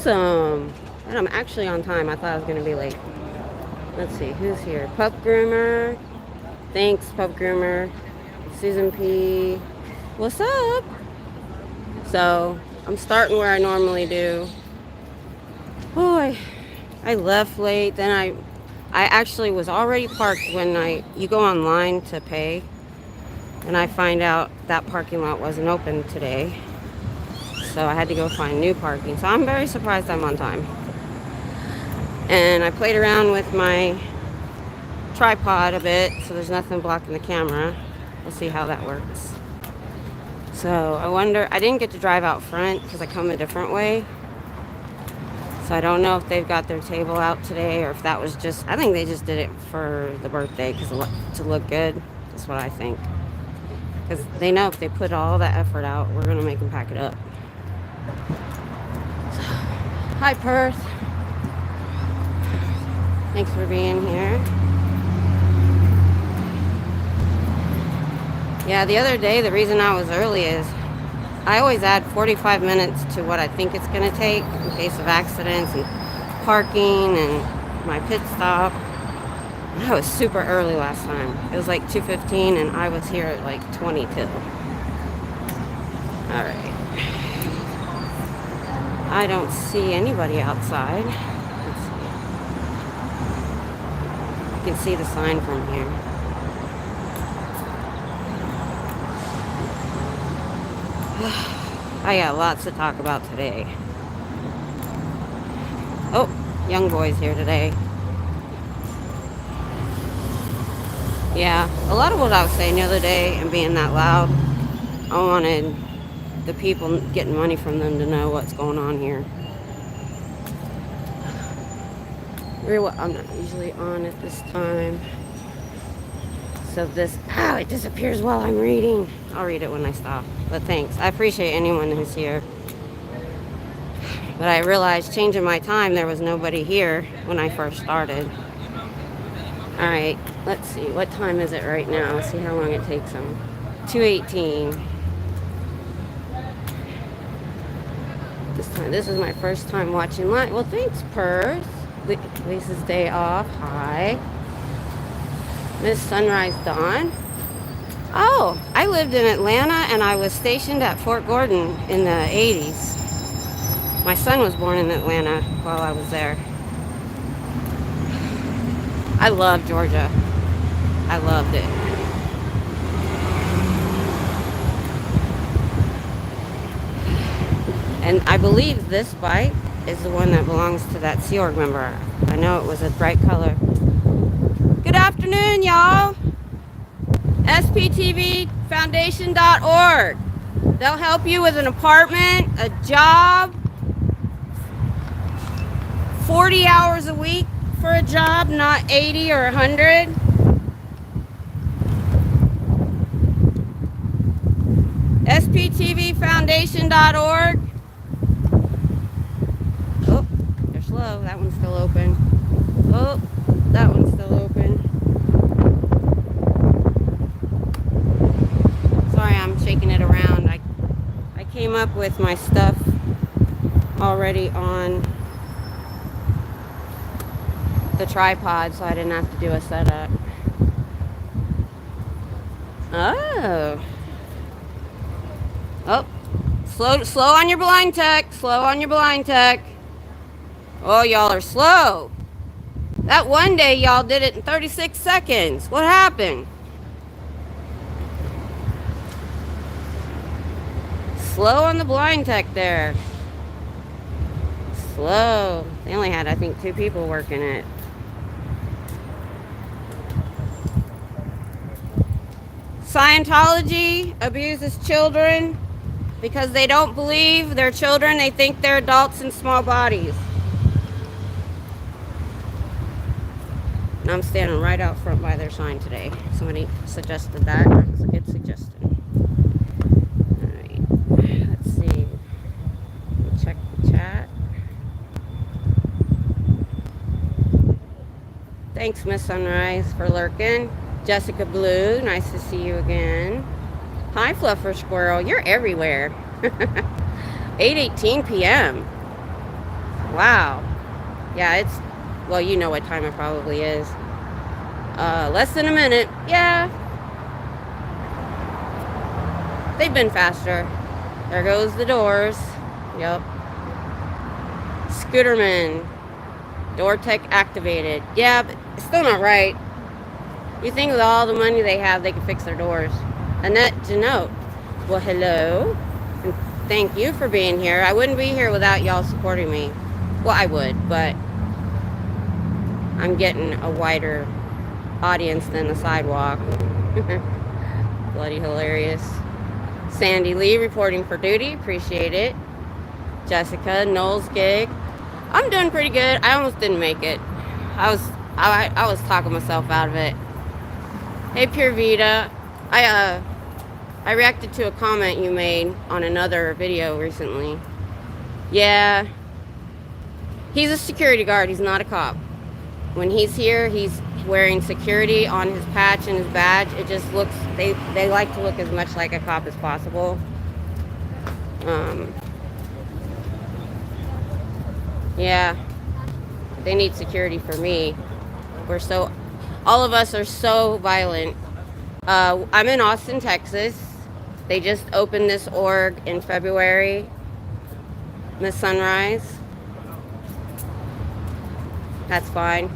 Awesome. And I'm actually on time. I thought I was going to be late. Let's see, who's here? Pup Groomer. Thanks, Pup Groomer. Susan P. What's up? So, I'm starting where I normally do. Oh, I left late. Then I actually was already parked when you go online to pay. And I find out that parking lot wasn't open today. So I had to go find new parking. So I'm very surprised I'm on time. And I played around with my tripod a bit, so there's nothing blocking the camera. We'll see how that works. So I wonder, I didn't get to drive out front because I come a different way. So I don't know if they've got their table out today or if that was just, I think they just did it for the birthday because to look good. That's what I think. Because they know if they put all that effort out, we're going to make them pack it up. So, hi, Perth. Thanks for being here. Yeah, the other day, the reason I was early is I always add 45 minutes to what I think it's going to take in case of accidents and parking and my pit stop. I was super early last time. It was like 2:15 and I was here at like 22. Alright. I don't see anybody outside. Let's see. You can see the sign from here. I got lots to talk about today. Oh, young boy's here today. Yeah, a lot of what I was saying the other day and being that loud, I wanted the people getting money from them to know what's going on here. I'm not usually on at this time. So it disappears while I'm reading. I'll read it when I stop. But thanks. I appreciate anyone who's here. But I realized changing my time, there was nobody here when I first started. Alright, let's see. What time is it right now? Let's see how long it takes them. 2:18. This is my first time watching live. Well, thanks, Perth. Lisa's day off. Hi. Miss Sunrise Dawn. Oh, I lived in Atlanta and I was stationed at Fort Gordon in the 80s. My son was born in Atlanta while I was there. I love Georgia. I loved it. And I believe this bike is the one that belongs to that Sea Org member. I know it was a bright color. Good afternoon, y'all. SPTVFoundation.org. They'll help you with an apartment, a job, 40 hours a week for a job, not 80 or 100. SPTVFoundation.org. Oh, they're slow. That one's still open. Oh, that one's still open. Sorry, I'm shaking it around. I came up with my stuff already on the tripod, so I didn't have to do a setup. Oh. Oh. Slow on your blind tech. Slow on your blind tech. Oh, y'all are slow. That one day y'all did it in 36 seconds. What happened? Slow on the blind tech there. Slow. They only had, I think, 2 people working it. Scientology abuses children because they don't believe they're children. They think they're adults in small bodies. And I'm standing right out front by their sign today. Somebody suggested that. That was a good suggestion. Alright. Let's see. Check the chat. Thanks, Miss Sunrise, for lurking. Jessica Blue, nice to see you again. Hi, Fluffer Squirrel. You're everywhere. 8:18 p.m. Wow. Yeah, it's, well, you know what time it probably is. Less than a minute. Yeah, they've been faster. There goes the doors. Yep. Scooterman. Door tech activated. Yeah, but it's still not right. You think with all the money they have, they can fix their doors. Annette Janot. Well, hello. And thank you for being here. I wouldn't be here without y'all supporting me. Well, I would, but I'm getting a wider audience than the sidewalk. Bloody hilarious. Sandy Lee reporting for duty. Appreciate it. Jessica, Noel's gig. I'm doing pretty good. I almost didn't make it. I was talking myself out of it. Hey, Pure Vita. I reacted to a comment you made on another video recently. Yeah, he's a security guard. He's not a cop. When he's here, he's wearing security on his patch and his badge. It just looks, they like to look as much like a cop as possible. Yeah, they need security for me. All of us are so violent. I'm in Austin, Texas. They just opened this org in February. Miss Sunrise. That's fine.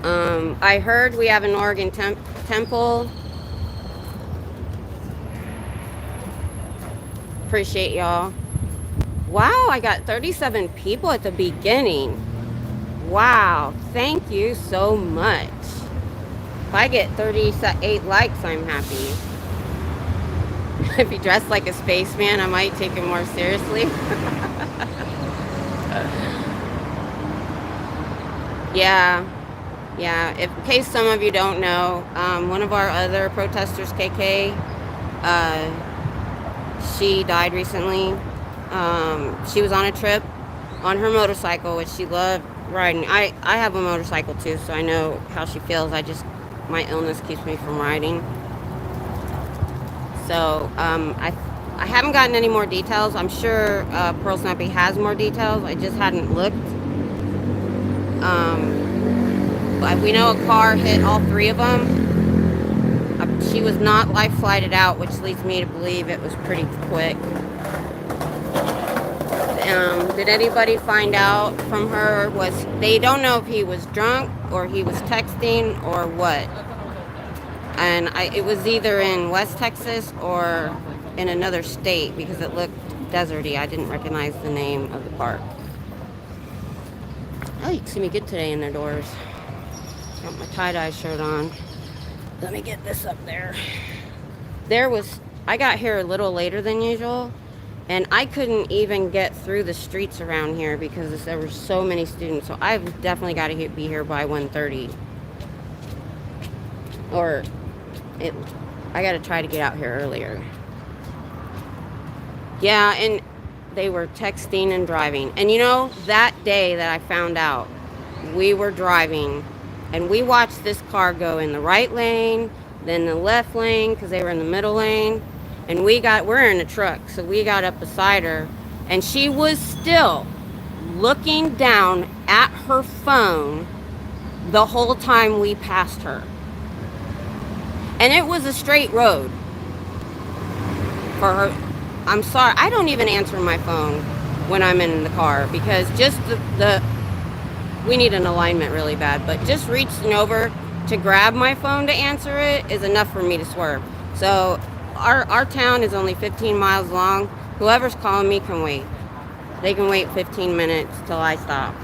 I heard we have an org in Temple. Appreciate y'all. Wow, I got 37 people at the beginning. Wow, thank you so much. If I get 38 likes, I'm happy. If he dressed like a spaceman, I might take him more seriously. Yeah, in case some of you don't know, one of our other protesters, KK, she died recently. She was on a trip on her motorcycle, which she loved riding. I have a motorcycle too, so I know how she feels. My illness keeps me from riding. So I haven't gotten any more details. I'm sure Pearl Snappy has more details. I just hadn't looked. But we know a car hit all three of them. She was not life flighted out, which leads me to believe it was pretty quick. Did anybody find out from her? They don't know if he was drunk or he was texting or what. And it was either in West Texas or in another state because it looked deserty. I didn't recognize the name of the park. Oh, you can see me good today in their doors. Got my tie-dye shirt on. Let me get this up there. I got here a little later than usual, and I couldn't even get through the streets around here because there were so many students. So I've definitely got to be here by 1:30. I got to try to get out here earlier. Yeah, and they were texting and driving. And you know, that day that I found out, we were driving and we watched this car go in the right lane, then the left lane because they were in the middle lane. And we're in a truck, so we got up beside her and she was still looking down at her phone the whole time we passed her. And it was a straight road for her. I'm sorry, I don't even answer my phone when I'm in the car because just we need an alignment really bad, but just reaching over to grab my phone to answer it is enough for me to swerve. So our town is only 15 miles long. Whoever's calling me can wait. They can wait 15 minutes till I stop.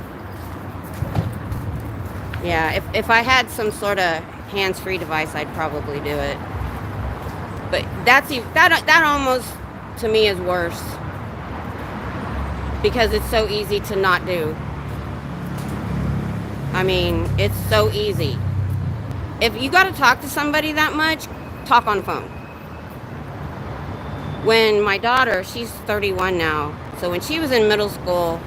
Yeah, if I had some sort of hands-free device, I'd probably do it. But that almost to me is worse because it's so easy to not do. I mean, it's so easy. If you got to talk to somebody that much, talk on the phone. When my daughter, she's 31 now, so when she was in middle school,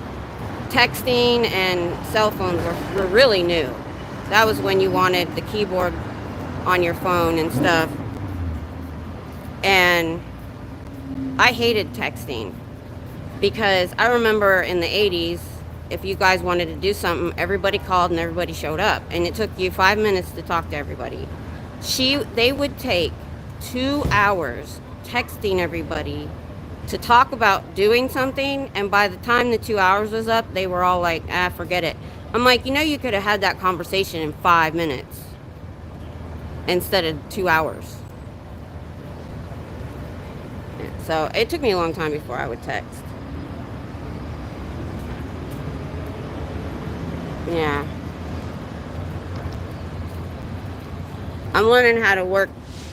texting and cell phones were really new. That was when you wanted the keyboard on your phone and stuff. And I hated texting. Because I remember in the 80s, if you guys wanted to do something, everybody called and everybody showed up. And it took you 5 minutes to talk to everybody. They would take 2 hours texting everybody to talk about doing something, and by the time the 2 hours was up, they were all like, forget it. I'm like, you could have had that conversation in 5 minutes instead of 2 hours. So it took me a long time before I would text. Yeah. I'm learning how to work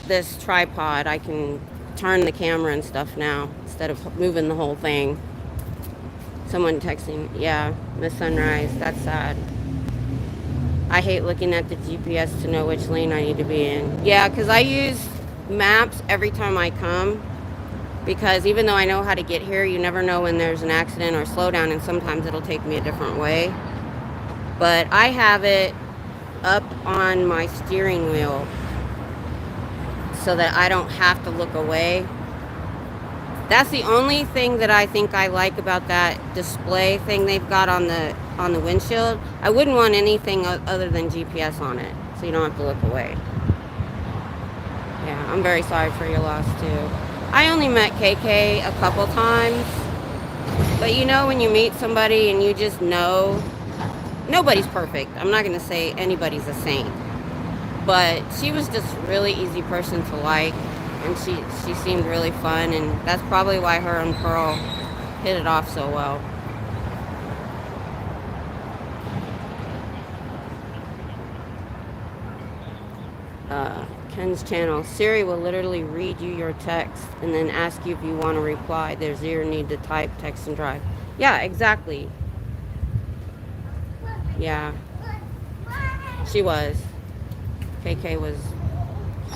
this tripod. I can turn the camera and stuff now instead of moving the whole thing. Someone texting, yeah, Miss Sunrise, that's sad. I hate looking at the GPS to know which lane I need to be in. Yeah, because I use maps every time I come, because even though I know how to get here, you never know when there's an accident or slowdown, and sometimes it'll take me a different way. But I have it up on my steering wheel so that I don't have to look away. That's the only thing that I think I like about that display thing they've got on the windshield. I wouldn't want anything other than GPS on it, so you don't have to look away. Yeah, I'm very sorry for your loss too. I only met KK a couple times, but when you meet somebody and you just know, nobody's perfect. I'm not going to say anybody's a saint, but she was just a really easy person to like, and she seemed really fun, and that's probably why her and Pearl hit it off so well. Ken's channel. Siri will literally read you your text and then ask you if you want to reply. There's zero need to type, text, and drive. Yeah, exactly. Yeah. She was. KK was.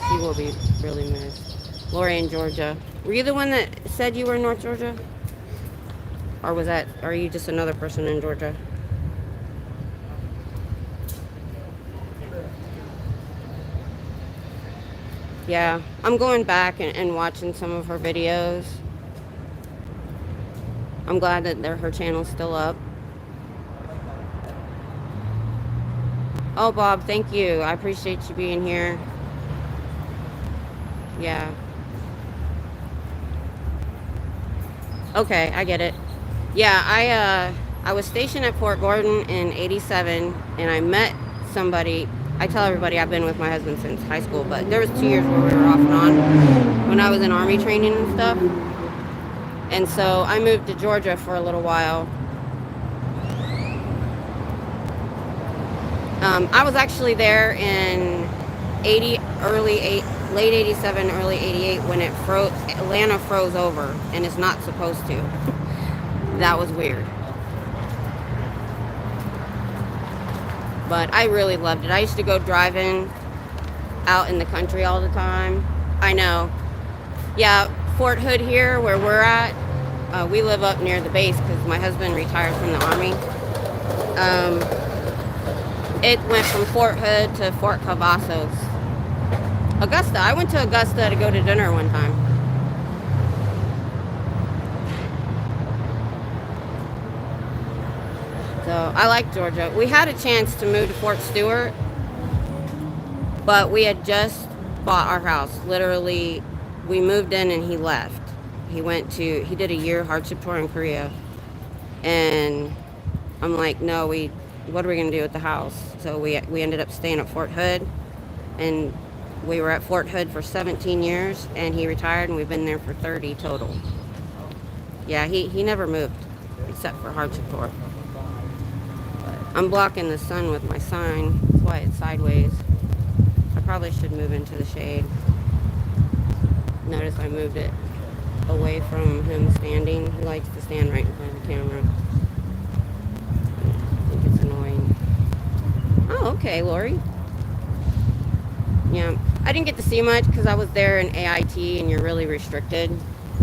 She will be really missed. Lori in Georgia. Were you the one that said you were in North Georgia? Or are you just another person in Georgia? Yeah, I'm going back and watching some of her videos. I'm glad that her channel's still up. Oh, Bob, thank you. I appreciate you being here. Yeah. Okay, I get it. Yeah, I was stationed at Fort Gordon in 87, and I met somebody. I tell everybody I've been with my husband since high school, but there was 2 years where we were off and on when I was in Army training and stuff. And so I moved to Georgia for a little while. I was actually there in late 87, early 88 when Atlanta froze over, and it's not supposed to. That was weird. But I really loved it. I used to go driving out in the country all the time. I know. Yeah, Fort Hood here, where we're at, we live up near the base because my husband retired from the Army. It went from Fort Hood to Fort Cavazos. Augusta. I went to Augusta to go to dinner one time. So I like Georgia. We had a chance to move to Fort Stewart, but we had just bought our house. Literally, we moved in and he left. He did a year hardship tour in Korea. And I'm like, no, what are we going to do with the house? So we ended up staying at Fort Hood, and we were at Fort Hood for 17 years, and he retired, and we've been there for 30 total. Yeah, he never moved, except for hardship tour. But I'm blocking the sun with my sign. That's why it's sideways. I probably should move into the shade. Notice I moved it away from him standing. He likes to stand right in front of the camera. I think it's annoying. Oh, okay, Lori. Yeah, I didn't get to see much because I was there in AIT, and you're really restricted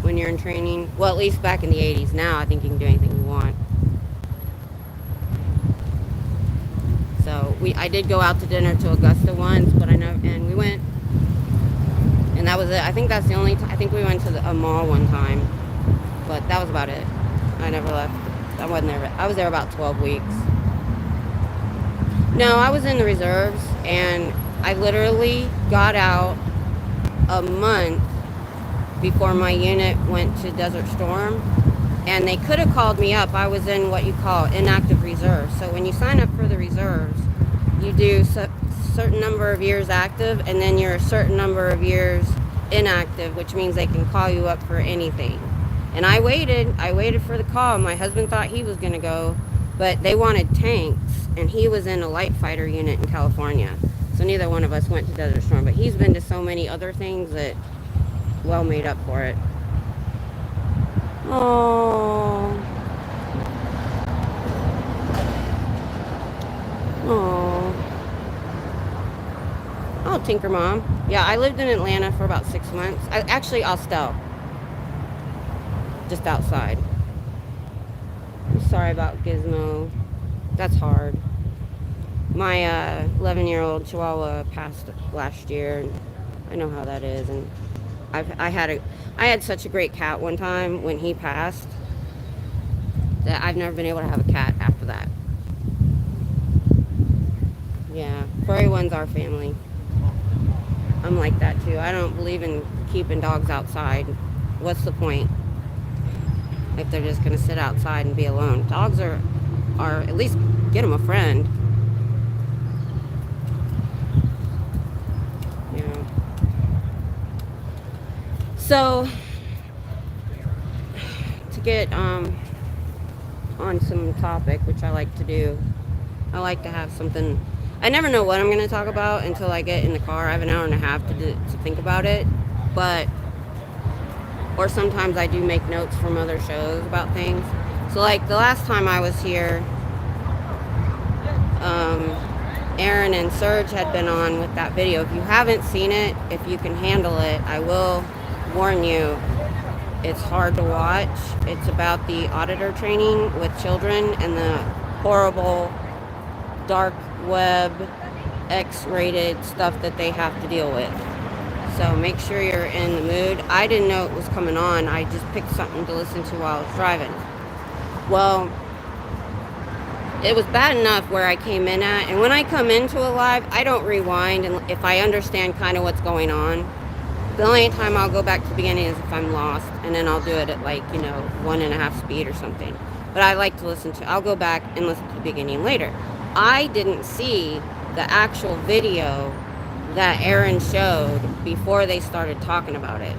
when you're in training. Well, at least back in the 80s. Now I think you can do anything you want. So I did go out to dinner to Augusta once, but and we went, and that was it. I think that's the only I think we went to a mall one time, but that was about it. I never left. I wasn't there. I was there about 12 weeks. No, I was in the reserves, and I literally got out a month before my unit went to Desert Storm, and they could have called me up. I was in what you call inactive reserve. So when you sign up for the reserves, you do certain number of years active, and then you're a certain number of years inactive, which means they can call you up for anything. And I waited for the call. My husband thought he was going to go, but they wanted tanks, and he was in a light fighter unit in California. So neither one of us went to Desert Storm, but he's been to so many other things that well made up for it. Oh. Oh. Oh, Tinker Mom. Yeah, I lived in Atlanta for about 6 months. Actually, Austell. Just outside. I'm sorry about Gizmo. That's hard. My 11-year-old Chihuahua passed last year, and I know how that is. And I had such a great cat one time when he passed that I've never been able to have a cat after that. Yeah, furry ones are family. I'm like that too. I don't believe in keeping dogs outside. What's the point if they're just going to sit outside and be alone? Dogs are at least get them a friend. Yeah. So to get on some topic, which I like to do, I like to have something. I never know what I'm going to talk about until I get in the car. I have an hour and a half to think about it. Or sometimes I do make notes from other shows about things. So like the last time I was here, Aaron and Serge had been on with that video. If you haven't seen it, if you can handle it, I will warn you, it's hard to watch. It's about the auditor training with children and the horrible dark web X-rated stuff that they have to deal with. So make sure you're in the mood. I didn't know it was coming on. I just picked something to listen to while I was driving. Well, it was bad enough where I came in at, and when I come into a live, I don't rewind, and if I understand kind of what's going on. The only time I'll go back to the beginning is if I'm lost, and then I'll do it at 1.5 speed or something. But I like to I'll go back and listen to the beginning later. I didn't see the actual video that Aaron showed before they started talking about it.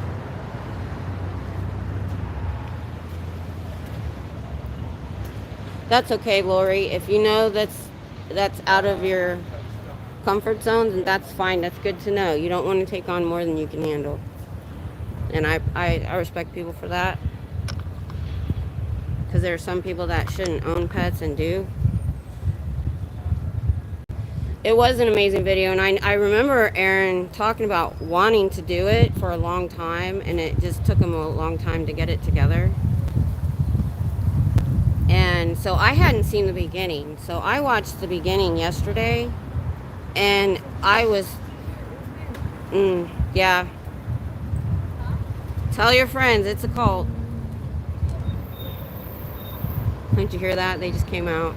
That's okay, Lori. If you know that's out of your comfort zone, then that's fine. That's good to know. You don't want to take on more than you can handle. And I respect people for that. Because there are some people that shouldn't own pets and do. It was an amazing video, and I remember Aaron talking about wanting to do it for a long time, and it just took him a long time to get it together. And so I hadn't seen the beginning. So I watched the beginning yesterday, and I was, yeah. Tell your friends, it's a cult. Didn't you hear that? They just came out.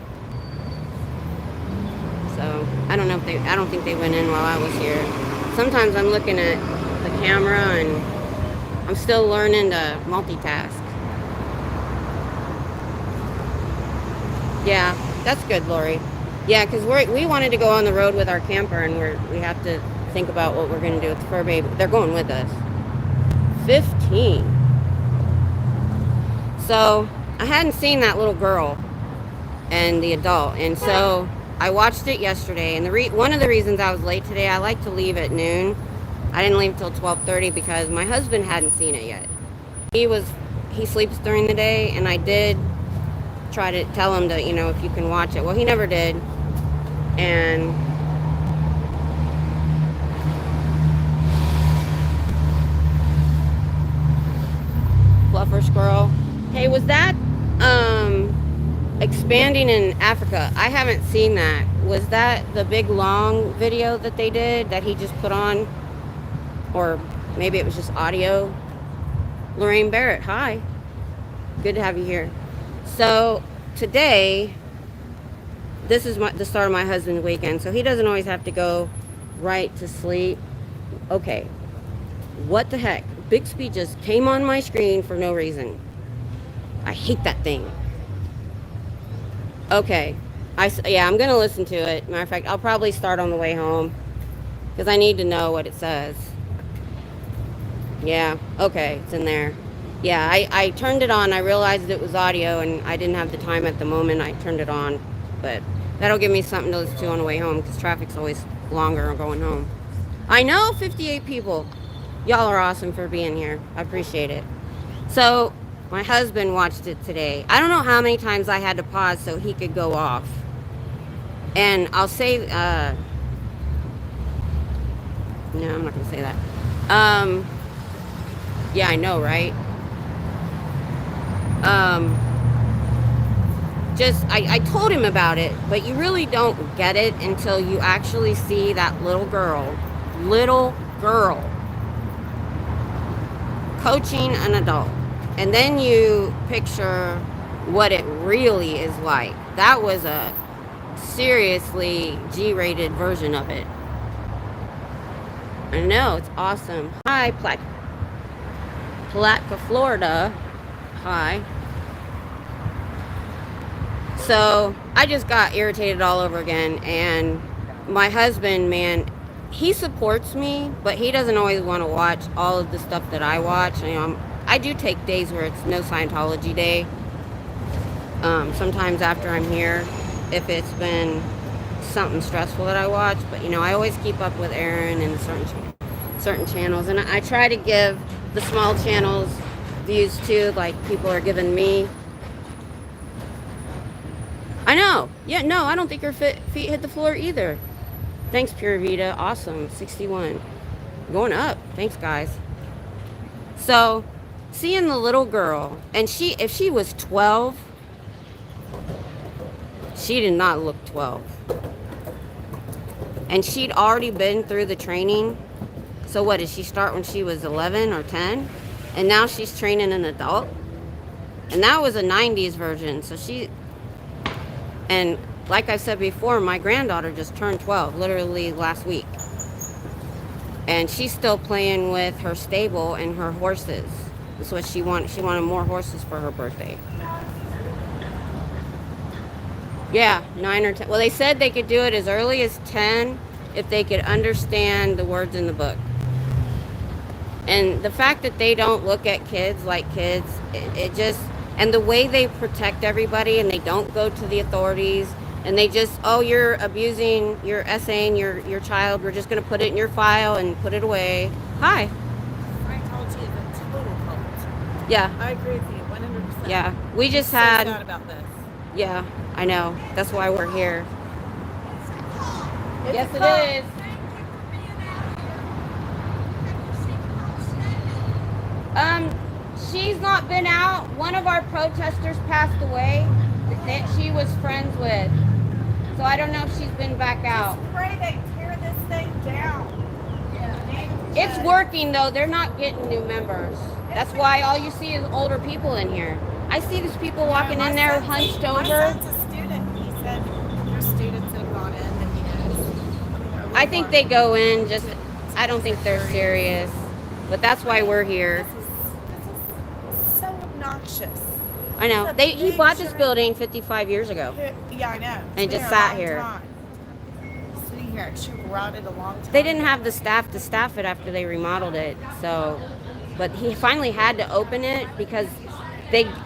So I don't know if I don't think they went in while I was here. Sometimes I'm looking at the camera and I'm still learning to multitask. Yeah, that's good, Lori. Yeah, because we wanted to go on the road with our camper, and we have to think about what we're going to do with the fur baby. They're going with us. 15. So I hadn't seen that little girl and the adult, and so I watched it yesterday. And one of the reasons I was late today, I like to leave at noon. I didn't leave till 12:30 because my husband hadn't seen it yet. He sleeps during the day, and I did try to tell him to, if you can watch it. Well, he never did. And fluffer squirrel. Hey, was that expanding in Africa? I haven't seen that. Was that the big long video that they did that he just put on? Or maybe it was just audio? Lorraine Barrett, hi. Good to have you here. So today, this is the start of my husband's weekend, so he doesn't always have to go right to sleep. Okay, what the heck? Bixby just came on my screen for no reason. I hate that thing. Okay, yeah, I'm gonna listen to it. Matter of fact, I'll probably start on the way home because I need to know what it says. Yeah, okay, it's in there. Yeah, I turned it on. I realized it was audio and I didn't have the time at the moment. I turned it on, but that'll give me something to listen to on the way home because traffic's always longer going home. I know, 58 people. Y'all are awesome for being here. I appreciate it. So my husband watched it today. I don't know how many times I had to pause so he could go off. And I'll say, no, I'm not going to say that. Yeah, I know, right? I told him about it, but you really don't get it until you actually see that little girl coaching an adult. And then you picture what it really is like. That was a seriously G-rated version of it. I know, it's awesome. Hi, Palatka, Florida. Hi. So I just got irritated all over again, and my husband, man, he supports me, but he doesn't always want to watch all of the stuff that I watch. You know, I do take days where it's no Scientology day. Sometimes after I'm here, if it's been something stressful that I watch, but you know, I always keep up with Aaron and certain channels, and I try to give the small channels views too, like people are giving me. I know. Yeah, no, I don't think your feet hit the floor either. Thanks, Pure Vita. Awesome. 61. Going up. Thanks, guys. So, seeing the little girl, and if she was 12, she did not look 12. And she'd already been through the training. So what, did she start when she was 11 or 10? And now she's training an adult? And that was a 90s version. So and like I said before, my granddaughter just turned 12, literally last week. And she's still playing with her stable and her horses. That's what she wanted. She wanted more horses for her birthday. Yeah, 9 or 10. Well, they said they could do it as early as 10 if they could understand the words in the book. And the fact that they don't look at kids like kids, it just... And the way they protect everybody, and they don't go to the authorities, and they just, oh, you're abusing, you're essaying your child, we're just going to put it in your file and put it away. Hi. Scientology is a total cult. Yeah. I agree with you, 100%. Yeah. We just had... sad about this. Yeah, I know. That's why we're here. Yes, it is. She's not been out. One of our protesters passed away that she was friends with. So I don't know if she's been back out. Just pray they tear this thing down. Yeah. It's working though. They're not getting new members. That's why all you see is older people in here. I see these people walking in there hunched over. My son's a student. He said there's students that have gone in and he knows. I think they go in just, I don't think they're serious. But that's why we're here. Obnoxious. I know. He bought this building 55 years ago. Yeah, I know. And just sat here. Sitting here, it should have rotted a long time. They didn't have the staff to staff it after they remodeled it. So, but he finally had to open it because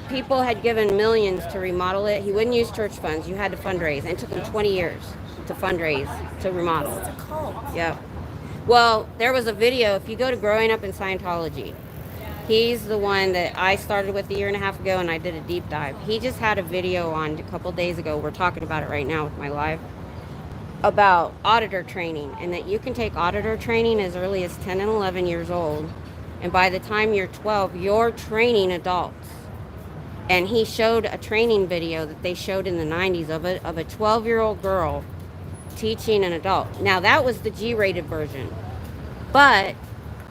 people had given millions to remodel it. He wouldn't use church funds. You had to fundraise. And it took him 20 years to fundraise to remodel. It's a cult. Yeah. Well, there was a video. If you go to Growing Up in Scientology, he's the one that I started with a year and a half ago, and I did a deep dive. He just had a video on a couple days ago. We're talking about it right now with my live about auditor training, and that you can take auditor training as early as 10 and 11 years old, and by the time you're 12, you're training adults. And he showed a training video that they showed in the 90s of a 12-year-old girl teaching an adult. Now, that was the G-rated version. But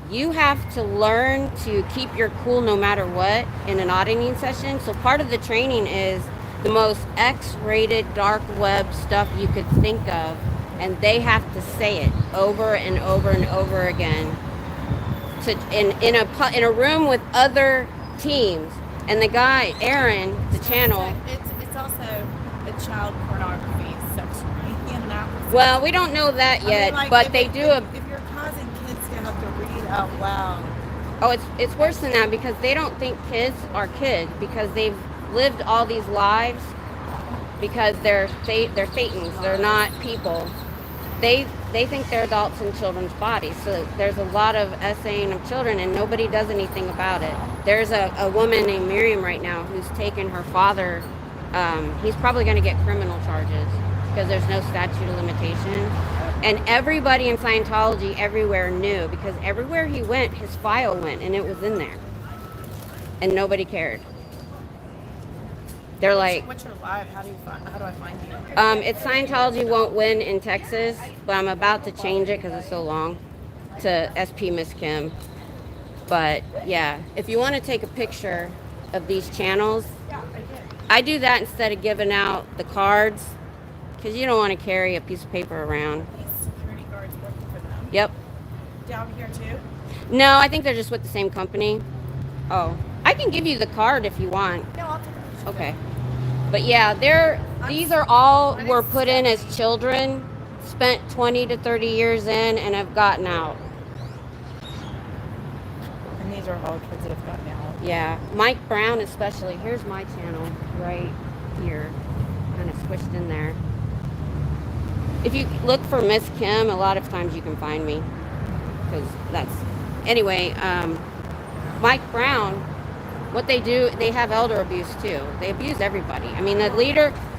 you have to learn to keep your cool no matter what in an auditing session. So part of the training is the most X-rated dark web stuff you could think of, and they have to say it over and over and over again to in a room with other teams. And the guy Aaron, the channel. It's also a child pornography section, right? In that. Well, we don't know that yet, but they do a. If you're causing kids to have to read out loud. Oh, it's worse than that because they don't think kids are kids because they've lived all these lives because they're Satans. They're not people. They think they're adults in children's bodies. So there's a lot of essaying of children and nobody does anything about it. There's a woman named Miriam right now who's taken her father. He's probably going to get criminal charges because there's no statute of limitation. And everybody in Scientology everywhere knew because everywhere he went, his file went and it was in there. And nobody cared. They're like, what's your live? How do I find you? It's Scientology won't win in Texas, but I'm about to change it because it's so long to SP Miss Kim. But yeah, if you want to take a picture of these channels, I do that instead of giving out the cards because you don't want to carry a piece of paper around. These security guards working for them? Yep. Down here too? No, I think they're just with the same company. Oh, I can give you the card if you want. No, I'll take a picture. Okay. But yeah, these are all were put in as children, spent 20 to 30 years in, and have gotten out. And these are all kids that have gotten out. Yeah, Mike Brown especially. Here's my channel right here, kind of squished in there. If you look for Miss Kim, a lot of times you can find me, because that's anyway. Mike Brown. What they do, they have elder abuse too. They abuse everybody. I mean, the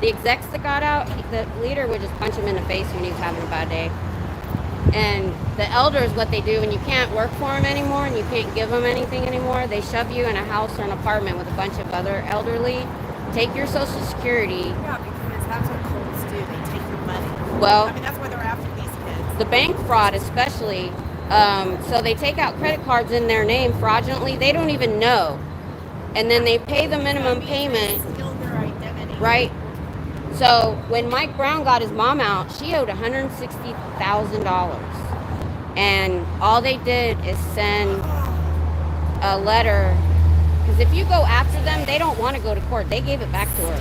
execs that got out, the leader would just punch him in the face when he was having a bad day. And the elders, what they do when you can't work for them anymore and you can't give them anything anymore, they shove you in a house or an apartment with a bunch of other elderly, take your Social Security. Yeah, because that's what cults do. They take your money. Well, I mean, that's why they're after these kids. The bank fraud especially. So they take out credit cards in their name fraudulently. They don't even know. And then they pay the minimum payment, right? So when Mike Brown got his mom out, she owed $160,000. And all they did is send a letter. Because if you go after them, they don't want to go to court. They gave it back to her.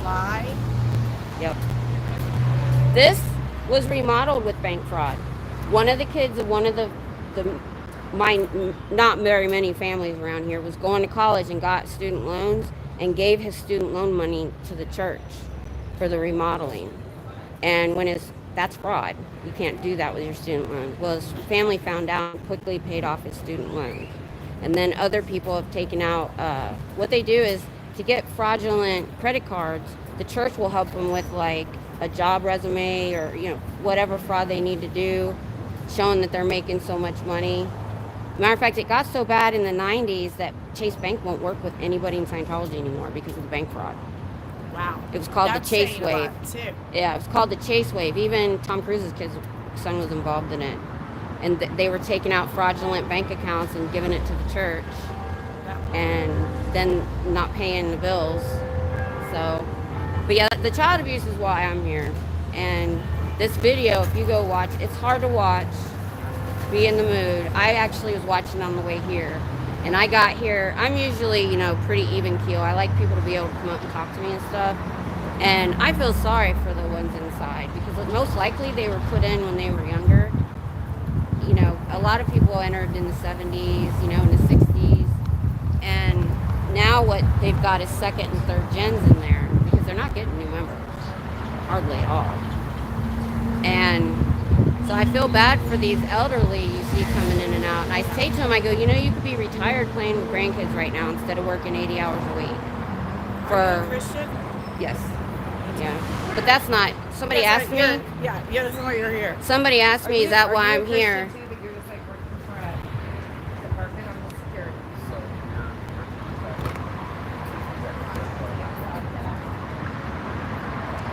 Lie. Yep. This was remodeled with bank fraud. One of the kids of one of the not very many families around here was going to college and got student loans and gave his student loan money to the church for the remodeling. And that's fraud. You can't do that with your student loans. Well, his family found out and quickly paid off his student loans. And then other people have taken out, what they do is to get fraudulent credit cards, the church will help them with like a job resume or, whatever fraud they need to do, showing that they're making so much money. Matter of fact, it got so bad in the 90s that Chase Bank won't work with anybody in Scientology anymore because of the bank fraud. Wow. It was called the Chase Wave. Too. Yeah, it was called the Chase Wave. Even Tom Cruise's son was involved in it. And they were taking out fraudulent bank accounts and giving it to the church. And then not paying the bills. So, but yeah, the child abuse is why I'm here. And this video, if you go watch, it's hard to watch. Be in the mood. I actually was watching on the way here, and I got here. I'm usually, pretty even keel. I like people to be able to come up and talk to me and stuff. And I feel sorry for the ones inside because most likely they were put in when they were younger. A lot of people entered in the 70s, in the 60s, and now what they've got is second and third gens in there because they're not getting new members, hardly at all. And so I feel bad for these elderly you see coming in and out. And I say to them, I go, you could be retired playing with grandkids right now instead of working 80 hours a week. Are you a Christian? Yes. Yeah. But that's not, somebody asked me. Yeah, that's why you're here. Somebody asked me, is that why I'm here? Too, but you're just like working for a department on the security.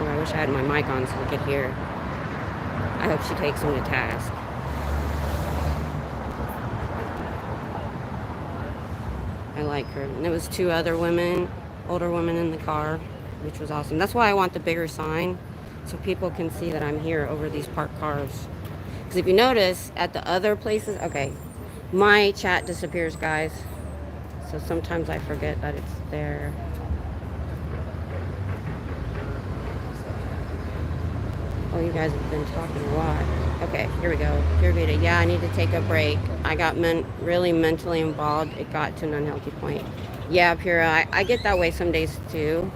Oh, I wish I had my mic on so we could hear. I hope she takes him to task. I like her. And it was 2 other women, older women in the car, which was awesome. That's why I want the bigger sign, so people can see that I'm here over these parked cars. Because if you notice, at the other places, okay, my chat disappears, guys. So sometimes I forget that it's there. Oh, you guys have been talking a lot. Okay, here we go. Here we go. Yeah, I need to take a break. I got really mentally involved. It got to an unhealthy point. Yeah, Pura, I get that way some days too.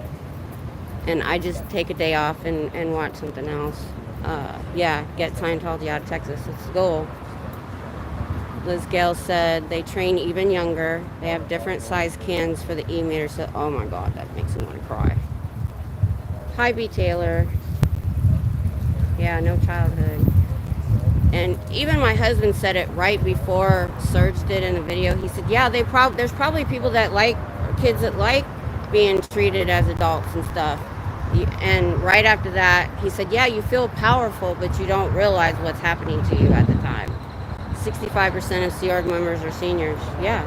And I just take a day off and watch something else. Yeah, get Scientology out of Texas. It's the goal. Liz Gale said they train even younger. They have different size cans for the e-meter. So, oh my God, that makes me want to cry. Hi, B. Taylor. Yeah, no childhood. And even my husband said it right before Serge did in the video. He said, yeah, there's probably people that like, kids that like being treated as adults and stuff. And right after that, he said, yeah, you feel powerful, but you don't realize what's happening to you at the time. 65% of Sea Org members are seniors. Yeah.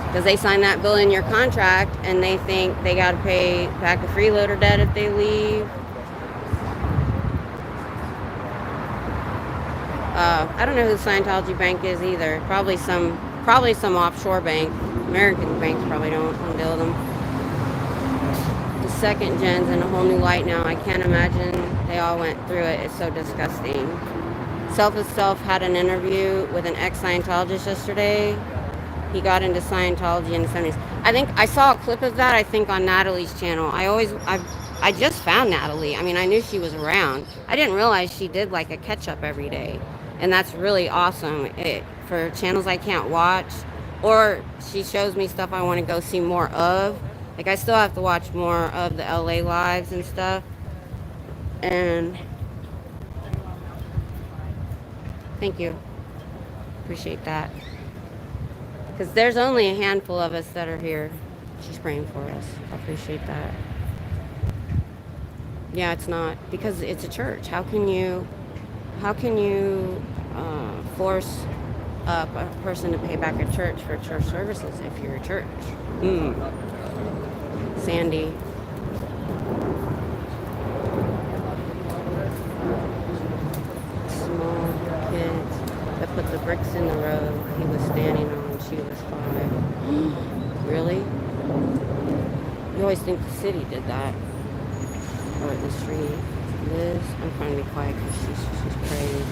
Because they sign that bill in your contract and they think they got to pay back the freeloader debt if they leave. I don't know who Scientology Bank is either. Probably some offshore bank. American banks probably don't deal with them. The second gen's in a whole new light now. I can't imagine they all went through it. It's so disgusting. Self is Self had an interview with an ex-Scientologist yesterday. He got into Scientology in the 70s. I think I saw a clip of that, I think, on Natalie's channel. I just found Natalie. I mean, I knew she was around. I didn't realize she did like a catch-up every day. And that's really awesome for channels I can't watch. Or she shows me stuff I want to go see more of. Like, I still have to watch more of the LA lives and stuff. And thank you. Appreciate that. Because there's only a handful of us that are here. She's praying for us. I appreciate that. Yeah, it's not. Because it's a church. How can you force a person to pay back a church for church services if you're a church? Sandy. Small kids that put the bricks in the road he was standing on. She was 5. Really? You always think the city did that. Or the street. Liz, I'm trying to be quiet because she's praying.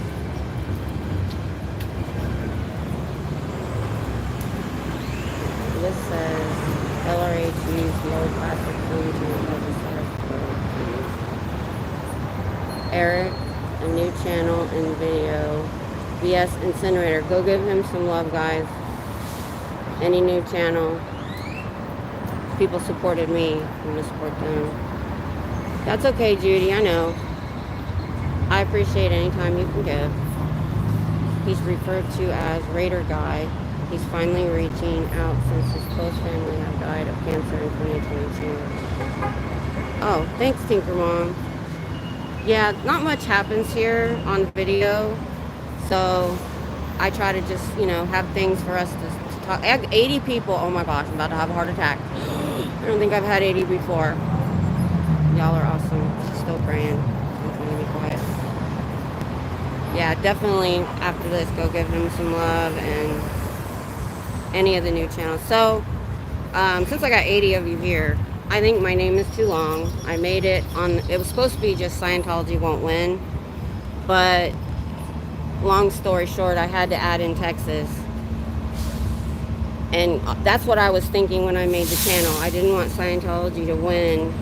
Liz says LRH used low plastic food to Eric, a new channel and video. BS Incinerator. Go give him some love, guys. Any new channel. People supported me. I'm going to support them. That's okay, Judy. I know. I appreciate any time you can give. He's referred to as Raider Guy. He's finally reaching out since his close family have died of cancer in 2022. Oh, thanks, Tinker Mom. Yeah, not much happens here on the video. So I try to just, have things for us to talk. I have 80 people. Oh my gosh, I'm about to have a heart attack. I don't think I've had 80 before. Y'all are awesome. She's still praying. I'm trying to be quiet. Yeah, definitely after this, go give him some love and any of the new channels. So, since I got 80 of you here, I think my name is too long. I made it it was supposed to be just Scientology Won't Win. But, long story short, I had to add in Texas. And that's what I was thinking when I made the channel. I didn't want Scientology to win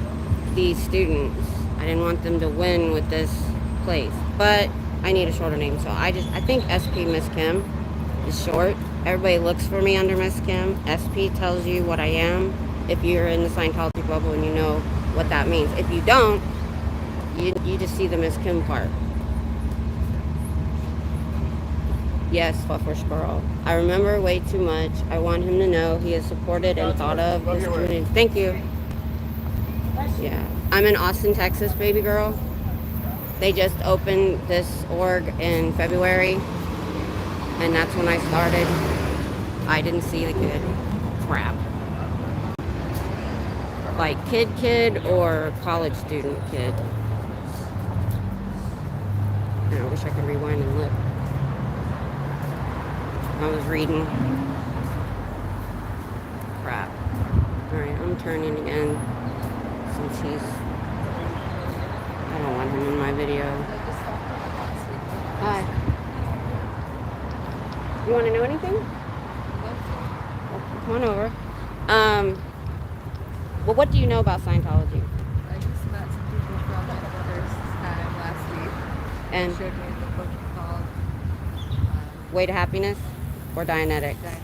these students. I didn't want them to win with this place. But I need a shorter name. So I think SP Miss Kim is short. Everybody looks for me under Miss Kim. SP tells you what I am if you're in the Scientology bubble and you know what that means. If you don't, you just see the Miss Kim part. Yes, Fluffer Squirrel. I remember way too much. I want him to know he is supported and thought of his community. Thank you. Yeah. I'm in Austin, Texas, baby girl. They just opened this org in February. And that's when I started. I didn't see the kid. crap. Like kid or college student kid. And I wish I could rewind and look. I was reading. Crap. Alright, I'm turning again since he's... I don't want him in my video. Hi. You want to know anything? Come on over. Well, what do you know about Scientology? I just met some people from it the first time last week. And They showed me the book called Way to Happiness or Dianetic? Dianetic.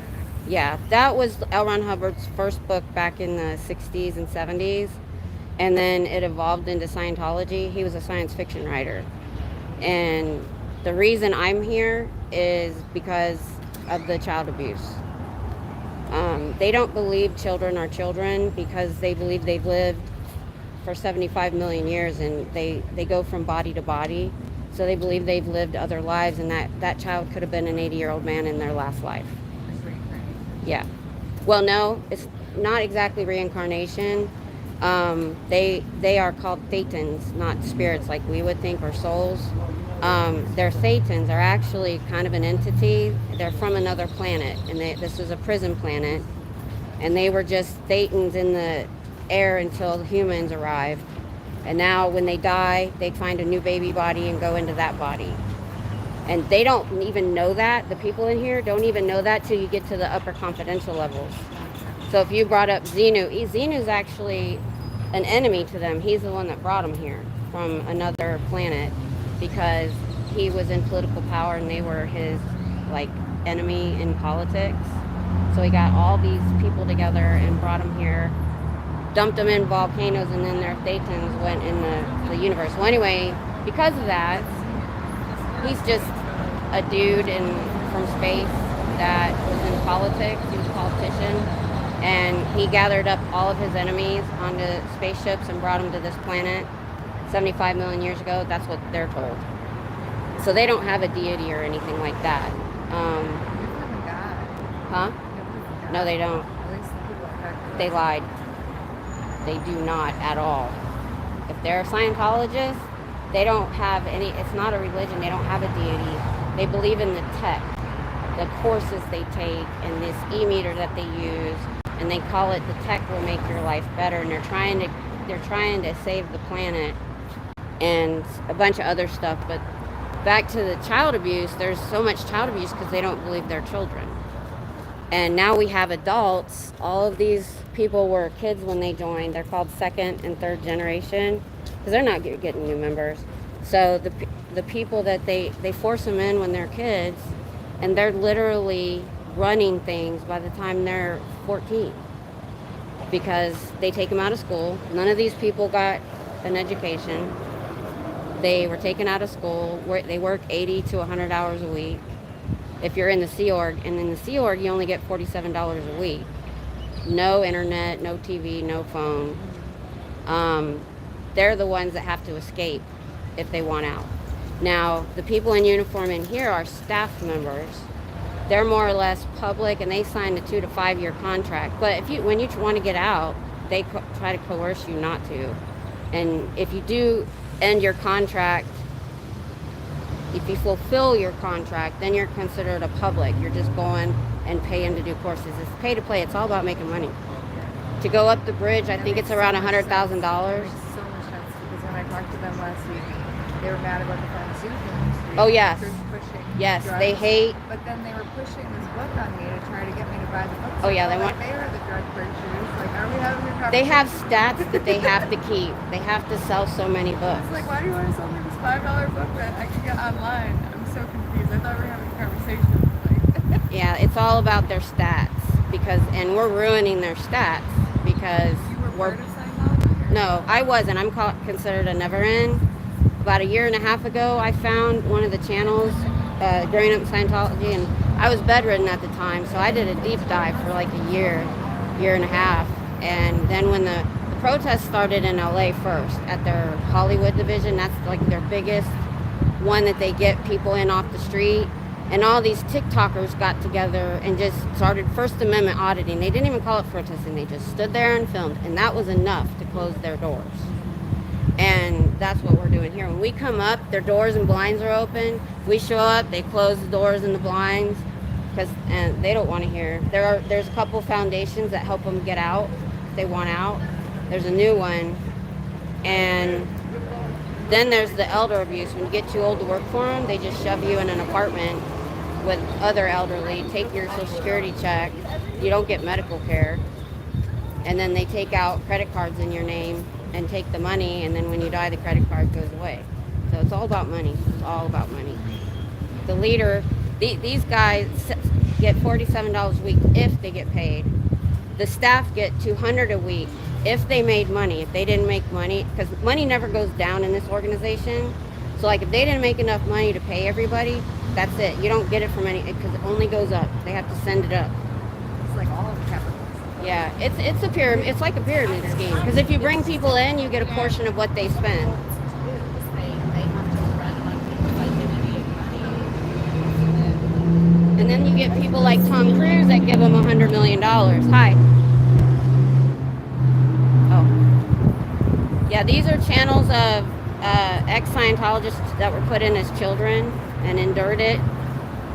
Yeah, that was L. Ron Hubbard's first book back in the 60s and 70s. And then it evolved into Scientology. He was a science fiction writer. And the reason I'm here is because of the child abuse. They don't believe children are children because they believe they've lived for 75 million years, and they go from body to body. So they believe they've lived other lives, and that child could have been an 80-year-old man in their last life. Yeah. Well, no, it's not exactly reincarnation. They are called thetans, not spirits like we would think, or souls. They're thetans. They're actually kind of an entity. They're from another planet, and this is a prison planet. And they were just thetans in the air until humans arrived. And now when they die, they find a new baby body and go into that body. And they don't even know that. The people in here don't even know that till you get to the upper confidential levels. So if you brought up Xenu's actually an enemy to them. He's the one that brought them here from another planet because he was in political power and they were his enemy in politics. So he got all these people together and brought them here, dumped them in volcanoes, and then their thetans went in the universe. Well, anyway, because of that, he's just a dude from space that was in politics. He was a politician, and he gathered up all of his enemies onto spaceships and brought them to this planet 75 million years ago. That's what they're told. So they don't have a deity or anything like that. Huh? No, they don't. They lied. They do not at all. If they're a Scientologist, they don't have any, it's not a religion, they don't have a deity. They believe in the tech, the courses they take, and this e-meter that they use, and they call it the tech will make your life better, and they're trying to save the planet and a bunch of other stuff. But back to the child abuse, there's so much child abuse because they don't believe they're children. And now we have adults. All of these people were kids when they joined. They're called second and third generation because they're not getting new members. So the people that they force them in when they're kids, and they're literally running things by the time they're 14 because they take them out of school. None of these people got an education. They were taken out of school. They work 80 to 100 hours a week. If you're in the Sea Org, and in the Sea Org, you only get $47 a week. No internet, no TV, no phone. They're the ones that have to escape if they want out. Now, the people in uniform in here are staff members. They're more or less public, and they signed a 2 to 5 year contract. But when you want to get out, they try to coerce you not to. And if you do end your contract, if you fulfill your contract, then you're considered a public. You're just going and paying to do courses. It's pay to play. It's all about making money. To go up the bridge, I think it's around $100,000. So much sense because when I talked to them last week, they were mad about the pharmaceutical industry. Oh, yes. Pushing Yes, drugs. they hate. But then they were pushing this book on me to try to get me to buy the book. Oh, yeah, they want. They are the drug pushers. Like, are we having a conversation? They have stats that they have to keep. They have to sell so many books. It's like, why do you want to sell me this $5 book that I can get online? I'm so confused. I thought we were having a conversation. Like, Yeah, it's all about their stats and we're ruining their stats because you were part of Scientology? No, I wasn't. I'm considered a never in. About a year and a half ago, I found one of the channels growing up in Scientology, and I was bedridden at the time, so I did a deep dive for like a year and a half. And then when the protests started in LA first at their Hollywood division, that's like their biggest one that they get people in off the street. And all these TikTokers got together and just started First Amendment auditing. They didn't even call it protesting. They just stood there and filmed. And that was enough to close their doors. And that's what we're doing here. When we come up, their doors and blinds are open. We show up, they close the doors and the blinds and they don't want to hear. There's a couple foundations that help them get out if they want out. There's a new one. And then there's the elder abuse. When you get too old to work for them, they just shove you in an apartment with other elderly, take your Social Security check. You don't get medical care. And then they take out credit cards in your name and take the money, and then when you die, the credit card goes away. So it's all about money. It's all about money. The leader, these guys get $47 a week if they get paid. The staff get $200 a week if they made money. If they didn't make money, because money never goes down in this organization. So like if they didn't make enough money to pay everybody, that's it. You don't get it from any, because it only goes up. They have to send it up. It's like all of the capitalism. Yeah, it's a pyramid. It's like a pyramid scheme. Because if you bring people in, you get a portion of what they spend. And then you get people like Tom Cruise that give them $100 million. Hi. Oh. Yeah, these are channels of ex-Scientologists that were put in as children and endured it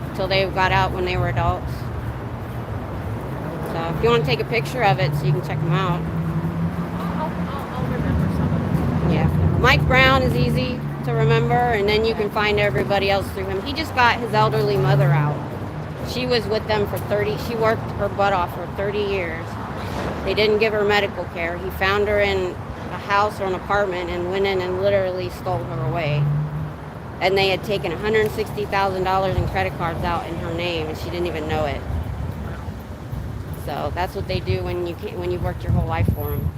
until they got out when they were adults. So if you want to take a picture of it so you can check them out. I'll remember some of them. Yeah. Mike Brown is easy to remember, and then you can find everybody else through him. He just got his elderly mother out. She was with them for she worked her butt off for 30 years. They didn't give her medical care. He found her in a house or an apartment and went in and literally stole her away. And they had taken $160,000 in credit cards out in her name, and she didn't even know it. So that's what they do when you've worked your whole life for them.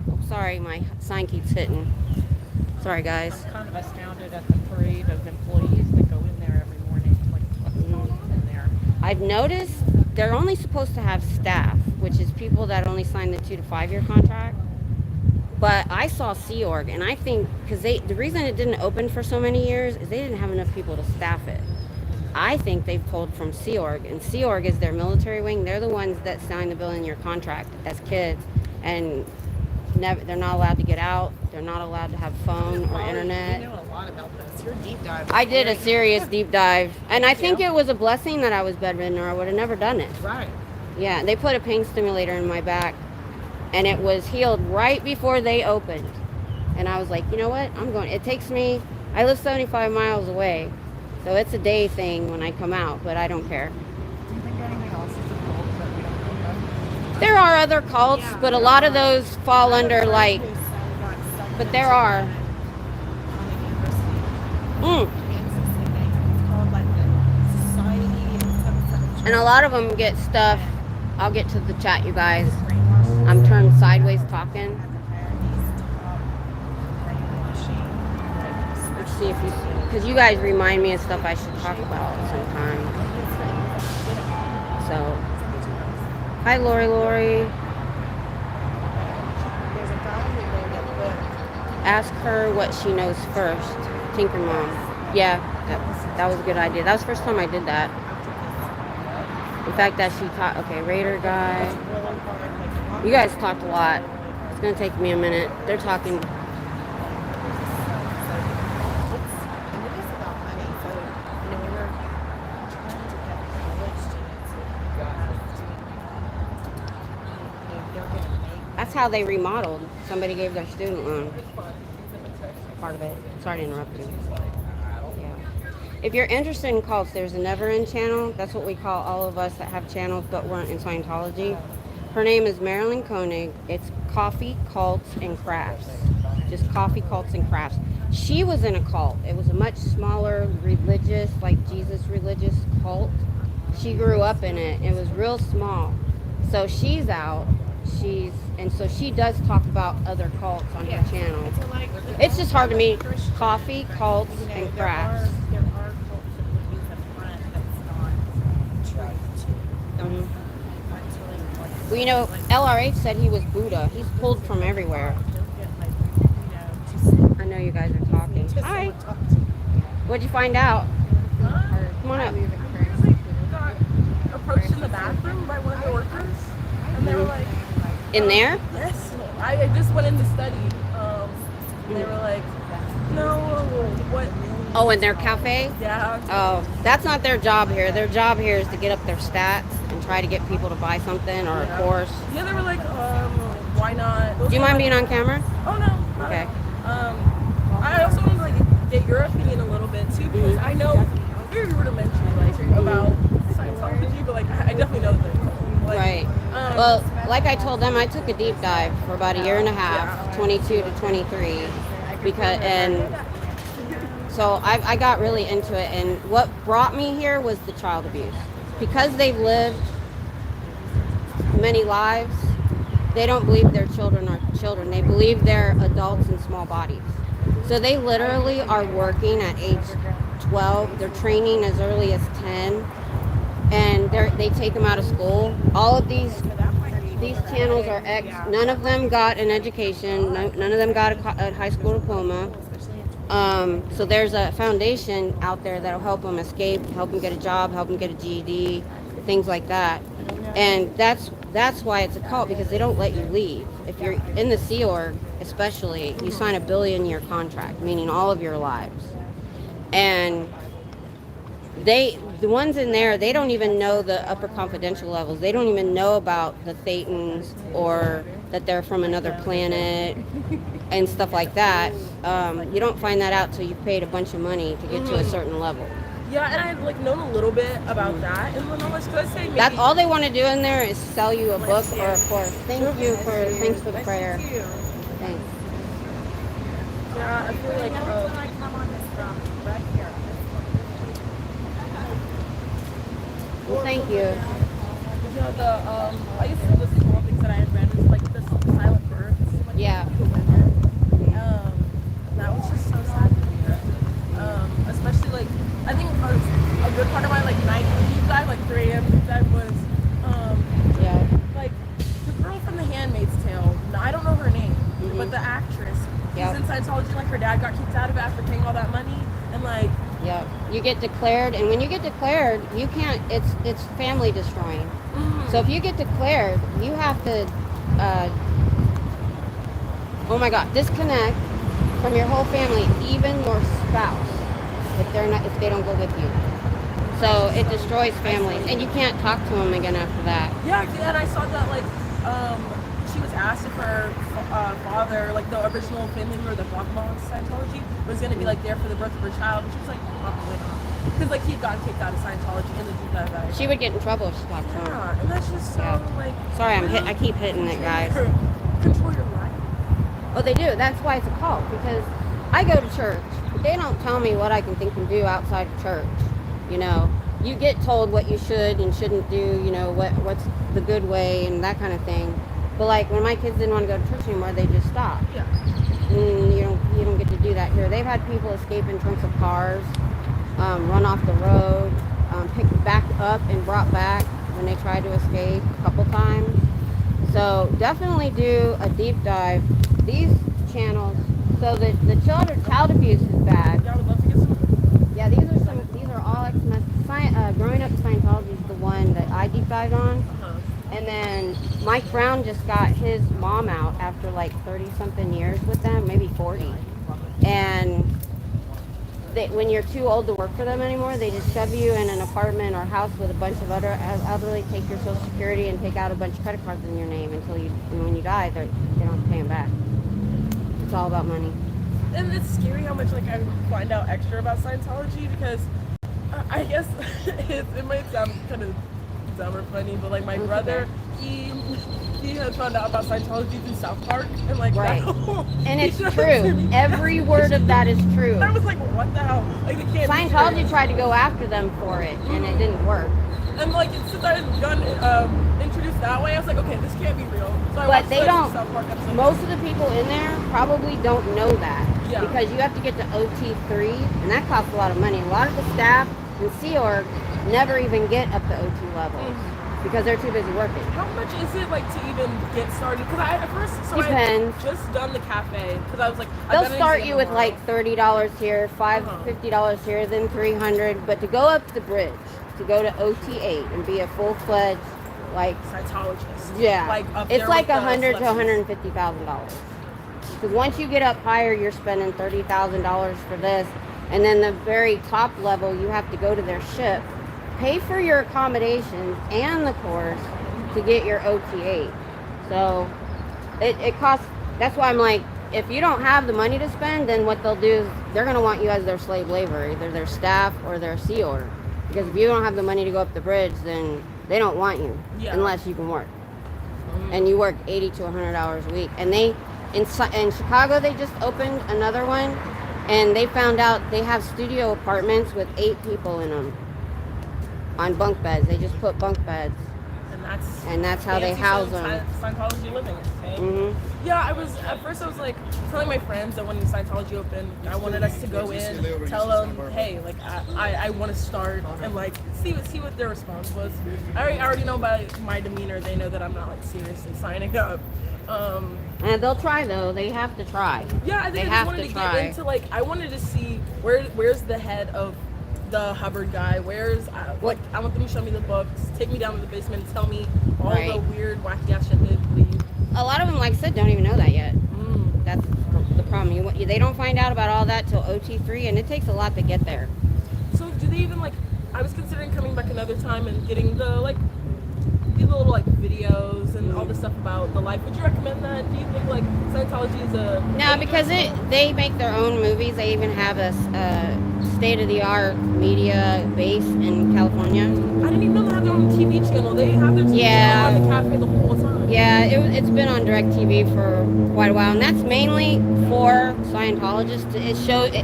Oh, sorry, my sign keeps hitting. Sorry, guys. I'm kind of astounded at the parade of employees that go in there every morning. Like, what's in there? I've noticed they're only supposed to have staff, which is people that only sign the 2 to 5 year contract. But I saw Sea Org, and I think because the reason it didn't open for so many years is they didn't have enough people to staff it. I think they pulled from Sea Org, and Sea Org is their military wing. They're the ones that sign the bill in your contract as kids, and they're not allowed to get out. They're not allowed to have phone or internet. You know a lot about this. You're deep dive. I did a serious deep dive, and I think it was a blessing that I was bedridden, or I would have never done it. Right. Yeah, they put a pain stimulator in my back, and it was healed right before they opened. And I was like, you know what? It takes me, I live 75 miles away. So it's a day thing when I come out, but I don't care. Do you think anything else is a cult that we don't know about? There are other cults, but a lot of those fall under like, but there are. And a lot of them get stuff. I'll get to the chat, you guys. I'm turned sideways talking. Let's see if you, because you guys remind me of stuff I should talk about sometime. So, hi Lori. Ask her what she knows first. Tinker Mom. Yeah, that was a good idea. That was the first time I did that. In fact, that she taught. Okay, Raider guy. You guys talked a lot. It's gonna take me a minute. They're talking. That's how they remodeled. Somebody gave their student loan. Part of it. Sorry to interrupt you. Yeah. If you're interested in cults, there's a Never End channel. That's what we call all of us that have channels but weren't in Scientology. Her name is Marilyn Koenig. It's Coffee, Cults, and Crafts. Just Coffee, Cults, and Crafts. She was in a cult. It was a much smaller religious, like Jesus religious cult. She grew up in it. It was real small. So she's out. So she does talk about other cults on her channel. It's just hard to me. Coffee, cults, and crafts. There are cults that would use a front that's not true to. Well, you know, LRH said he was Buddha. He's pulled from everywhere. I know you guys are talking. Hi. What'd you find out? Come on up. Got approached in the bathroom by one of the workers, and they were like, In there? yes. I just went in to study. And they were like, no, what? Oh, in their cafe? Yeah. Oh, that's not their job here. Their job here is to get up their stats and try to get people to buy something or a course. Yeah, they were like, why not? Do you mind being on camera? Oh, no. Okay. I also want to like get your opinion a little bit too, because I know very rudimentary like about Scientology, but like I definitely know that they're cool. Like, Right. Well, like I told them, I took a deep dive for about a year and a half, 22 to 23, and so I got really into it. And what brought me here was the child abuse, because they've lived many lives. They don't believe their children are children. They believe they're adults in small bodies. So they literally are working at age 12. They're training as early as 10, and they take them out of school. All of these channels are none of them got an education. None of them got a high school diploma. So there's a foundation out there that'll help them escape, help them get a job, help them get a GED, things like that. And that's why it's a cult, because they don't let you leave. If you're in the Sea Org, especially, you sign a billion-year contract, meaning all of your lives. And the ones in there, they don't even know the upper confidential levels. They don't even know about the Thetans or that they're from another planet and stuff like that. You don't find that out till you've paid a bunch of money to get to a certain level. Yeah, and I've like known a little bit about that in Lenore's. Could I say maybe That's all they want to do in there is sell you a book or a course. Thanks for the prayer. Thanks. Yeah, I feel like Well, thank you. yeah, I used to listen to all things that I had read was like the silent births. Like, Yeah. That was just so sad to hear. Especially like I think a good part of my like night deep dive, like 3 a.m. deep dive was Yeah. like the girl from The Handmaid's Tale. I don't know her name, but the actress. Yep. She's in Scientology. Like her dad got kicked out of it after paying all that money, and like. Yeah, you get declared, and when you get declared, you can't. It's family destroying. So if you get declared, you have to. Oh my God, disconnect from your whole family, even your spouse, if they don't go with you. So it destroys families, and you can't talk to them again after that. Yeah, and I saw that like she was asked if her father, like the original family member, the Bachman's Scientology, was going to be like there for the birth of her child, and she was like, probably not, because like he got kicked out of Scientology in the deep dive that I She would get in trouble if she talked to him. Yeah, and that's just so like. Sorry, I keep hitting it, guys. Control your life. Well, they do. That's why it's a cult, because I go to church. They don't tell me what I can think and do outside of church. You know, you get told what you should and shouldn't do, you know, what's the good way and that kind of thing. But like when my kids didn't want to go to church anymore, they just stopped. Yeah. And you don't get to do that here. They've had people escape in trunks of cars, run off the road, picked back up and brought back when they tried to escape a couple times. So definitely do a deep dive. These channels, so that the child abuse is bad. Yeah, I would love to get some. Yeah, these are all Growing Up Scientology is the one that I deep dived on. And then Mike Brown just got his mom out after like 30-something years with them, maybe 40. And when you're too old to work for them anymore, they just shove you in an apartment or house with a bunch of other elderly, take your Social Security and take out a bunch of credit cards in your name until when you die, they don't have to pay them back. It's all about money. And it's scary how much like I find out extra about Scientology, because I guess it might sound kind of dumb or funny, but like my brother, he had found out about Scientology through South Park, and like Right. And it's he showed it true. to me. Every word of that is true. I was like, what the hell? Like it can't be Scientology true. tried to go after them for it, and it didn't work. And like since I had gotten introduced that way, I was like, okay, this can't be real. So I But watched they the don't. South Park episode. Most of the people in there probably don't know that, Yeah. because you have to get to OT3, and that costs a lot of money. A lot of the staff in Sea Org never even get up to OT level. because they're too busy working. How much is it like to even get started? Because I at first, so Depends. I just done the cafe because I was like, They'll start you with like $30 here, $50 here, then $300. But to go up the bridge, to go to OT8 and be a full-fledged like Scientologist. yeah, Like up it's there like with the $100 to celebrities. $150,000. Because once you get up higher, you're spending $30,000 for this, and then the very top level, you have to go to their ship, pay for your accommodations and the course to get your OT8. So it costs. That's why I'm like, if you don't have the money to spend, then what they'll do is they're going to want you as their slave labor, either their staff or their sea order. Because if you don't have the money to go up the bridge, then they don't want you unless you can work. And you work 80 to 100 hours a week. And they in Chicago, they just opened another one, and they found out they have studio apartments with 8 people in them on bunk beds. They just put bunk beds. And that's how they house them. Scientology living. Okay? Yeah, at first I was like telling my friends that when Scientology opened, I wanted us to go in, tell them, hey, like I want to start, and like see what their response was. I already know by my demeanor, they know that I'm not like seriously signing up. And they'll try though. They have to try. Yeah, I think I just wanted to get into like I wanted to see where's the head of the Hubbard guy. Like I want them to show me the books, take me down to the basement, and tell me all the weird wacky ass shit they believe. A lot of them, like I said, don't even know that yet. That's the problem. They don't find out about all that till OT3, and it takes a lot to get there. So do they even like? I was considering coming back another time and getting the little like videos and all the stuff about the life. Would you recommend that? Do you think like Scientology is a no? Because they make their own movies. They even have a state-of-the-art media base in California. I didn't even know they had their own TV channel. They have their TV channel on the cafe the whole time. Yeah, it's been on DirecTV for quite a while, and that's mainly for Scientologists.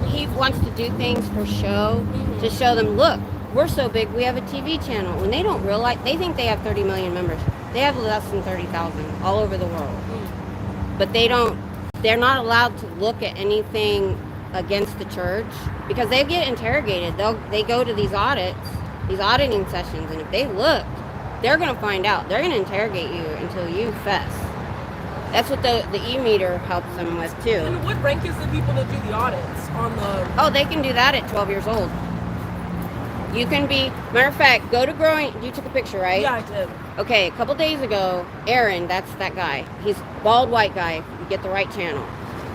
He wants to do things for show, to show them, look, we're so big, we have a TV channel. When they don't realize, they think they have 30 million members. They have less than 30,000 all over the world. But they're not allowed to look at anything against the church because they get interrogated. They go to these auditing sessions, and if they look, they're going to find out. They're going to interrogate you until you fess. That's what the e-meter helps them with too. And what rank is the people that do the audits on the... Oh, they can do that at 12 years old. You can be, matter of fact, go to growing, you took a picture, right? Yeah, I did. Okay, a couple days ago, Aaron, that's that guy. He's a bald white guy, you get the right channel.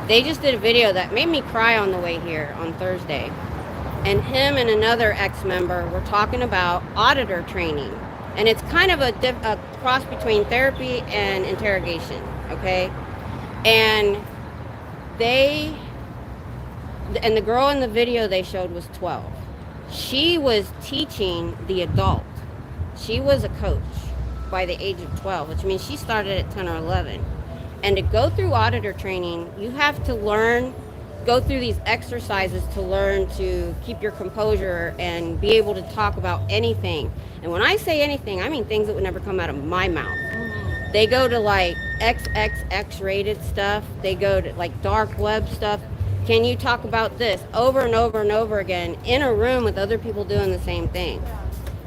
They just did a video that made me cry on the way here on Thursday. And him and another ex-member were talking about auditor training. And it's kind of a cross between therapy and interrogation, okay? And the girl in the video they showed was 12. She was teaching the adult. She was a coach by the age of 12, which means she started at 10 or 11. And to go through auditor training, you have to go through these exercises to learn to keep your composure and be able to talk about anything. And when I say anything, I mean things that would never come out of my mouth. They go to like XXX rated stuff. They go to like dark web stuff. Can you talk about this over and over and over again in a room with other people doing the same thing?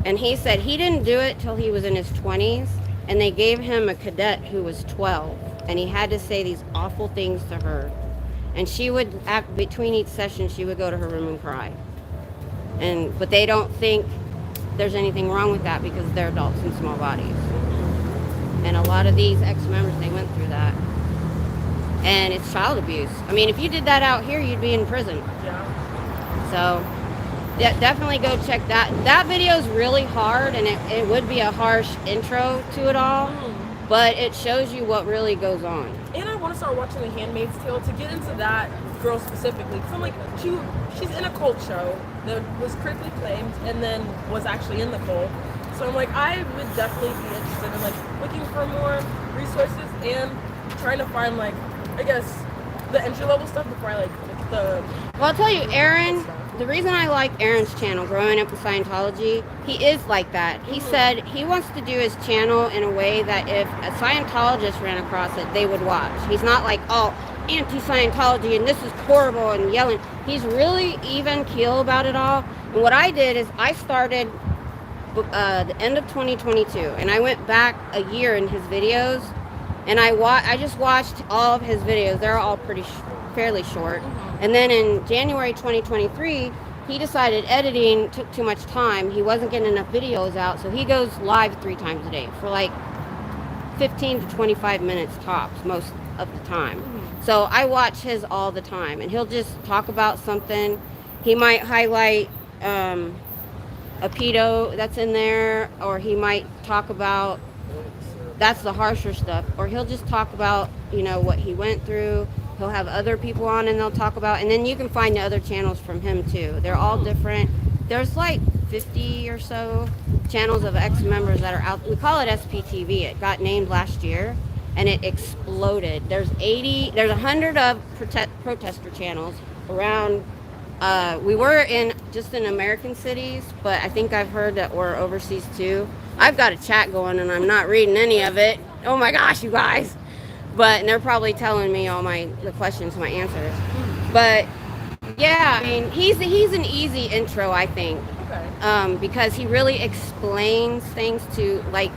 And he said he didn't do it till he was in his 20s, and they gave him a cadet who was 12, and he had to say these awful things to her. And she would, between each session, she would go to her room and cry. But they don't think there's anything wrong with that because they're adults in small bodies. And a lot of these ex-members, they went through that. And it's child abuse. I mean, if you did that out here, you'd be in prison. Yeah. So, yeah, definitely go check that. That video is really hard, and it would be a harsh intro to it all, but it shows you what really goes on. And I want to start watching The Handmaid's Tale to get into that girl specifically. Because I'm like, she's in a cult show that was critically acclaimed and then was actually in the cult. So I'm like, I would definitely be interested in like looking for more resources and trying to find like, I guess, the entry level stuff before I like the... Well, I'll tell you, Aaron, the reason I like Aaron's channel, Growing Up with Scientology, he is like that. He said he wants to do his channel in a way that if a Scientologist ran across it, they would watch. He's not like, oh, anti-Scientology and this is horrible and yelling. He's really even keel about it all. And what I did is I started the end of 2022, and I went back a year in his videos, and I just watched all of his videos. They're all fairly short. And then in January 2023, he decided editing took too much time. He wasn't getting enough videos out, so he goes live 3 times a day for like 15 to 25 minutes tops most of the time. So I watch his all the time, and he'll just talk about something. He might highlight a pedo that's in there, or he might talk about, that's the harsher stuff, or he'll just talk about, you know, what he went through. He'll have other people on and they'll talk about, and then you can find the other channels from him too. They're all different. There's like 50 or so channels of ex-members that are out. We call it SPTV. It got named last year and it exploded. There's 100 of protester channels around. We were just in American cities, but I think I've heard that we're overseas too. I've got a chat going and I'm not reading any of it. Oh my gosh, you guys. But they're probably telling me all the questions, my answers. But yeah, I mean, he's an easy intro, I think. Okay. Because he really explains things to, like,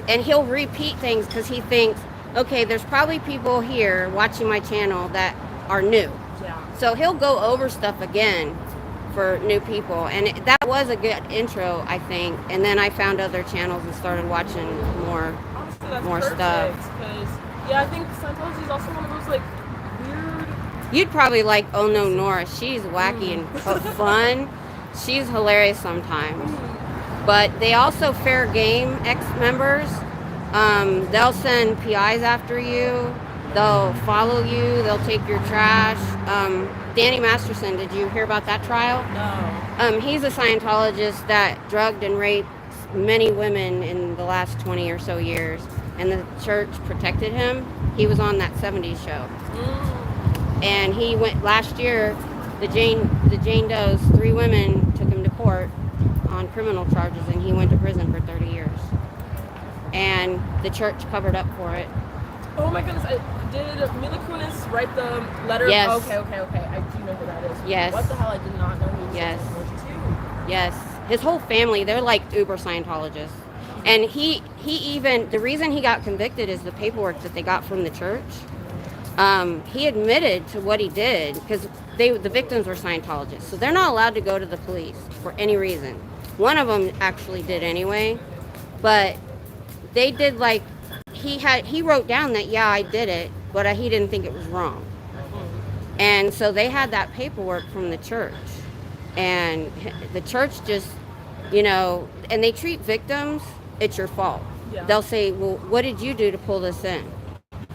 and he'll repeat things because he thinks, okay, there's probably people here watching my channel that are new. Yeah. So he'll go over stuff again for new people, and that was a good intro, I think. And then I found other channels and started watching more stuff. Yeah, I think Scientology is also one of those, like, weird... You'd probably like Oh No Nora. She's wacky and fun. She's hilarious sometimes. But they also fair game ex-members. They'll send PIs after you. They'll follow you. They'll take your trash. Danny Masterson, did you hear about that trial? No. He's a Scientologist that drugged and raped many women in the last 20 or so years. And the church protected him. He was on that 70s show. And he went last year, the Jane Does, 3 women took him to court on criminal charges, and he went to prison for 30 years. And the church covered up for it. Oh my goodness, did Mila Kunis write the letter? Yes. Okay, I do know who that is. Yes. What the hell, I did not know who Yes. too. Yes. His whole family, they're like uber Scientologists. And he even, the reason he got convicted is the paperwork that they got from the church. He admitted to what he did because the victims were Scientologists. So they're not allowed to go to the police for any reason. One of them actually did anyway. But they did, like, he wrote down that, yeah, I did it, but he didn't think it was wrong. And so they had that paperwork from the church. And the church just, you know, and they treat victims, it's your fault. Yeah. They'll say, well, what did you do to pull this in?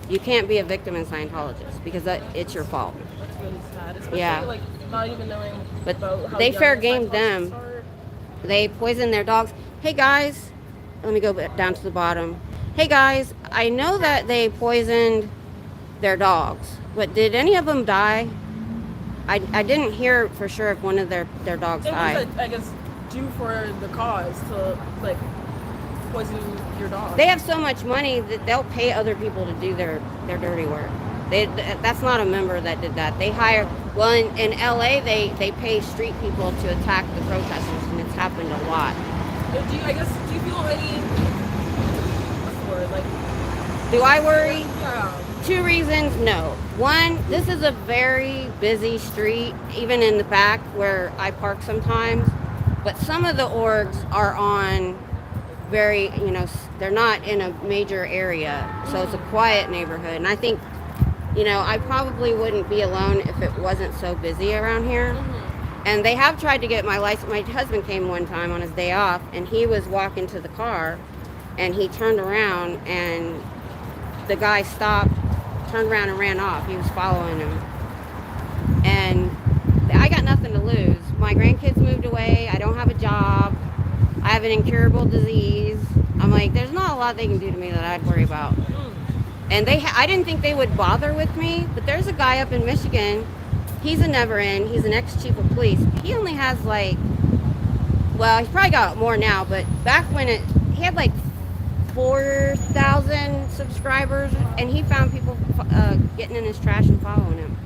You can't be a victim in Scientologists because it's your fault. That's really sad. Especially, yeah. Like, not even knowing but about how they young fair the gamed them. are. They poisoned their dogs. Hey guys, let me go down to the bottom. Hey guys, I know that they poisoned their dogs, but did any of them die? I didn't hear for sure if one of their dogs died. I guess due for the cause to, like, poison your dog. They have so much money that they'll pay other people to do their dirty work. That's not a member that did that. They hire, well, in LA, they pay street people to attack the protesters, and it's happened a lot. Do you feel any, what's the word, like... Do I worry? Yeah. 2 reasons, no. One, this is a very busy street, even in the back where I park sometimes. But some of the orgs are on very, you know, they're not in a major area. So it's a quiet neighborhood. And I think, you know, I probably wouldn't be alone if it wasn't so busy around here. And they have tried to get my license. My husband came one time on his day off, and he was walking to the car, and he turned around, and the guy stopped, turned around and ran off. He was following him. And I got nothing to lose. My grandkids moved away. I don't have a job. I have an incurable disease. I'm like, there's not a lot they can do to me that I'd worry about. And I didn't think they would bother with me, but there's a guy up in Michigan. He's a never-in. He's an ex-chief of police. He only has, like, well, he's probably got more now, but back when he had like 4,000 subscribers, and he found people getting in his trash and following him.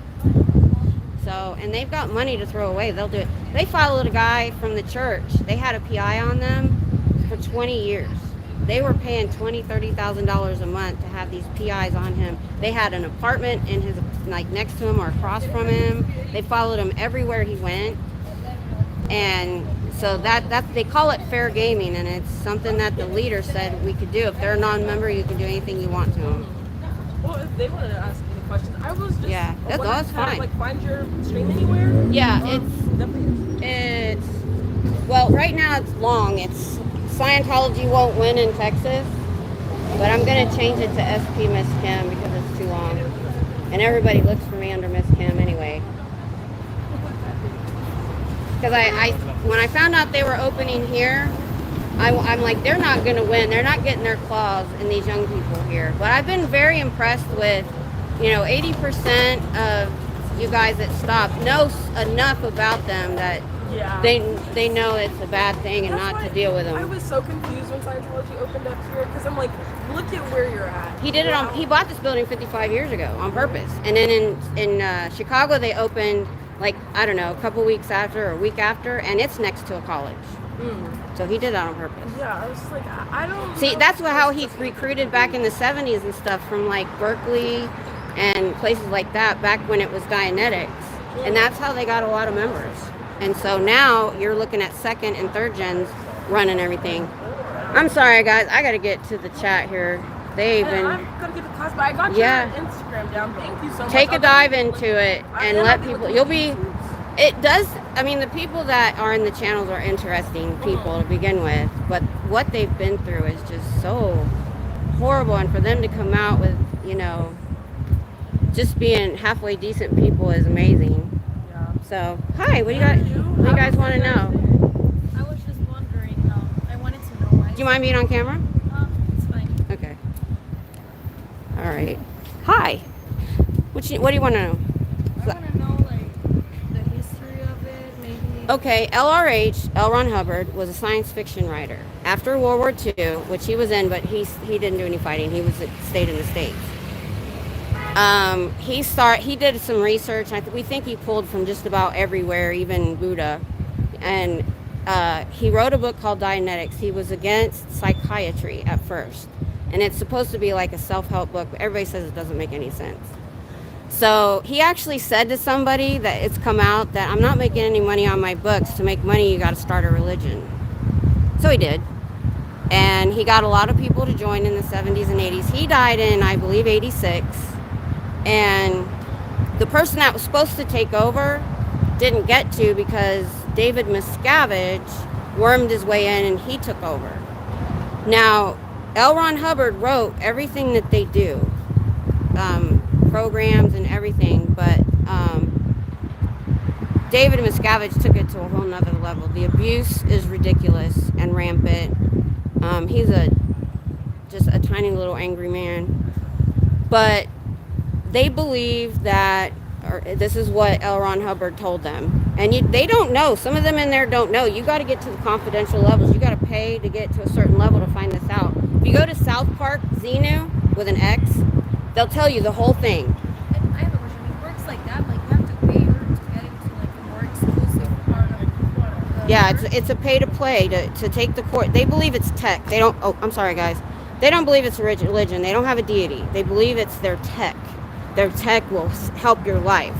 So, and they've got money to throw away. They'll do it. They followed a guy from the church. They had a PI on them, for 20 years. They were paying $20,000-$30,000 a month to have these PIs on him. They had an apartment in his, like, next to him or across from him. They followed him everywhere he went. And so that they call it fair gaming, and it's something that the leader said we could do. If they're a non-member, you can do anything you want to them. Well, if they wanted to ask any questions, I was just that's fine. Like, find your stream anywhere. Yeah, Definitely. it's well, right now it's long. It's Scientology won't win in Texas, but I'm gonna change it to SP Miss Kim because it's too long, and everybody looks for me under Miss Kim anyway. Because I when I found out they were opening here, I'm like, they're not going to win. They're not getting their claws in these young people here. But I've been very impressed with, 80% of you guys that stop know enough about them that they know it's a bad thing and not to deal with them. I was so confused when Scientology opened up here because I'm like, look at where you're at. He did it on. He bought this building 55 years ago on purpose, and then in Chicago they opened, like, I don't know, a couple weeks after or a week after, and it's next to a college. So he did that on purpose. Yeah, I was just like, I don't see, know. that's how he recruited back in the 70s and stuff from, like, Berkeley and places like that back when it was Dianetics. And that's how they got a lot of members. And so now you're looking at second and third gens running everything. I'm sorry, guys. I got to get to the chat here. They've been... I'm going to get the class, but I got your Instagram down. Thank you so much. Take a dive into it and let people... You'll be... It does... I mean, the people that are in the channels are interesting people to begin with, but what they've been through is just so horrible. And for them to come out with, just being halfway decent people is amazing. Yeah. So, hi, what do you guys want to know? I was just wondering, I wanted to know why. Do you mind being on camera? It's fine. Okay. All right. Hi. What do you want to know? I want to know, like, the history of it, maybe. Okay, LRH, L. Ron Hubbard, was a science fiction writer. After World War II, which he was in, but he didn't do any fighting. He stayed in the States. He did some research. We think he pulled from just about everywhere, even Buddha. And he wrote a book called Dianetics. He was against psychiatry at first. And it's supposed to be like a self-help book, but everybody says it doesn't make any sense. So he actually said to somebody that it's come out that I'm not making any money on my books. To make money, you got to start a religion. So he did. And he got a lot of people to join in the 70s and 80s. He died in, I believe, 86. And the person that was supposed to take over didn't get to because David Miscavige wormed his way in and he took over. Now, L. Ron Hubbard wrote everything that they do, programs and everything, but David Miscavige took it to a whole nother level. The abuse is ridiculous and rampant. He's just a tiny little angry man. But they believe that, or this is what L. Ron Hubbard told them. And they don't know. Some of them in there don't know. You got to get to the confidential levels. You got to pay to get to a certain level to find this out. If you go to South Park, Xenu, with an X, they'll tell you the whole thing. And I have a question. It works like that? Like, you have to pay her to get into, like, a more exclusive part of the Yeah, it's a pay-to-play to take the court. They believe it's tech. They don't... Oh, I'm sorry, guys. They don't believe it's a religion. They don't have a deity. They believe it's their tech. Their tech will help your life.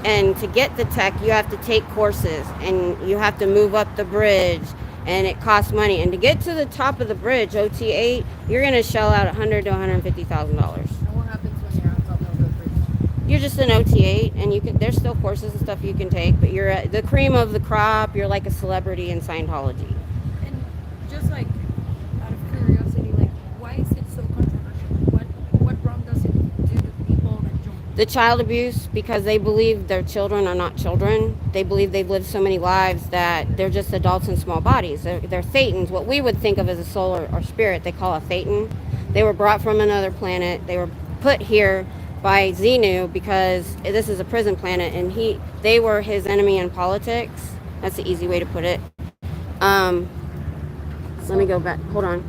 And to get the tech, you have to take courses, and you have to move up the bridge, and it costs money. And to get to the top of the bridge, OT8, you're going to shell out $100,000 to $150,000. And what happens when you're on top of the bridge? You're just an OT8, and there's still courses and stuff you can take, but you're the cream of the crop. You're like a celebrity in Scientology. And just, like, out of curiosity, like, why is it so controversial? What wrong does it do to people that join? The child abuse, because they believe their children are not children. They believe they've lived so many lives that they're just adults in small bodies. They're thetans, what we would think of as a soul or spirit. They call a thetan. They were brought from another planet. They were put here by Xenu because this is a prison planet, and they were his enemy in politics. That's the easy way to put it. Let me go back. Hold on.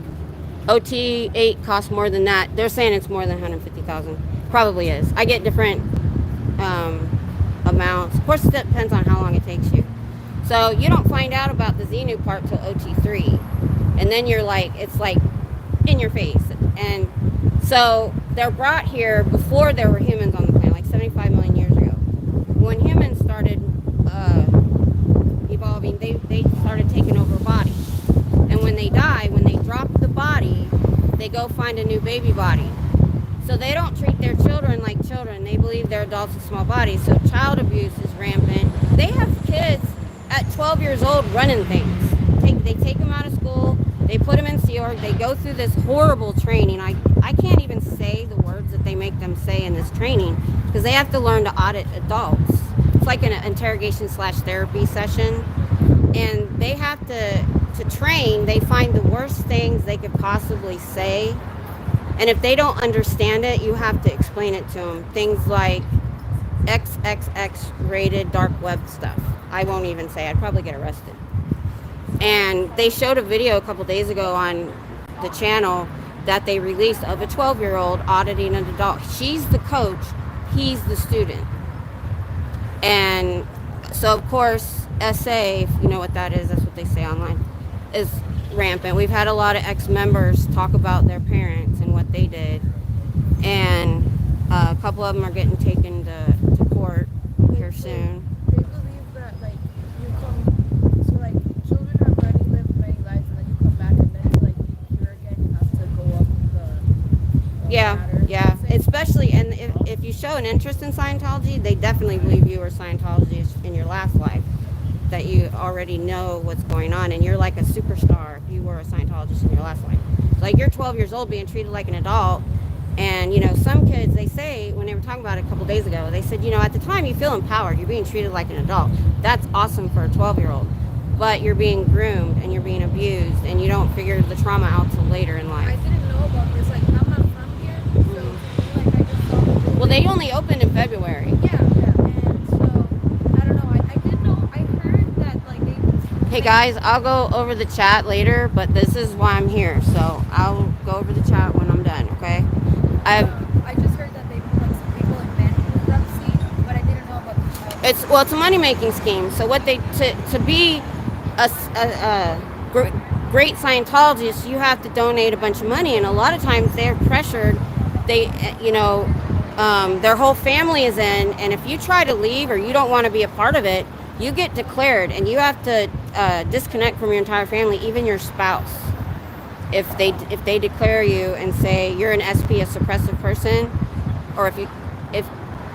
OT8 costs more than that. They're saying it's more than $150,000. Probably is. I get different amounts. Of course, it depends on how long it takes you. So you don't find out about the Xenu part till OT3. and then you're like, it's like in your face. And so they're brought here before there were humans on the planet, like 75 million years ago. When humans started evolving, they started taking over bodies. And when they die, when they drop the body, they go find a new baby body. So they don't treat their children like children. They believe they're adults with small bodies. So child abuse is rampant. They have kids at 12 years old running things. They take them out of school. They put them in Sea Org. They go through this horrible training. I can't even say the words that they make them say in this training because they have to learn to audit adults. It's like an interrogation/therapy session. And they have to train. They find the worst things they could possibly say. And if they don't understand it, you have to explain it to them. Things like XXX rated dark web stuff. I won't even say. I'd probably get arrested. And they showed a video a couple days ago on the channel that they released of a 12-year-old auditing an adult. She's the coach. He's the student. And so, of course, SA, if you know what that is, that's what they say online, is rampant. We've had a lot of ex-members talk about their parents and what they did. And a couple of them are getting taken to court here soon. They believe that like you come, so like children have already lived many lives, and then you come back, and then to like be pure again, you have to go up the ladder. Yeah. Especially, and if you show an interest in Scientology, they definitely believe you were Scientologist in your last life. That you already know what's going on, and you're like a superstar if you were a Scientologist in your last life. Like you're 12 years old being treated like an adult, and you know some kids, they say, when they were talking about it a couple days ago, they said, you know, at the time you feel empowered, you're being treated like an adult. That's awesome for a 12-year-old, but you're being groomed and you're being abused, and you don't figure the trauma out till later in I life. didn't know about this. Like I'm not from here, so like I just saw the video. Well, they only opened in February. Yeah, and so I don't know. I did know. I heard that like they. Hey guys, I'll go over the chat later, but this is why I'm here. So I'll go over the chat when I'm done, okay? I just heard that they put like some people in bankruptcy, but I didn't know about the child. It's a money-making scheme. So what they to be a great Scientologist, you have to donate a bunch of money, and a lot of times they're pressured. They, their whole family is in, and if you try to leave or you don't want to be a part of it, you get declared, and you have to disconnect from your entire family, even your spouse. If they declare you and say you're an SP, a suppressive person, or if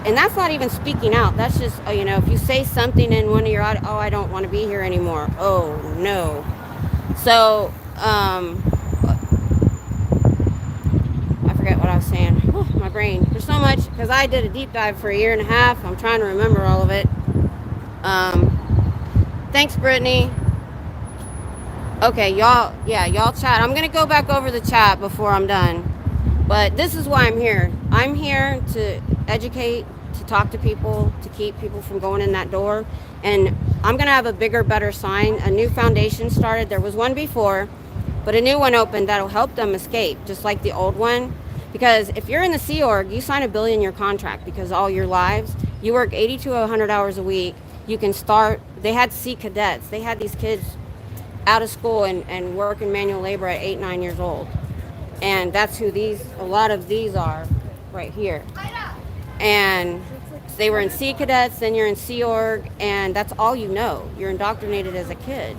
and that's not even speaking out. That's just if you say something in one of your I don't want to be here anymore. Oh no. So I forget what I was saying. Whew, my brain. There's so much because I did a deep dive for a year and a half. I'm trying to remember all of it. Thanks, Brittany. Okay, y'all chat. I'm gonna go back over the chat before I'm done. But this is why I'm here. I'm here to educate, to talk to people, to keep people from going in that door. And I'm gonna have a bigger, better sign. A new foundation started. There was one before, but a new one opened that'll help them escape, just like the old one. Because if you're in the Sea Org, you sign a billion-year contract because all your lives, you work 80 to 100 hours a week. You can start, they had sea cadets. They had these kids out of school and work in manual labor at 8, 9 years old. And that's who a lot of these are right here. And they were in Sea Cadets, then you're in Sea Org, and that's all you know. You're indoctrinated as a kid.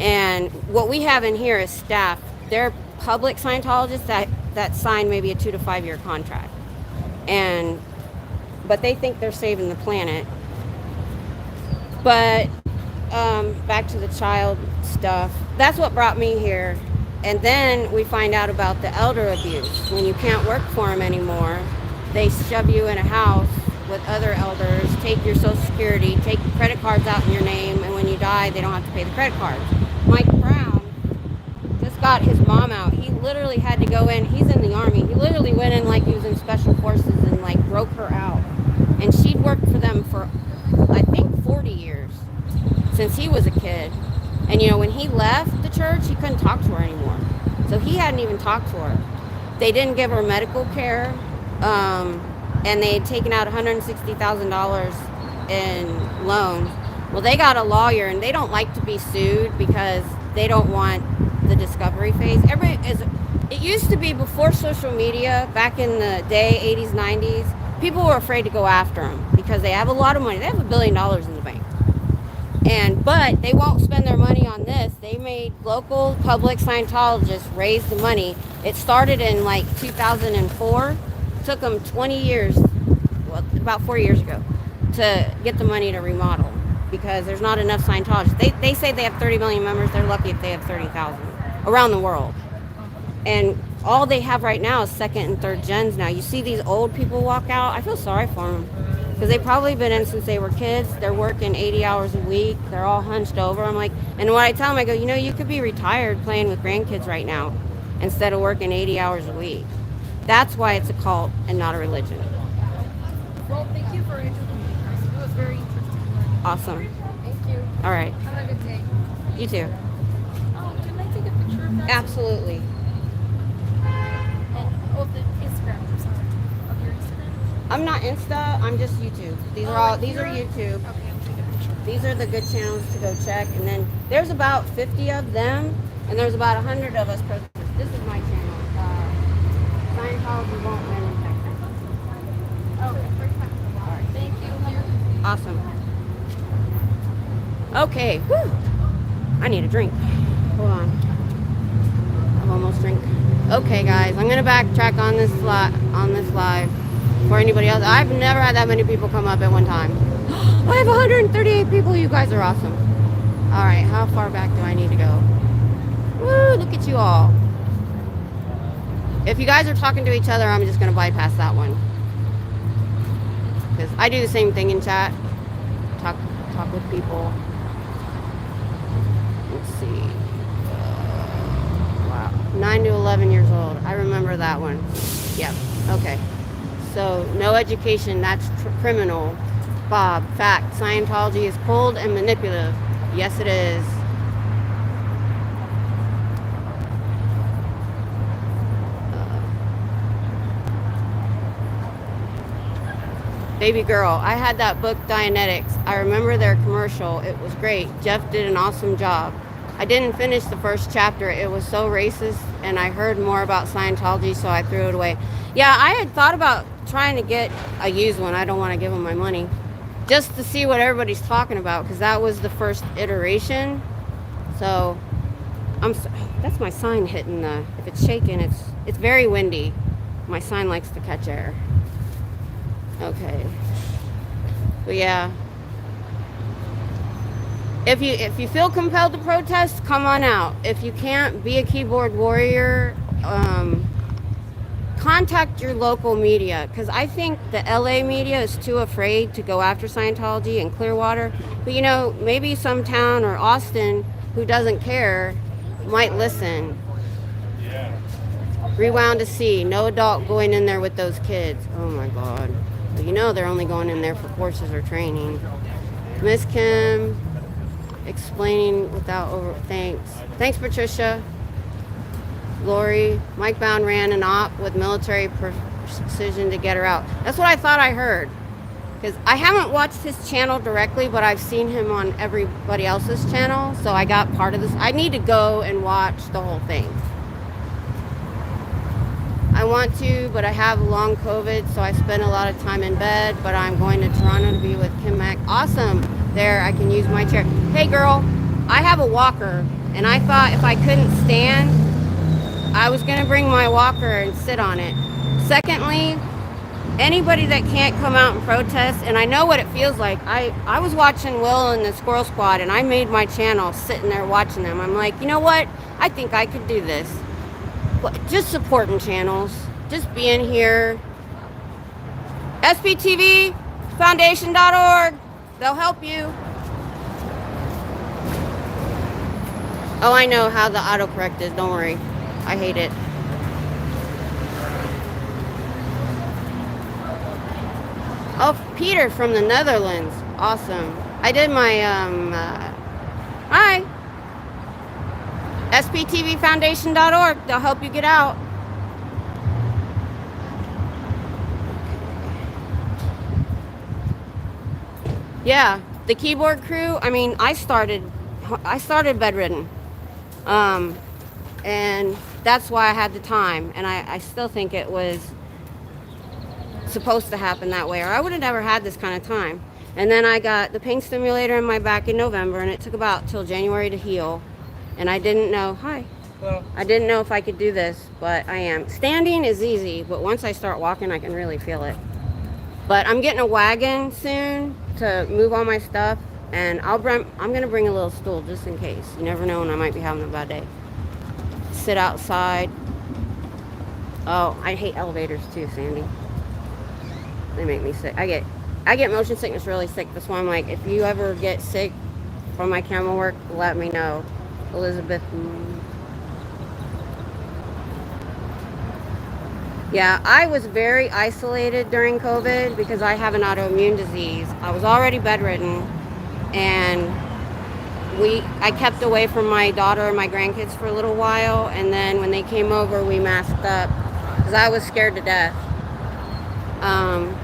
And what we have in here is staff. They're public Scientologists that sign maybe a 2 to 5 year contract. But they think they're saving the planet. But back to the child stuff. That's what brought me here. And then we find out about the elder abuse. When you can't work for them anymore, they shove you in a house with other elders, take your Social Security, take credit cards out in your name, and when you die, they don't have to pay the credit cards. Mike Brown just got his mom out. He literally had to go in. He's in the Army. He literally went in like he was in Special Forces and like broke her out. And she'd worked for them for, I think, 40 years since he was a kid. And when he left the church, he couldn't talk to her anymore. So he hadn't even talked to her. They didn't give her medical care. And they had taken out $160,000 in loans. Well, they got a lawyer, and they don't like to be sued because they don't want the discovery phase. It used to be before social media, back in the day, 80s, 90s, people were afraid to go after them because they have a lot of money. They have $1 billion in the bank. But they won't spend their money on this. They made local public Scientologists raise the money. It started in like 2004. Took them 20 years, well, about 4 years ago, to get the money to remodel because there's not enough Scientologists. They say they have 30 million members. They're lucky if they have 30,000 around the world. And all they have right now is second and third gens now. You see these old people walk out. I feel sorry for them because they've probably been in since they were kids. They're working 80 hours a week. They're all hunched over. I'm like, and when I tell them, I go, you could be retired playing with grandkids right now instead of working 80 hours a week. That's why it's a cult and not a religion. Well, thank you for introducing us. It was very interesting. Awesome. Thank you. All right. Have a good day. You too. Oh, can I take a picture of that? Absolutely. And of the Instagram, I'm sorry. Of your Instagram? I'm not Insta. I'm just YouTube. These are YouTube. Okay, I'll take a picture. These are the good channels to go check. And then there's about 50 of them, and there's about 100 of us. This is my channel. Scientology won't win in Texas. Okay, first time. All right. Thank you. Awesome. Okay. Whew. I need a drink. Hold on. I've almost drank. Okay, guys. I'm gonna backtrack on this live for anybody else. I've never had that many people come up at one time. I have 138 people. You guys are awesome. All right. How far back do I need to go? Woo! Look at you all. If you guys are talking to each other, I'm just going to bypass that one. Because I do the same thing in chat. Talk with people. Let's see. Wow. 9 to 11 years old. I remember that one. Yep. Okay. So, no education. That's criminal. Bob. Fact. Scientology is cold and manipulative. Yes, it is. Baby girl, I had that book Dianetics. I remember their commercial. It was great. Jeff did an awesome job. I didn't finish the first chapter. It was so racist, and I heard more about Scientology, so I threw it away. Yeah, I had thought about trying to get a used one. I don't want to give them my money. Just to see what everybody's talking about, because that was the first iteration. So, that's my sign hitting the, if it's shaking, it's very windy. My sign likes to catch air. Okay. But yeah. If you feel compelled to protest, come on out. If you can't, be a keyboard warrior. Contact your local media, because I think the LA media is too afraid to go after Scientology and Clearwater. But maybe some town or Austin who doesn't care might listen. Rewound to see. No adult going in there with those kids. Oh my God. But they're only going in there for courses or training. Miss Kim, explaining without over. Thanks, Patricia. Lori, Mike Bound ran an op with military precision to get her out. That's what I thought I heard. Because I haven't watched his channel directly, but I've seen him on everybody else's channel. So I got part of this. I need to go and watch the whole thing. I want to, but I have long COVID, so I spend a lot of time in bed. But I'm going to Toronto to be with Kim Mack. Awesome. There, I can use my chair. Hey, girl, I have a walker, and I thought if I couldn't stand, I was going to bring my walker and sit on it. Secondly, anybody that can't come out and protest, and I know what it feels like. I was watching Will and the Squirrel Squad, and I made my channel sitting there watching them. I'm like, you know what? I think I could do this. Just supporting channels, just being here. SPTVFoundation.org, they'll help you. Oh, I know how the autocorrect is, don't worry. I hate it. Oh, Peter from the Netherlands, awesome. I did my, hi. SPTVFoundation.org. They'll help you get out. Yeah, the keyboard crew. I mean, I started bedridden. And that's why I had the time. And I still think it was supposed to happen that way, or I would have never had this kind of time. And then I got the pain stimulator in my back in November, and it took about till January to heal. And I didn't know, I didn't know if I could do this, but I am. Standing is easy, but once I start walking, I can really feel it. But I'm getting a wagon soon to move all my stuff, and I'm going to bring a little stool just in case. You never know when I might be having a bad day. Sit outside. Oh, I hate elevators too, Sandy. They make me sick. I get motion sickness really sick. That's why I'm like, if you ever get sick from my camera work, let me know. Elizabeth. Yeah, I was very isolated during COVID because I have an autoimmune disease. I was already bedridden, and I kept away from my daughter and my grandkids for a little while, and then when they came over, we masked up because I was scared to death.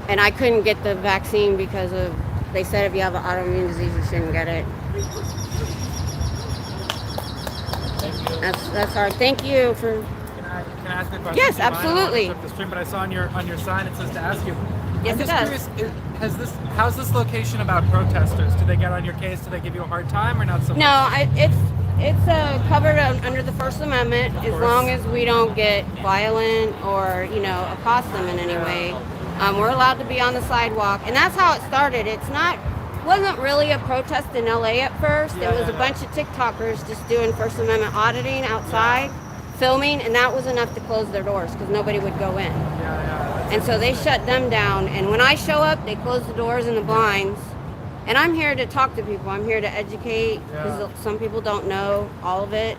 And I couldn't get the vaccine because they said if you have an autoimmune disease, you shouldn't get it. That's hard. Thank you for. Can I ask a question? Yes, absolutely. I the stream, but I saw on your sign it says to ask you. Yes, I'm it just does. curious, how's this location about protesters? Do they get on your case? Do they give you a hard time or not so much? No, it's covered under the First Amendment as long as we don't get violent or accost them in any way. We're allowed to be on the sidewalk, and that's how it started. Wasn't really a protest in LA at first. It was a bunch of TikTokers just doing First Amendment auditing outside, filming, and that was enough to close their doors because nobody would go in. And so they shut them down, and when I show up, they close the doors and the blinds. And I'm here to talk to people. I'm here to educate because some people don't know all of it.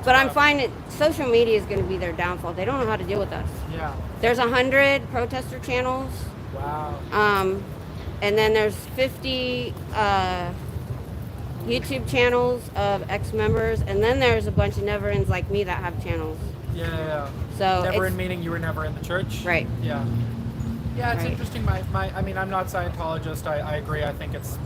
But I'm finding social media is going to be their downfall. They don't know how to deal with us. Yeah. There's 100 protester channels. Wow. And then there's 50 YouTube channels of ex-members, and then there's a bunch of never-ins like me that have channels. Yeah. So never in meaning you were never in the church? Right. Yeah. Yeah, it's Right. interesting. I mean, I'm not Scientologist. I agree. I think it's,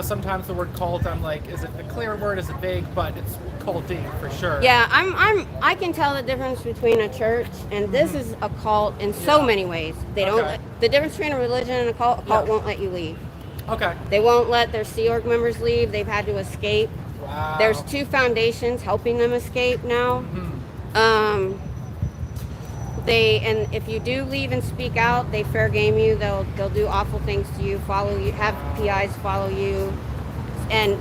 sometimes the word cult, I'm like, is it a clear word? Is it vague? But it's culty for sure. Yeah, I can tell the difference between a church and this is a cult in so many ways. They don't. The difference between a religion and a cult won't let you leave. Okay. They won't let their Sea Org members leave. They've had to escape. Wow. There's 2 foundations helping them escape now. And if you do leave and speak out, they fair game you. They'll do awful things to you, follow you, have PIs follow you, and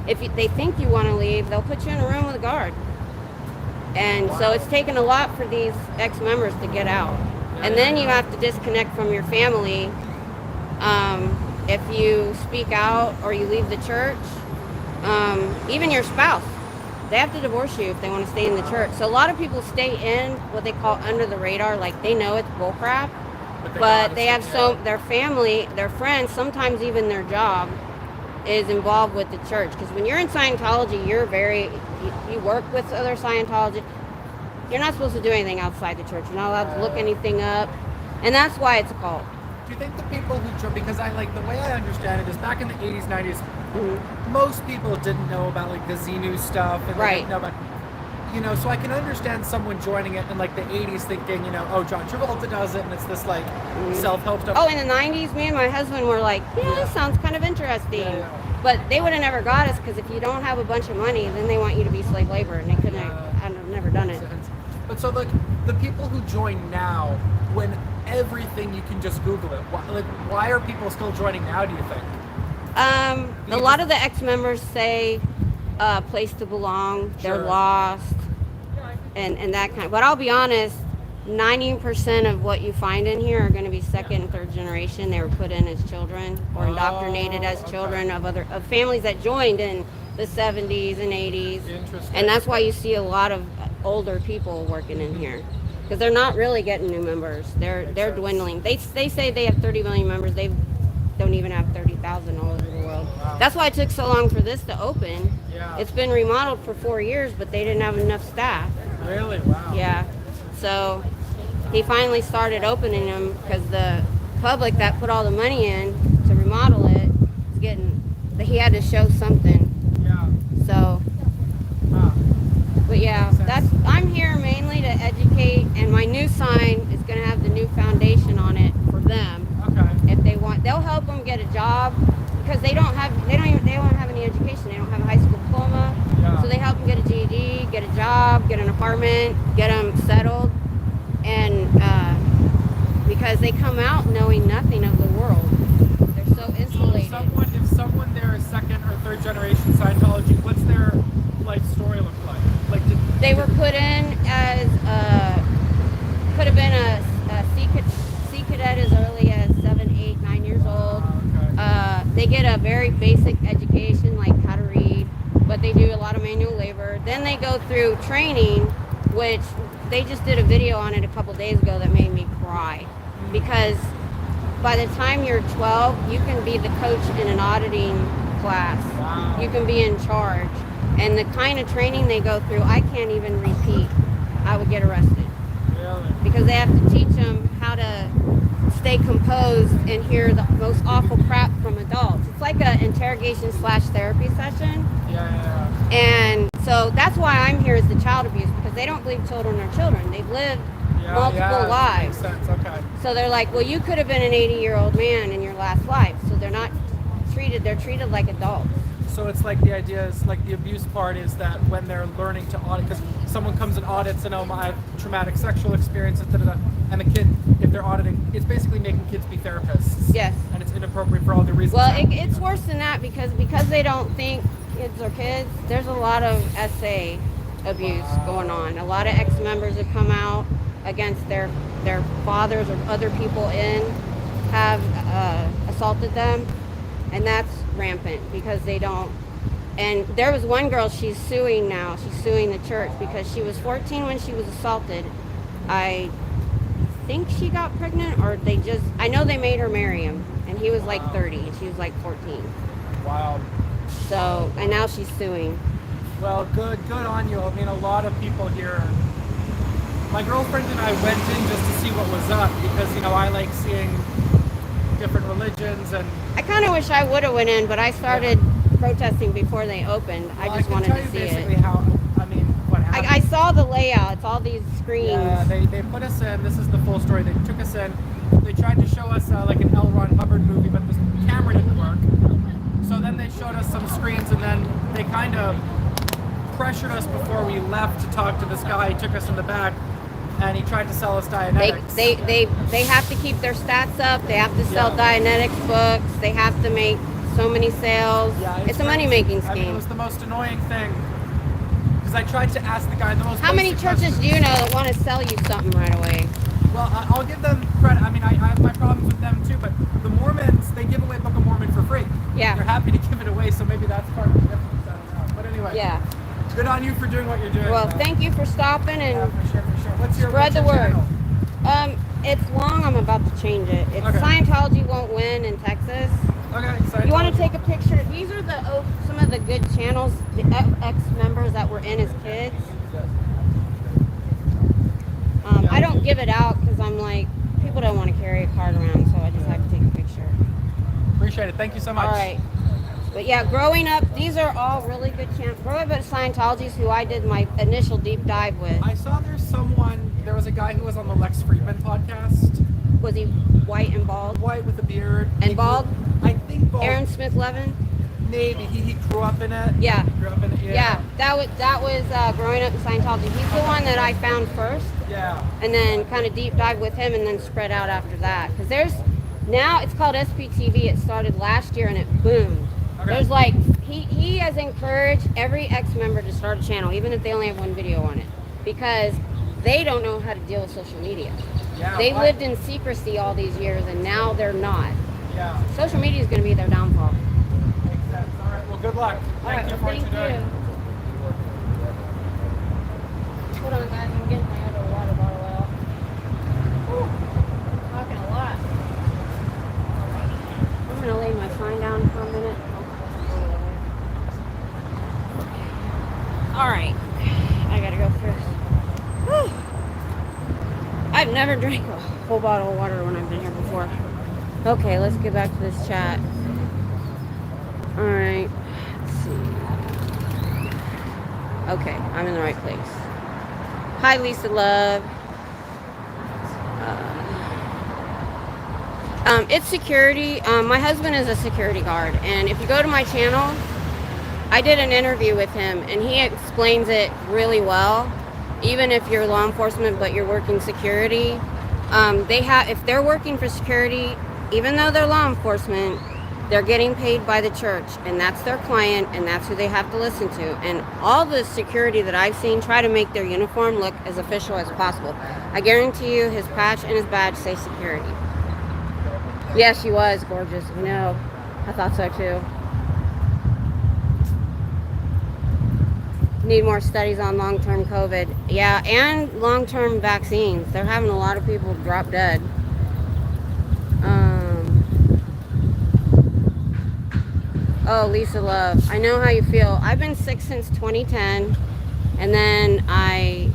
if they think you want to leave, they'll put you in a room with a guard. And so it's taken a lot for these ex-members to get out. And then you have to disconnect from your family. If you speak out or you leave the church, even your spouse, they have to divorce you if they want to stay in the church. So a lot of people stay in what they call under the radar, like they know it's bullcrap, but they have their family, their friends, sometimes even their job is involved with the church. Because when you're in Scientology, you work with other Scientologists. You're not supposed to do anything outside the church. You're not allowed to look anything up, and that's why it's a cult. Do you think the people who join, because the way I understand it is back in the 80s, 90s, most people didn't know about the Xenu stuff, and they didn't know about, so I can understand someone joining it in the 80s thinking, John Travolta does it, and it's this self-help stuff. Oh, in the 90s, me and my husband were like, this sounds kind of interesting. But they would have never got us because if you don't have a bunch of money, then they want you to be slave labor, and they couldn't have never done it. But so the people who join now, when everything you can just Google it, why are people still joining now, do you think? A lot of the ex-members say place to belong, they're lost, and that kind of, but I'll be honest, 90% of what you find in here are going to be second and third generation. They were put in as children or indoctrinated as children of families that joined in the 70s and 80s. And that's why you see a lot of older people working in here, because they're not really getting new members. They're dwindling. They say they have 30 million members. They don't even have 30,000 all over the world. Wow. That's why it took so long for this to open. Yeah. It's been remodeled for 4 years, but they didn't have enough staff. Really? Wow. Yeah. So he finally started opening them because the public that put all the money in to remodel it is he had to show something. Yeah. So But yeah, Makes sense. I'm here mainly to educate, and my new sign is going to have the new foundation on it for them. Okay. If they want, they'll help them get a job because they don't have any education. They don't have a high school diploma. Yeah. So they help them get a GED, get a job, get an apartment, get them settled, and because they come out knowing nothing of the world, they're so insulated. If someone there is second or third generation Scientology, what's their life story look like? They were put in as could have been a sea cadet as early as 7, 8, 9 years old. Okay. They get a very basic education like how to read, but they do a lot of manual labor. Then they go through training, which they just did a video on it a couple days ago that made me cry, because by the time you're 12, you can be the coach in an auditing class. Wow. You can be in charge. And the kind of training they go through, I can't even repeat. I would get arrested. Really? Because they have to teach them how to stay composed and hear the most awful crap from adults. It's like an interrogation/therapy session. Yeah. And so that's why I'm here is the child abuse, because they don't believe children are children. They've lived multiple lives. Makes sense. Okay. So they're like, well, you could have been an 80-year-old man in your last life. So they're treated like adults. So it's like the idea is like the abuse part is that when they're learning to audit, because someone comes and audits and my traumatic sexual experiences, and the kid, if they're auditing, it's basically making kids be therapists. Yes. And it's inappropriate for all the reasons. Well, it's worse than that because they don't think kids are kids. There's a lot of SA abuse going on. A lot of ex-members have come out against their fathers or other people have assaulted them, and that's rampant because they don't. And there was one girl, she's suing now. She's suing the church because she was 14 when she was assaulted. I think she got pregnant, or I know they made her marry him, and he was like 30 and she was like 14. Wow. So, and now she's suing. Well, good on you. I mean, a lot of people here. My girlfriend and I went in just to see what was up because, I like seeing different religions, and I kind of wish I would have went in, but I started protesting before they opened. I just wanted to see basically it. What happened. I saw the layout. It's all these screens. Yeah, they put us in. This is the full story. They took us in. They tried to show us like an L. Ron Hubbard movie, but the camera didn't work. So then they showed us some screens, and then they kind of pressured us before we left to talk to this guy. He took us in the back, and he tried to sell us Dianetics. They have to keep their stats up. They have to sell Dianetics books. They have to make so many sales. Yeah, it's a money-making scheme. I mean, it was the most annoying thing. Because I tried to ask the guy the most. How many churches do you know that want to sell you something right away? Well, I'll give them credit. I mean, I have my problems with them too, but the Mormons, they give away Book of Mormon for free. Yeah. They're happy to give it away, so maybe that's part of the difference. I don't know. But anyway. Yeah. Good on you for doing what you're doing. Well, thank you for stopping and for sure. What's your spread the word. channel? It's long. I'm about to change it. It's Okay. Scientology Won't Win in Texas. Okay. You want to take a picture? These are some of the good channels, the ex-members that were in as kids. I don't give it out because I'm like, people don't want to carry a card around, so I just have to take a picture. Appreciate it. Thank you so much. All right. But yeah, growing up, these are all really good channels. Growing up at Scientologists, who I did my initial deep dive with. I saw there was a guy who was on the Lex Friedman podcast. Was he white and bald? White with a beard. And bald? I think bald. Aaron Smith Levin? Maybe. He grew up in it. Yeah. Grew up in it, Yeah, that was growing up in Scientology. He's the one that I found first, Yeah. and then kind of deep dive with him, and then spread out after that. Because now it's called SPTV. It started last year, and it boomed. Okay. There's like, he has encouraged every ex-member to start a channel, even if they only have one video on it, because they don't know how to deal with social media. Yeah. They lived in secrecy all these years, and now they're not. Yeah. Social media is going to be their downfall. Makes sense. All right. Well, good luck. Thank you for what you're doing. Hold on, guys. I'm getting my other water bottle out. Whew. Talking a lot. I'm going to lay my sign down for a minute. All right. I got to go first. Whew. I've never drank a whole bottle of water when I've been here before. Okay, let's get back to this chat. All right. Let's see. Okay, I'm in the right place. Hi, Lisa Love. It's security. My husband is a security guard, and if you go to my channel, I did an interview with him, and he explains it really well. Even if you're law enforcement but you're working security, if they're working for security, even though they're law enforcement, they're getting paid by the church, and that's their client, and that's who they have to listen to. And all the security that I've seen try to make their uniform look as official as possible. I guarantee you his patch and his badge say security. Yes, she was gorgeous. You know, I thought so too. Need more studies on long-term COVID. Yeah, and long-term vaccines. They're having a lot of people drop dead. Oh, Lisa Love, I know how you feel. I've been sick since 2010, and then I've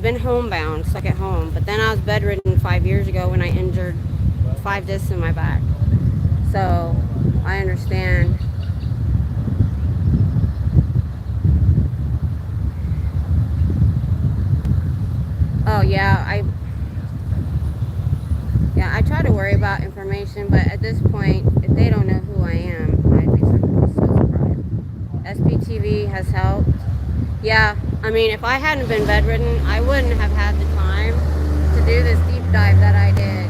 been homebound, stuck at home. But then I was bedridden 5 years ago when I injured 5 discs in my back. So I understand. Oh yeah, I try to worry about information, but at this point, if they don't know who I am, I'd be so surprised. SPTV has helped. Yeah, I mean, if I hadn't been bedridden, I wouldn't have had the time to do this deep dive that I did.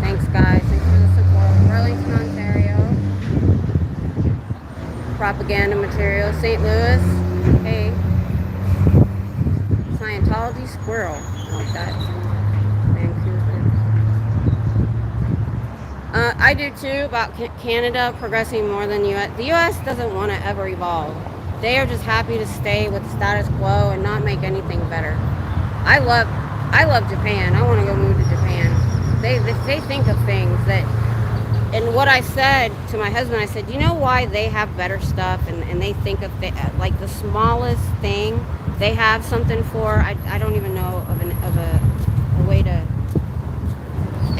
Thanks, guys. Thanks for the support. Burlington, Ontario. Propaganda material. St. Louis. Hey. Scientology squirrel. I like that. Vancouver. I do too, about Canada progressing more than U.S. The U.S. doesn't want to ever evolve. They are just happy to stay with the status quo and not make anything better. I love Japan. I want to go move to Japan. They think of things that, and what I said to my husband, I said, you know why they have better stuff, and they think of like the smallest thing they have something for. I don't even know of a way to.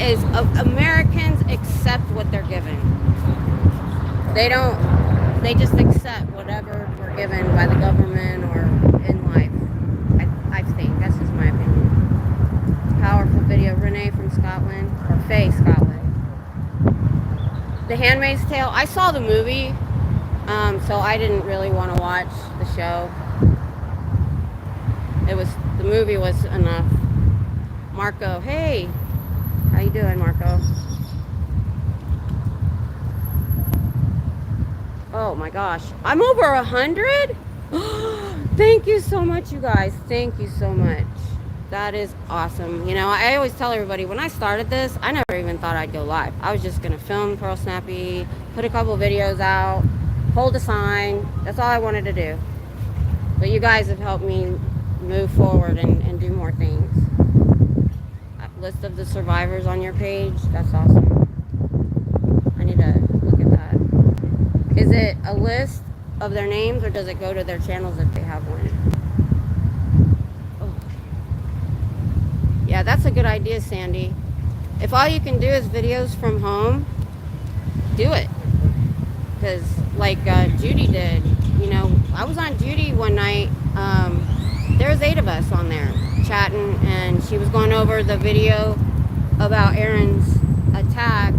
Is Americans accept what they're given. They just accept whatever we're given by the government or in life. I think that's just my opinion. Powerful video. Renee from Scotland, or Faye, Scotland. The Handmaid's Tale. I saw the movie, so I didn't really want to watch the show. The movie was enough. Marco, hey. How you doing, Marco? Oh my gosh. I'm over 100? Thank you so much, you guys. Thank you so much. That is awesome. You know, I always tell everybody, when I started this, I never even thought I'd go live. I was just going to film Pearl Snappy, put a couple videos out, hold a sign. That's all I wanted to do. But you guys have helped me move forward and do more things. List of the survivors on your page. That's awesome. I need to look at that. Is it a list of their names, or does it go to their channels if they have one? Oh. Yeah, that's a good idea, Sandy. If all you can do is videos from home, do it. Because like Judy did, you know, I was on Judy one night. There was 8 of us on there chatting, and she was going over the video about Aaron's attack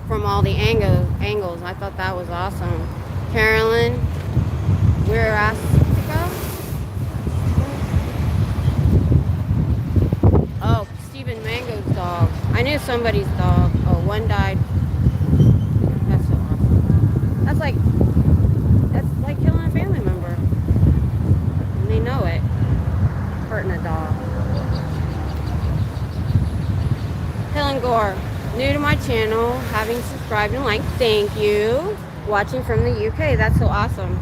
from all the angles. I thought that was awesome. Carolyn, we're asked to go. Oh, Stephen Mango's dog. I knew somebody's dog. Oh, one died. That's so awesome. That's like killing a family member. And they know it. Hurting a dog. Helen Gore, new to my channel, having subscribed and liked. Thank you. Watching from the UK. That's so awesome.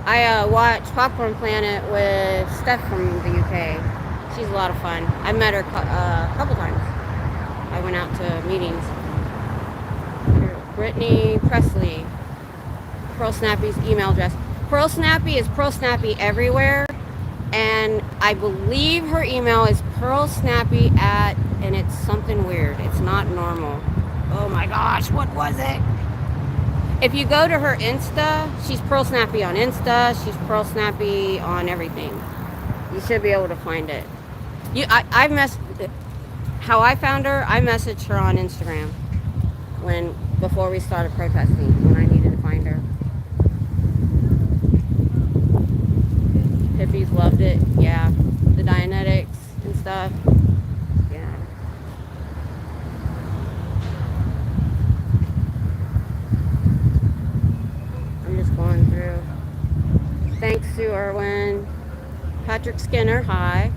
I watched Popcorn Planet with Steph from the UK. She's a lot of fun. I met her a couple times. I went out to meetings. Brittany Presley. Pearl Snappy's email address. Pearl Snappy is Pearl Snappy everywhere. And I believe her email is pearlsnappy and it's something weird. It's not normal. Oh my gosh, what was it? If you go to her Insta, she's Pearl Snappy on Insta. She's Pearl Snappy on everything. You should be able to find it. How I found her, I messaged her on Instagram before we started protesting, when I needed to find her. Hippies loved it, yeah. The Dianetics and stuff, yeah. I'm just going through. Thanks, Sue Irwin. Patrick Skinner, hi.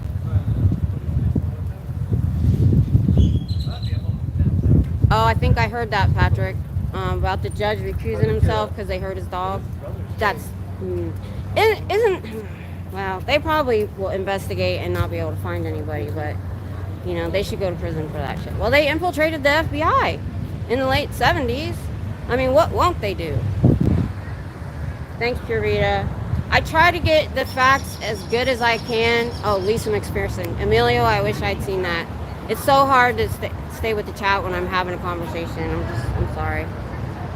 Oh, I think I heard that, Patrick, about the judge recusing himself because they hurt his dog. That's, well, they probably will investigate and not be able to find anybody, but, you know, they should go to prison for that shit. Well, they infiltrated the FBI in the late 70s. I mean, what won't they do? Thanks, Purita. I try to get the facts as good as I can. Oh, Lisa McPherson. Emilio, I wish I'd seen that. It's so hard to stay with the chat when I'm having a conversation. I'm sorry.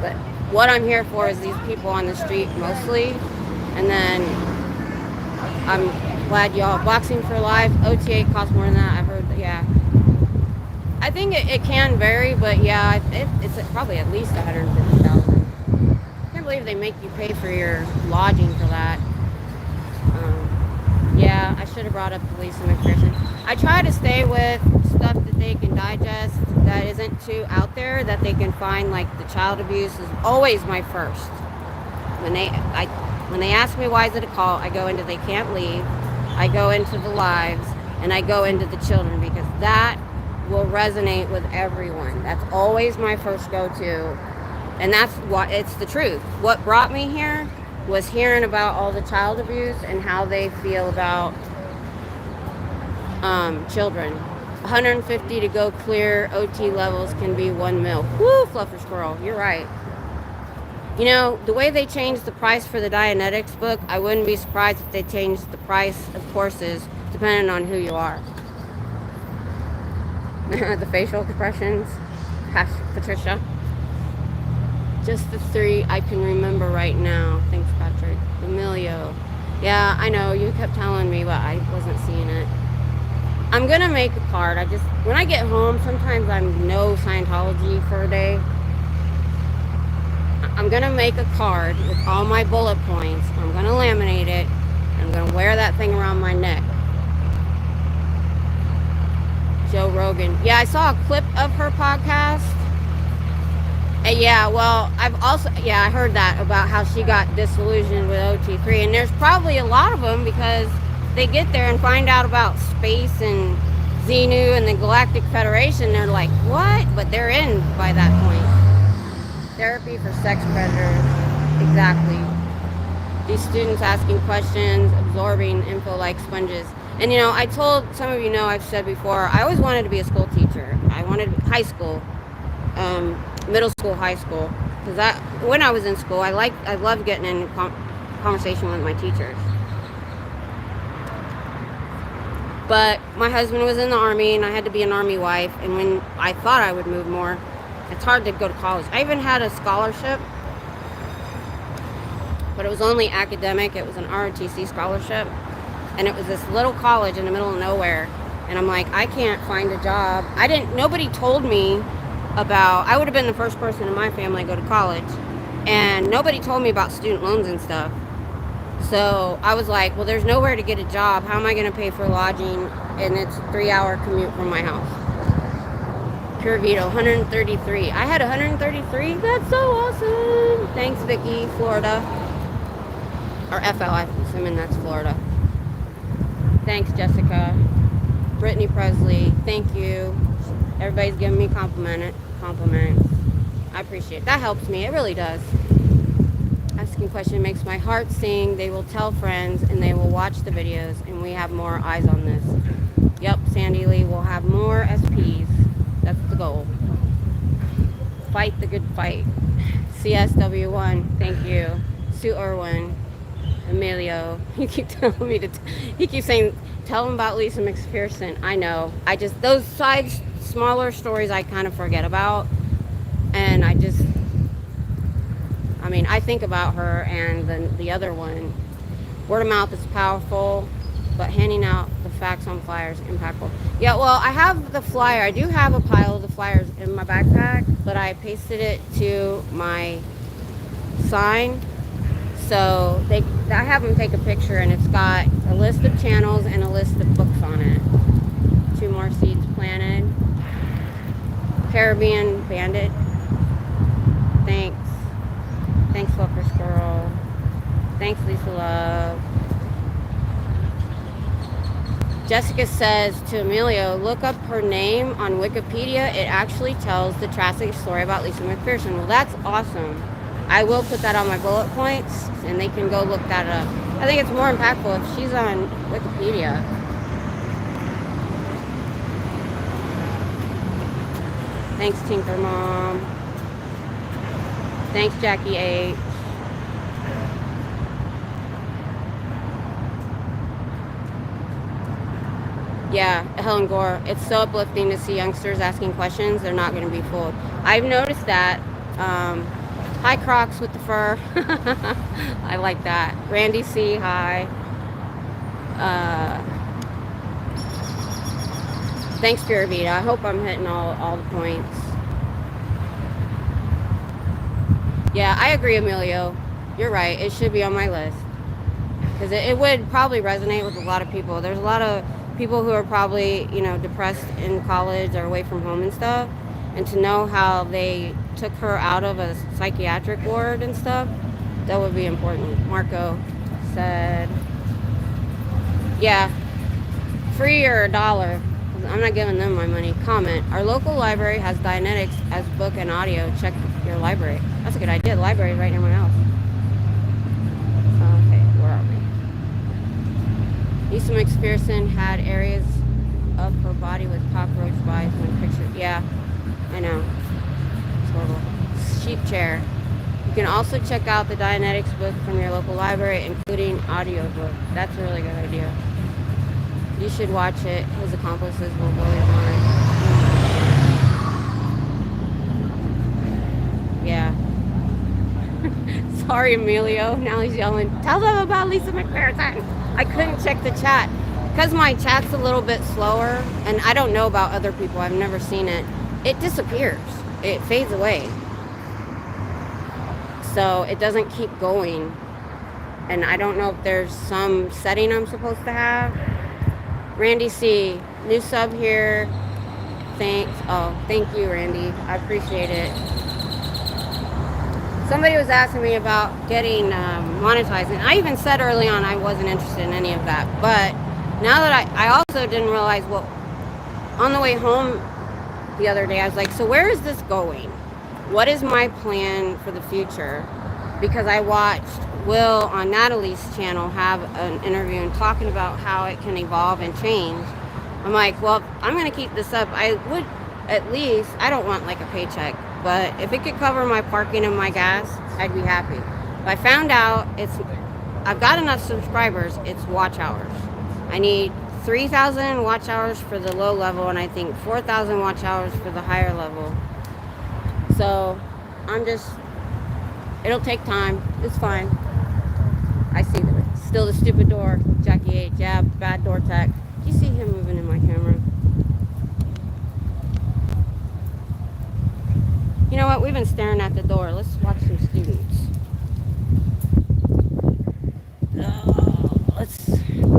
But what I'm here for is these people on the street mostly. And then I'm glad y'all boxing for life. OTA costs more than that. I've heard that, yeah. I think it can vary, but yeah, it's probably at least $150,000. I can't believe they make you pay for your lodging for that. Yeah, I should have brought up the Lisa McPherson. I try to stay with stuff that they can digest, that isn't too out there, that they can find. Like the child abuse is always my first. When they ask me why is it a call, I go into they can't leave, I go into the lives, and I go into the children, because that will resonate with everyone. That's always my first go-to, and that's what, it's the truth. What brought me here was hearing about all the child abuse and how they feel about children. 150 to go clear. OT levels can be 1 mil. Woo, fluffer squirrel, you're right. You know, the way they changed the price for the Dianetics book, I wouldn't be surprised if they changed the price of courses depending on who you are. The facial expressions, Patricia. Just the 3 I can remember right now. Thanks, Patrick. Emilio. Yeah, I know, you kept telling me, but I wasn't seeing it. I'm gonna make a card. When I get home, sometimes I'm no Scientology for a day. I'm gonna make a card with all my bullet points. I'm gonna laminate it. I'm gonna wear that thing around my neck. Joe Rogan. Yeah, I saw a clip of her podcast. Yeah, well, I heard that about how she got disillusioned with OT3, and there's probably a lot of them because they get there and find out about space and Xenu and the Galactic Federation. They're like, what? But they're in by that point. Therapy for sex predators. Exactly. These students asking questions, absorbing info like sponges. And you know, I told some of you know, I've said before, I always wanted to be a school teacher. I wanted high school. Middle school, high school, because when I was in school, I loved getting in conversation with my teachers. But my husband was in the Army, and I had to be an Army wife. And when I thought I would move more, it's hard to go to college. I even had a scholarship, but it was only academic. It was an ROTC scholarship, and it was this little college in the middle of nowhere. And I'm like, I can't find a job. Nobody told me about, I would have been the first person in my family to go to college, and nobody told me about student loans and stuff. So I was like, well, there's nowhere to get a job. How am I going to pay for lodging? And it's a 3-hour commute from my house. Pure Vito, 133. I had 133. That's so awesome. Thanks, Vicky, Florida. Or FL, I'm assuming that's Florida. Thanks, Jessica. Brittany Presley, thank you. Everybody's giving me compliments. I appreciate it. That helps me. It really does. Asking question makes my heart sing. They will tell friends and they will watch the videos, and we have more eyes on this. Yep, Sandy Lee, will have more SPs. That's the goal. Fight the good fight. CSW1, thank you. Sue Irwin, Emilio. You keep telling me he keeps saying, tell him about Lisa McPherson. I know. Those smaller stories I kind of forget about. And I mean, I think about her and the other one. Word of mouth is powerful, but handing out the facts on flyers impactful. Yeah, well, I have the flyer. I do have a pile of the flyers in my backpack, but I pasted it to my sign. So I have them take a picture, and it's got a list of channels and a list of books on it. 2 more seeds planted. Caribbean Bandit. Thanks. Thanks, Fluffer Squirrel. Thanks, Lisa Love. Jessica says to Emilio, look up her name on Wikipedia. It actually tells the tragic story about Lisa McPherson. Well, that's awesome. I will put that on my bullet points, and they can go look that up. I think it's more impactful if she's on Wikipedia. Thanks, Tinker Mom. Thanks, Jackie H. Yeah, Helen Gore. It's so uplifting to see youngsters asking questions. They're not going to be fooled. I've noticed that. Hi, Crocs with the fur. I like that. Randy C. Hi. Thanks, Pura Vida. I hope I'm hitting all the points. Yeah, I agree, Emilio. You're right. It should be on my list. Because it would probably resonate with a lot of people. There's a lot of people who are probably, depressed in college or away from home and stuff. And to know how they took her out of a psychiatric ward and stuff, that would be important. Marco said, yeah, free or $1. I'm not giving them my money. Comment, our local library has Dianetics as book and audio. Check your library. That's a good idea. The library is right near my house. Okay, where are we? Lisa McPherson had areas of her body with cockroach bites when pictured. Yeah, I know. It's horrible. Sheep chair. You can also check out the Dianetics book from your local library, including audiobook. That's a really good idea. You should watch it. His accomplices will blow your mind. Yeah. Sorry, Emilio. Now he's yelling, tell them about Lisa McPherson. I couldn't check the chat. Because my chat's a little bit slower, and I don't know about other people. I've never seen it. It disappears. It fades away. So it doesn't keep going. And I don't know if there's some setting I'm supposed to have. Randy C, new sub here. Thanks. Oh, thank you, Randy. I appreciate it. Somebody was asking me about getting monetized, and I even said early on I wasn't interested in any of that. But now that I also didn't realize, well, on the way home the other day, I was like, so where is this going? What is my plan for the future? Because I watched Will on Natalie's channel have an interview and talking about how it can evolve and change. I'm like, well, I'm going to keep this up. I would at least, I don't want like a paycheck, but if it could cover my parking and my gas, I'd be happy. But I found out I've got enough subscribers, it's watch hours. I need 3,000 watch hours for the low level, and I think 4,000 watch hours for the higher level. So it'll take time. It's fine. I see still the stupid door. Jackie H. Yeah, bad door tech. Do you see him moving in my camera? You know what? We've been staring at the door. Let's watch some students.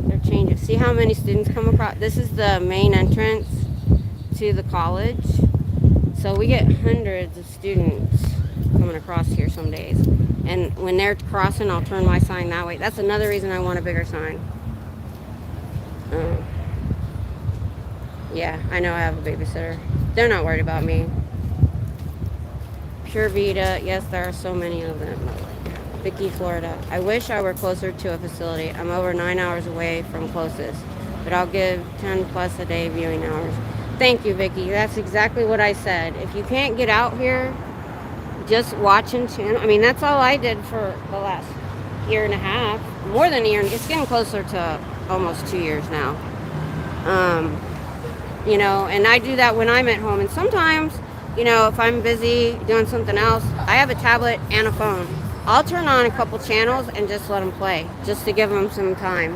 They're changing. See how many students come across? This is the main entrance to the college. So we get hundreds of students coming across here some days. And when they're crossing, I'll turn my sign that way. That's another reason I want a bigger sign. Yeah, I know I have a babysitter. They're not worried about me. Pure Vita. Yes, there are so many of them. Vicky, Florida. I wish I were closer to a facility. I'm over 9 hours away from closest. But I'll give 10 plus a day viewing hours. Thank you, Vicky. That's exactly what I said. If you can't get out here, just watching channel. I mean, that's all I did for the last year and a half. More than a year. It's getting closer to almost 2 years now. And I do that when I'm at home. And sometimes, if I'm busy doing something else, I have a tablet and a phone. I'll turn on a couple channels and just let them play, just to give them some time.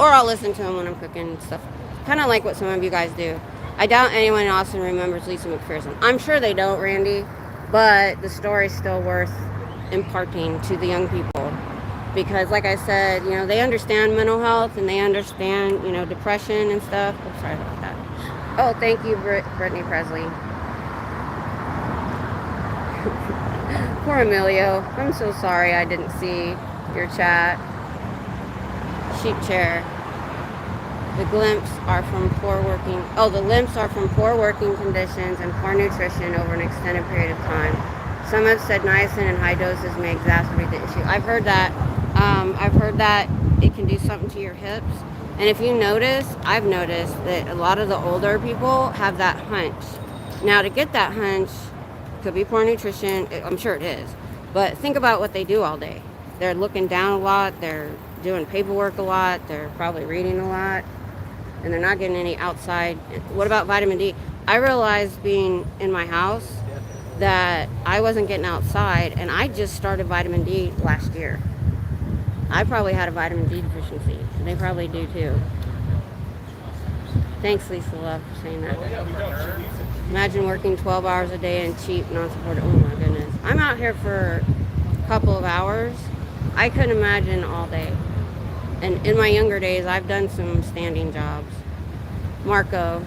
Or I'll listen to them when I'm cooking and stuff. Kind of like what some of you guys do. I doubt anyone in Austin remembers Lisa McPherson. I'm sure they don't, Randy, but the story's still worth imparting to the young people. Because like I said, you know, they understand mental health and they understand, you know, depression and stuff. Oh, sorry about that. Oh, thank you, Brittany Presley. Poor Emilio. I'm so sorry I didn't see your chat. Sheep chair. The limps are from poor working. Oh, the limps are from poor working conditions and poor nutrition over an extended period of time. Some have said niacin in high doses may exacerbate the issue. I've heard that. I've heard that it can do something to your hips. And if you notice, I've noticed that a lot of the older people have that hunch. Now, to get that hunch, could be poor nutrition. I'm sure it is. But think about what they do all day. They're looking down a lot. They're doing paperwork a lot. They're probably reading a lot. And they're not getting any outside. What about vitamin D? I realized being in my house that I wasn't getting outside, and I just started vitamin D last year. I probably had a vitamin D deficiency. They probably do too. Thanks, Lisa Love, for saying that. Imagine working 12 hours a day and cheap, non-supported. Oh my goodness. I'm out here for a couple of hours. I couldn't imagine all day. And in my younger days, I've done some standing jobs. Marco.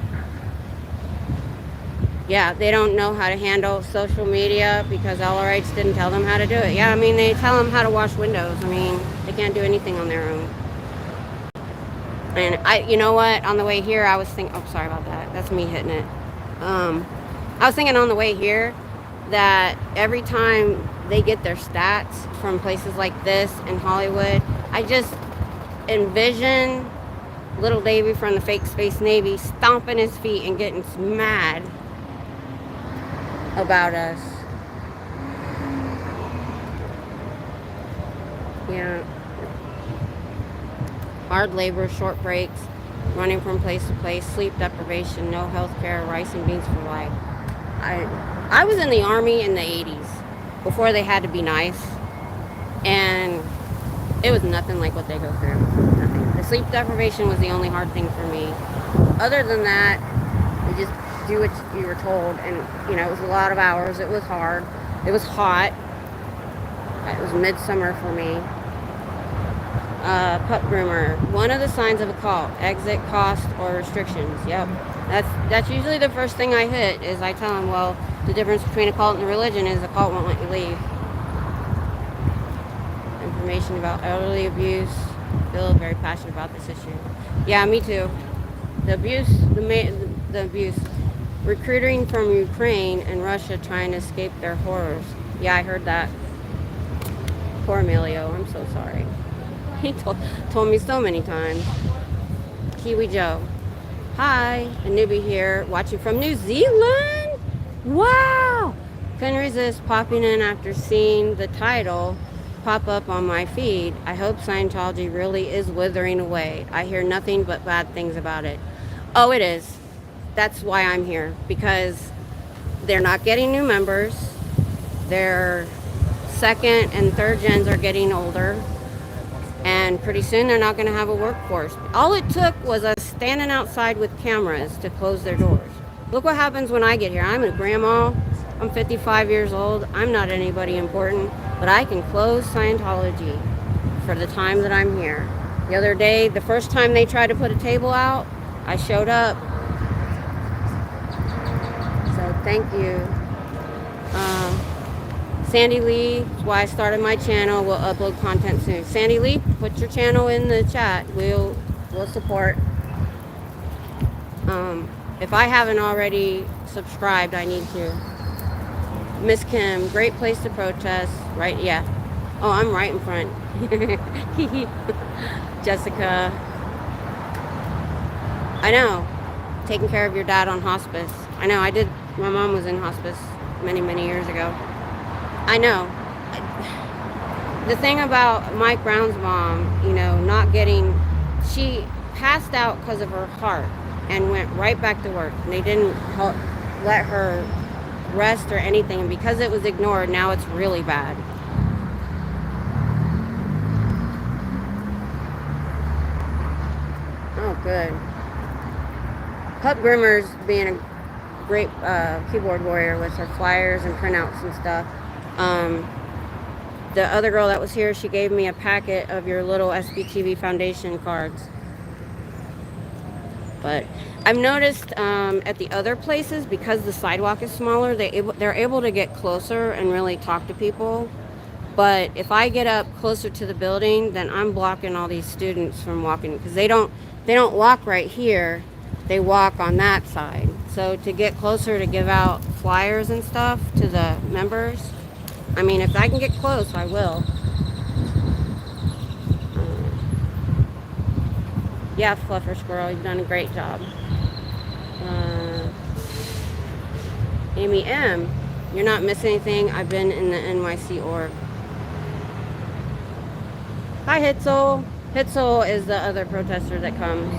Yeah, they don't know how to handle social media because LRH didn't tell them how to do it. Yeah, I mean, they tell them how to wash windows. I mean, they can't do anything on their own. And you know what? On the way here, I was thinking, oh, sorry about that. That's me hitting it. I was thinking on the way here that every time they get their stats from places like this in Hollywood, I just envision little Davy from the fake Space Navy stomping his feet and getting mad about us. Yeah. Hard labor, short breaks, running from place to place, sleep deprivation, no health care, rice and beans for life. I was in the Army in the 80s before they had to be nice, and it was nothing like what they go through. Nothing. The sleep deprivation was the only hard thing for me. Other than that, you just do what you were told, and you know, it was a lot of hours. It was hard. It was hot. It was midsummer for me. Pup groomer. One of the signs of a cult: exit, cost, or restrictions. Yep. That's usually the first thing I hit. Is I tell them, well, the difference between a cult and a religion is a cult won't let you leave. Information about elderly abuse. Feel very passionate about this issue. Yeah, me too. The abuse, the abuse. Recruiting from Ukraine and Russia trying to escape their horrors. Yeah, I heard that. Poor Emilio. I'm so sorry. He told me so many times. Kiwi Joe. Hi, a newbie here, watching from New Zealand. Wow! Couldn't resist popping in after seeing the title pop up on my feed. I hope Scientology really is withering away. I hear nothing but bad things about it. Oh, it is. That's why I'm here, because they're not getting new members. Their second and third gens are getting older. And pretty soon they're not going to have a workforce. All it took was us standing outside with cameras to close their doors. Look what happens when I get here. I'm a grandma. I'm 55 years old. I'm not anybody important, but I can close Scientology for the time that I'm here. The other day, the first time they tried to put a table out, I showed up. So thank you. Sandy Lee, that's why I started my channel. We'll upload content soon. Sandy Lee, put your channel in the chat. We'll support. If I haven't already subscribed, I need to. Miss Kim, great place to protest. Right, yeah. Oh, I'm right in front. Jessica. I know. Taking care of your dad on hospice. I know, I did. My mom was in hospice many, many years ago. I know. The thing about Mike Brown's mom, you know, not getting, she passed out because of her heart and went right back to work. And they didn't let her rest or anything. And because it was ignored, now it's really bad. Oh, good. Pup Groomer's being a great keyboard warrior with her flyers and printouts and stuff. The other girl that was here, she gave me a packet of your little SBTV Foundation cards. But I've noticed at the other places, because the sidewalk is smaller, they're able to get closer and really talk to people. But if I get up closer to the building, then I'm blocking all these students from walking, because they don't walk right here. They walk on that side. So to get closer to give out flyers and stuff to the members, I mean, if I can get close, I will. Yeah, Fluffer Squirrel, you've done a great job. Amy M, you're not missing anything. I've been in the NYC org. Hi, Hitzel. Hitzel is the other protester that comes.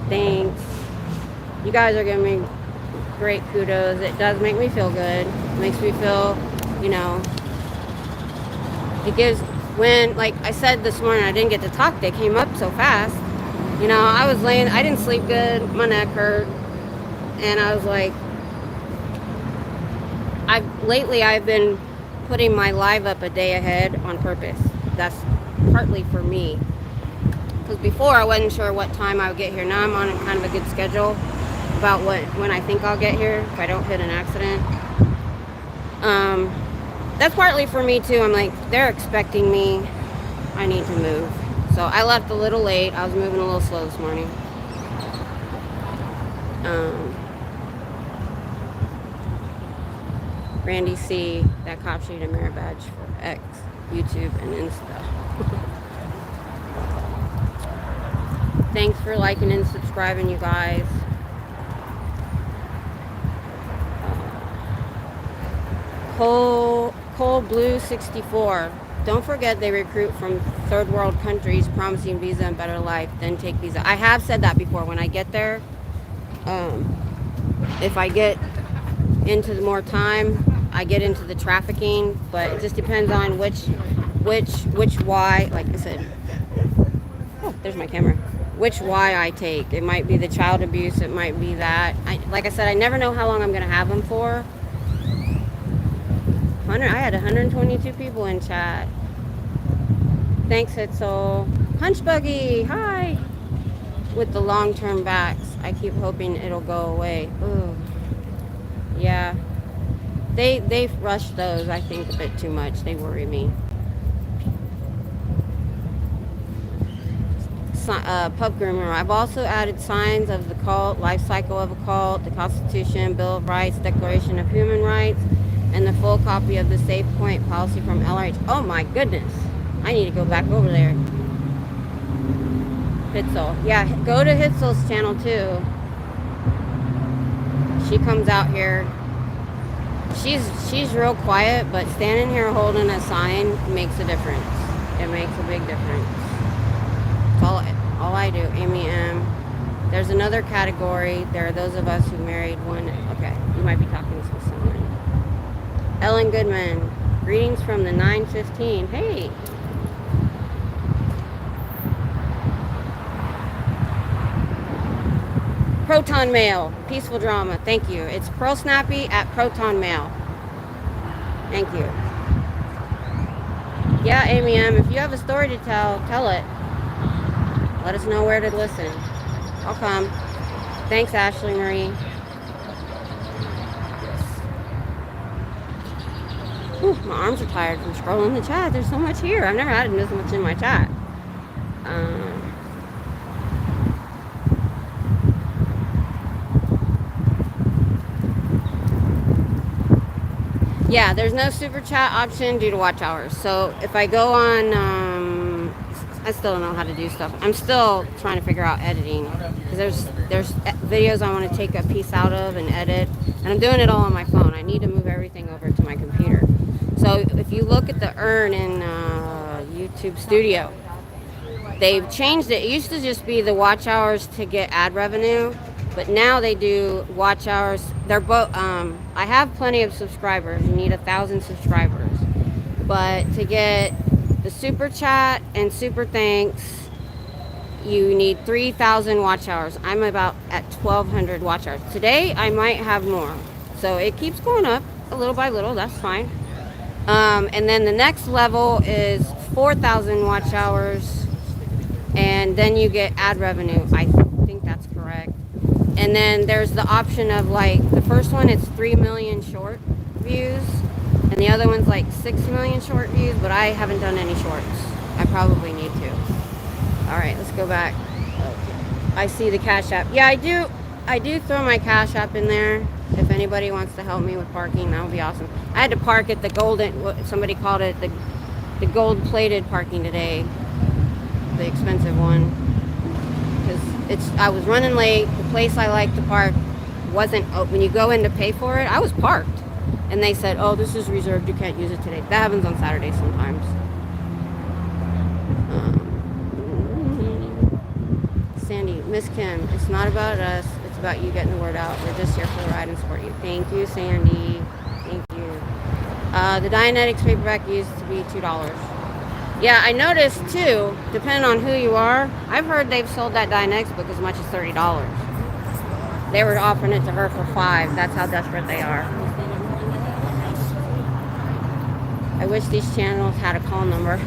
Thanks. You guys are giving me great kudos. It does make me feel good. It makes me feel, you know, it gives, when, like I said this morning, I didn't get to talk. They came up so fast. You know, I was laying, I didn't sleep good. My neck hurt. And I was like, lately I've been putting my live up a day ahead on purpose. That's partly for me. Because before I wasn't sure what time I would get here. Now I'm on kind of a good schedule about when I think I'll get here if I don't hit an accident. That's partly for me too. I'm like, they're expecting me. I need to move. So I left a little late. I was moving a little slow this morning. Randy C, that cop sheet a merit badge for X, YouTube, and Insta. Thanks for liking and subscribing, you guys. Cole Blue 64. Don't forget they recruit from third world countries promising visa and better life, then take visa. I have said that before. When I get there, if I get into more time, I get into the trafficking, but it just depends on which why, like I said. Oh, there's my camera. Which why I take. It might be the child abuse, it might be that. Like I said, I never know how long I'm going to have them for. I had 122 people in chat. Thanks, Hitzel. Punch Buggy, hi. With the long-term backs, I keep hoping it'll go away. Ooh. Yeah. They've rushed those, I think, a bit too much. They worry me. Pub Groomer. I've also added signs of the cult, life cycle of a cult, the Constitution, Bill of Rights, Declaration of Human Rights, and the full copy of the Safe Point policy from LRH. Oh my goodness. I need to go back over there. Hitzel. Yeah, go to Hitzel's channel too. She comes out here. She's real quiet, but standing here holding a sign makes a difference. It makes a big difference. That's all I do. Amy M. There's another category. There are those of us who married one. Okay, you might be talking to someone. Ellen Goodman. Greetings from the 915. Hey. Proton Mail. Peaceful Drama. Thank you. It's Pearl Snappy at Proton Mail. Thank you. Yeah, Amy M. If you have a story to tell it. Let us know where to listen. I'll come. Thanks, Ashley Marie. Whew, my arms are tired from scrolling the chat. There's so much here. I've never had this much in my chat. Yeah, there's no super chat option due to watch hours. So if I go on, I still don't know how to do stuff. I'm still trying to figure out editing. Because there's videos I want to take a piece out of and edit. And I'm doing it all on my phone. I need to move everything over to my computer. So if you look at the urn in YouTube Studio, they've changed it. It used to just be the watch hours to get ad revenue. But now they do watch hours. They're both. I have plenty of subscribers. You need 1,000 subscribers, but to get the super chat and super thanks, you need 3,000 watch hours. I'm about at 1,200 watch hours. Today I might have more. So it keeps going up a little by little. That's fine. And then the next level is 4,000 watch hours, and then you get ad revenue. I think that's correct. And then there's the option of like the first one, it's 3 million short views, and the other one's like 6 million short views. But I haven't done any shorts. I probably need to. All right, let's go back. Okay. I see the Cash App. Yeah, I do throw my Cash App in there. If anybody wants to help me with parking, that would be awesome. I had to park at the golden, somebody called it the gold-plated parking today, the expensive one, because I was running late. The place I like to park wasn't open. When you go in to pay for it, I was parked, and they said, "Oh, this is reserved. You can't use it today." That happens on Saturdays sometimes. Sandy, Miss Kim, it's not about us. It's about you getting the word out. We're just here for the ride and support you. Thank you, Sandy. Thank you. The Dianetics paperback used to be $2. Yeah, I noticed too, depending on who you are, I've heard they've sold that Dianetics book as much as $30. They were offering it to her for $5. That's how desperate they are. I wish these channels had a call number.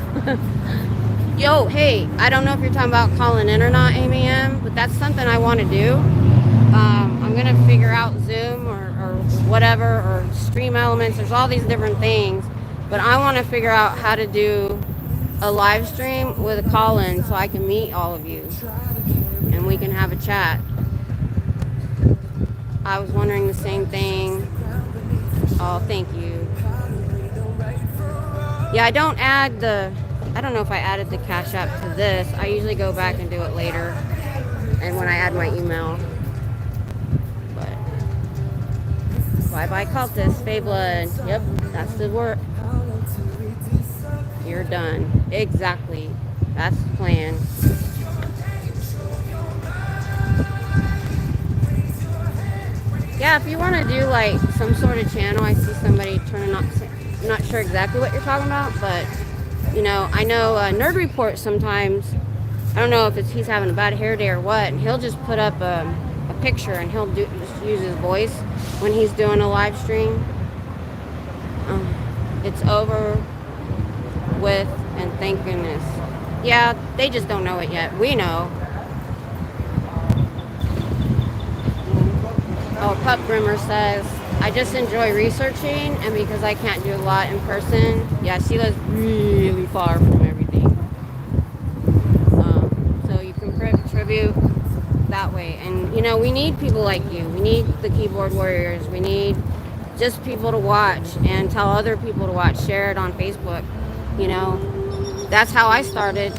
Yo, hey, I don't know if you're talking about calling in or not, Amy M, but that's something I want to do. I'm going to figure out Zoom or whatever, or Stream Elements. There's all these different things, but I want to figure out how to do a live stream with a call-in so I can meet all of you and we can have a chat. I was wondering the same thing. Oh, thank you. Yeah, I don't know if I added the Cash App to this. I usually go back and do it later, and when I add my email. But bye-bye cultist, Fayblood. Yep, that's the word. You're done. Exactly. That's the plan. Yeah, if you want to do like some sort of channel, I see somebody turning on. I'm not sure exactly what you're talking about, but you know, I know Nerd Report sometimes, I don't know if he's having a bad hair day or what, and he'll just put up a picture and he'll just use his voice when he's doing a live stream. It's over with, and thank goodness. Yeah, they just don't know it yet. We know. Oh, Pup Grimmer says, I just enjoy researching, and because I can't do a lot in person, yeah, she lives really far from everything. So you can contribute that way. And, you know, we need people like you. We need the keyboard warriors. We need just people to watch and tell other people to watch. Share it on Facebook. You know, that's how I started.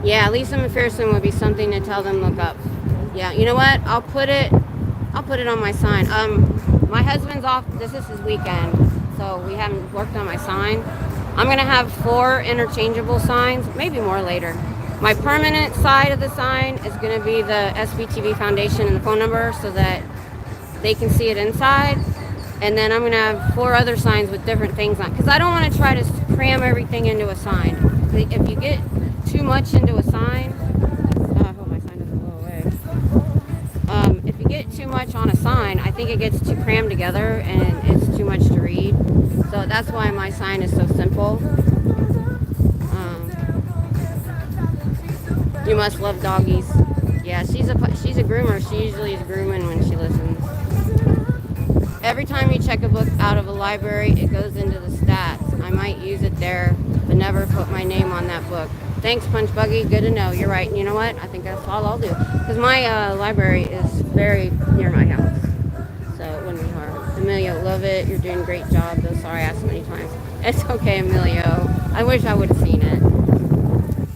Yeah, Lisa McPherson would be something to tell them look up. Yeah, you know what? I'll put it on my sign. My husband's off. This is his weekend, so we haven't worked on my sign. I'm gonna have 4 interchangeable signs, maybe more later. My permanent side of the sign is gonna be the SBTV Foundation and the phone number, so that they can see it inside. And then I'm gonna have 4 other signs with different things on, because I don't want to try to cram everything into a sign. If you get too much into a sign, I hope my sign doesn't blow away. If you get too much on a sign, I think it gets too crammed together and it's too much to read. So that's why my sign is so simple. You must love doggies. Yeah, she's a groomer. She usually is grooming when she listens. Every time you check a book out of a library, it goes into the stats. I might use it there, but never put my name on that book. Thanks, Punch Buggy. Good to know. You're right. You know what? I think that's all I'll do. Because my library is very near my house. So it wouldn't be hard. Emilio, love it. You're doing a great job. Though sorry I asked so many times. It's okay, Emilio. I wish I would have seen it.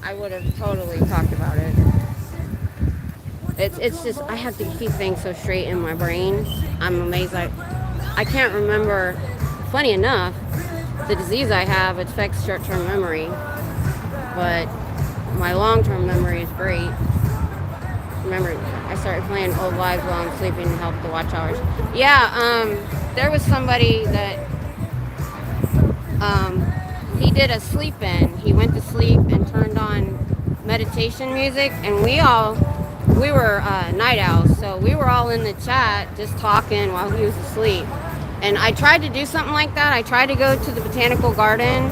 I would have totally talked about it. It's just, I have to keep things so straight in my brain. I'm amazed. I can't remember. Funny enough, the disease I have affects short-term memory. But my long-term memory is great. Remember, I started playing Old Lives while I'm sleeping to help the watch hours. Yeah, there was somebody that he did a sleep-in. He went to sleep and turned on meditation music, and we were night owls, so we were all in the chat just talking while he was asleep. And I tried to do something like that. I tried to go to the botanical garden,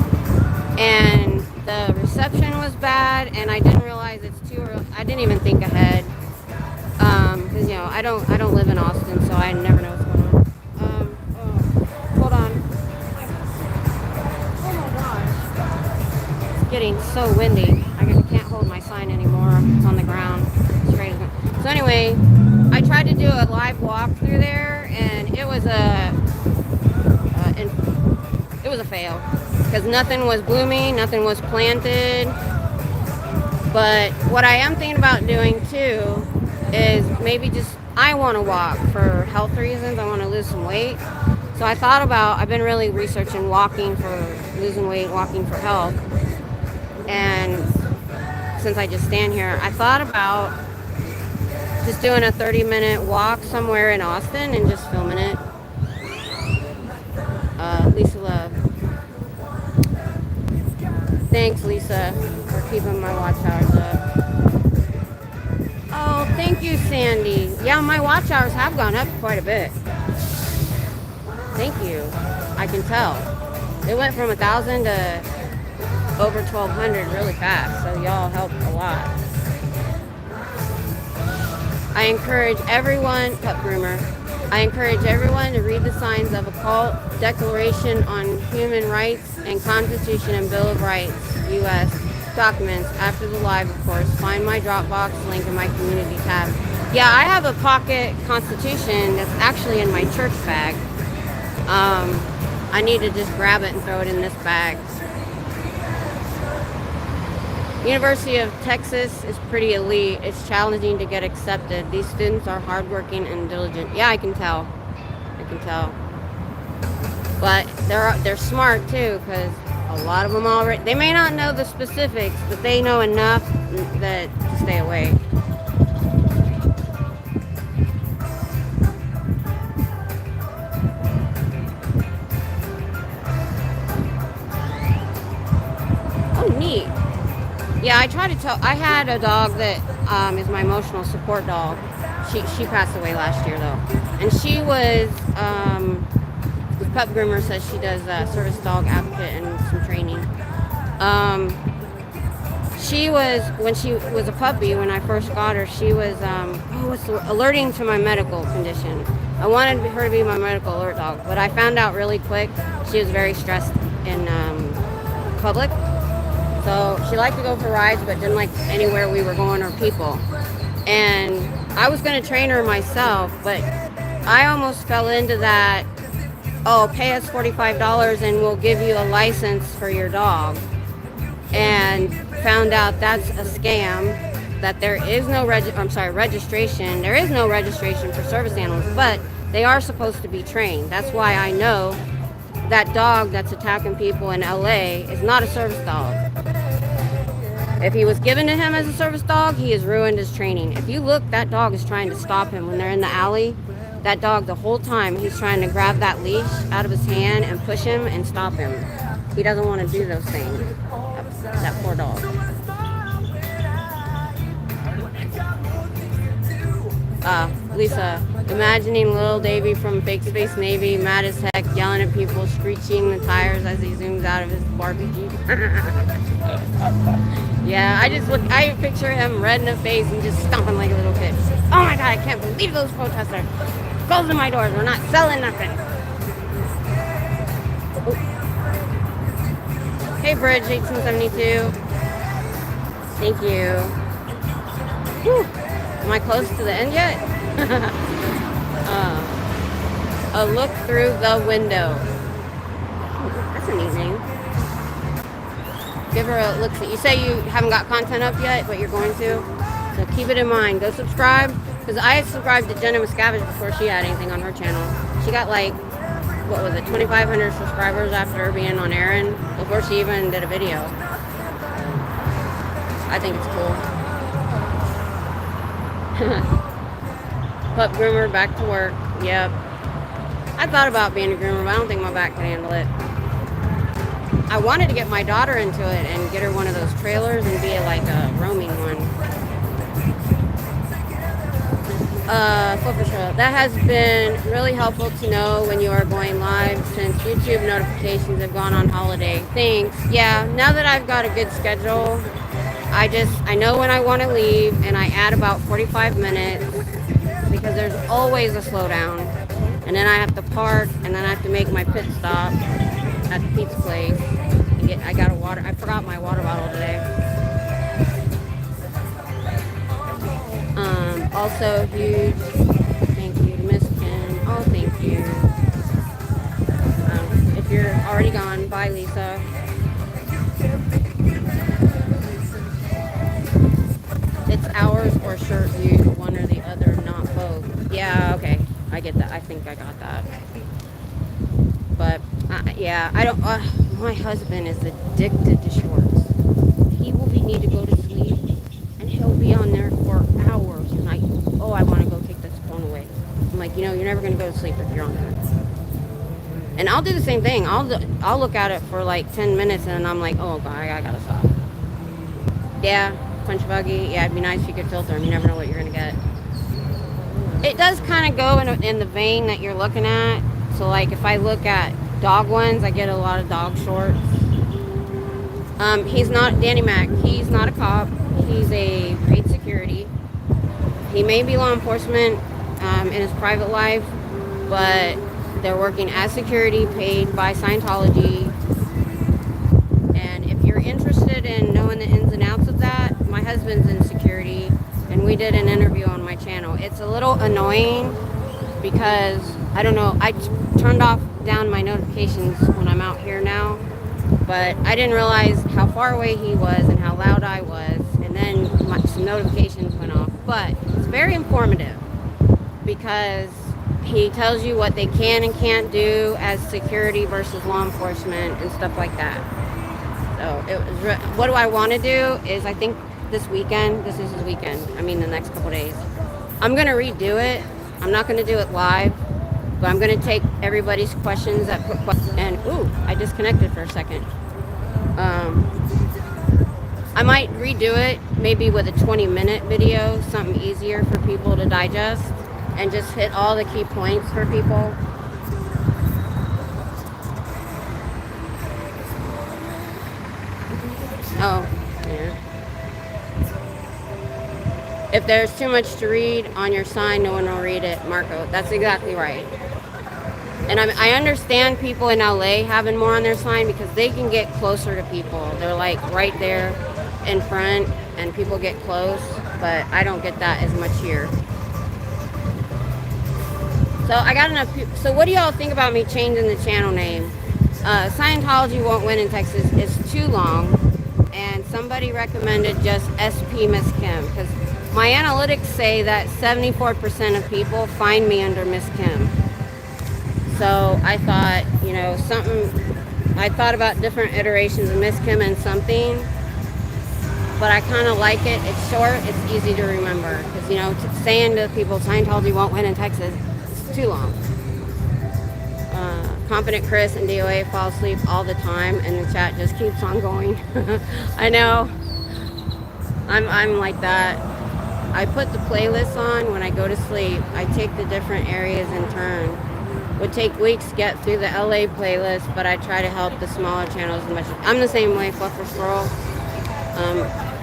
and the reception was bad, and I didn't realize it's too early. I didn't even think ahead, because I don't live in Austin, so I never know what's going on. Hold on. Oh my gosh, it's getting so windy. I can't hold my sign anymore. It's on the ground. Straight. So anyway, I tried to do a live walk through there, and it was a fail because nothing was blooming, nothing was planted. But what I am thinking about doing too is maybe I want to walk for health reasons. I want to lose some weight. So I've been really researching walking for losing weight, walking for health. And since I just stand here, I thought about just doing a 30-minute walk somewhere in Austin and just filming it. Lisa Love. Thanks, Lisa, for keeping my watch hours up. Oh, thank you, Sandy. Yeah, my watch hours have gone up quite a bit. Thank you. I can tell. It went from 1,000 to over 1,200 really fast, so y'all helped a lot. I encourage everyone to read the Signs of Occult, Declaration on Human Rights, and Constitution and Bill of Rights, U.S. documents after the live, of course. Find my Dropbox link in my community tab. Yeah, I have a pocket Constitution that's actually in my church bag. I need to just grab it and throw it in this bag. University of Texas is pretty elite. It's challenging to get accepted. These students are hardworking and diligent. Yeah, I can tell. But they're smart too, because a lot of them already, they may not know the specifics, but they know enough that to stay away. Oh, neat. Yeah, I try to tell. I had a dog that is my emotional support dog. She passed away last year though, and she was the pup groomer says she does service dog advocate and some training. She was, when she was a puppy, when I first got her, she was alerting to my medical condition. I wanted her to be my medical alert dog, but I found out really quick she was very stressed in public. So she liked to go for rides, but didn't like anywhere we were going or people. And I was going to train her myself, but I almost fell into that, oh, pay us $45 and we'll give you a license for your dog. And found out that's a scam, that there is no registration. There is no registration for service animals, but they are supposed to be trained. That's why I know that dog that's attacking people in LA is not a service dog. If he was given to him as a service dog, he has ruined his training. If you look, that dog is trying to stop him when they're in the alley. That dog, the whole time, he's trying to grab that leash out of his hand and push him and stop him. He doesn't want to do those things. That poor dog. Lisa, imagining little Davy from Fake Space Navy, mad as heck, yelling at people, screeching the tires as he zooms out of his Barbie Jeep. Yeah, I picture him red in the face and just stomping like a little kid. Oh my God, I can't believe those protesters. Closing my doors, we're not selling nothing. Oh. Hey, Bridge 1872. Thank you. Whew. Am I close to the end yet? A look through the window. That's a neat name. Give her a look. You say you haven't got content up yet, but you're going to. So keep it in mind. Go subscribe. Because I subscribed to Jenna Miscavige before she had anything on her channel. She got like, what was it, 2,500 subscribers after being on Aaron, before she even did a video. I think it's cool. Pup groomer back to work. Yep. I thought about being a groomer, but I don't think my back can handle it. I wanted to get my daughter into it and get her one of those trailers and be like a roaming one. Foot Patrol. That has been really helpful to know when you are going live since YouTube notifications have gone on holiday. Thanks. Yeah, now that I've got a good schedule, I know when I want to leave, and I add about 45 minutes because there's always a slowdown. And then I have to park, and then I have to make my pit stop at the pizza place. And I got a water. I forgot my water bottle today. Also, huge thank you to Miss Kim. Oh, thank you. If you're already gone, bye, Lisa. It's hours or shirt view, one or the other, not both. Yeah, okay. I get that. I think I got that. But, yeah, I don't... my husband is addicted to shorts. He will need to go to sleep, and he'll be on there for hours. And I want to go take this phone away. I'm like, you're never going to go to sleep if you're on there. And I'll do the same thing. I'll look at it for like 10 minutes, and I'm like, oh, God, I got to stop. Yeah, punch buggy. Yeah, it'd be nice if you could filter them. You never know what you're going to get. It does kind of go in the vein that you're looking at. So, like, if I look at dog ones, I get a lot of dog shorts. He's not, Danny Mac, he's not a cop. He's a paid security. He may be law enforcement in his private life, but they're working as security paid by Scientology. And if you're interested in knowing the ins and outs of that, my husband's in security, and we did an interview on my channel. It's a little annoying because, I don't know, I turned down my notifications when I'm out here now, but I didn't realize how far away he was and how loud I was, and then some notifications went off. But it's very informative because he tells you what they can and can't do as security versus law enforcement and stuff like that. So what do I want to do is, I think this weekend, this is his weekend, the next couple days, I'm going to redo it. I'm not going to do it live, but I'm going to take everybody's questions that put questions, and I disconnected for a second. I might redo it maybe with a 20-minute video, something easier for people to digest, and just hit all the key points for people. Oh, yeah. If there's too much to read on your sign, no one will read it, Marco. That's exactly right. And I understand people in LA having more on their sign because they can get closer to people. They're like right there in front and people get close, but I don't get that as much here. So I got enough people. So what do y'all think about me changing the channel name? Scientology Won't Win in Texas is too long, and somebody recommended just SP Miss Kim because my analytics say that 74% of people find me under Miss Kim. So I thought, I thought about different iterations of Miss Kim and something, but I kind of like it. It's short, it's easy to remember. Because, saying to people, Scientology won't win in Texas, it's too long. Confident Chris and DOA fall asleep all the time, and the chat just keeps on going. I know. I'm like that. I put the playlist on when I go to sleep. I take the different areas in turn. Would take weeks to get through the LA playlist, but I try to help the smaller channels as much. I'm the same way, Fluffer Squirrel.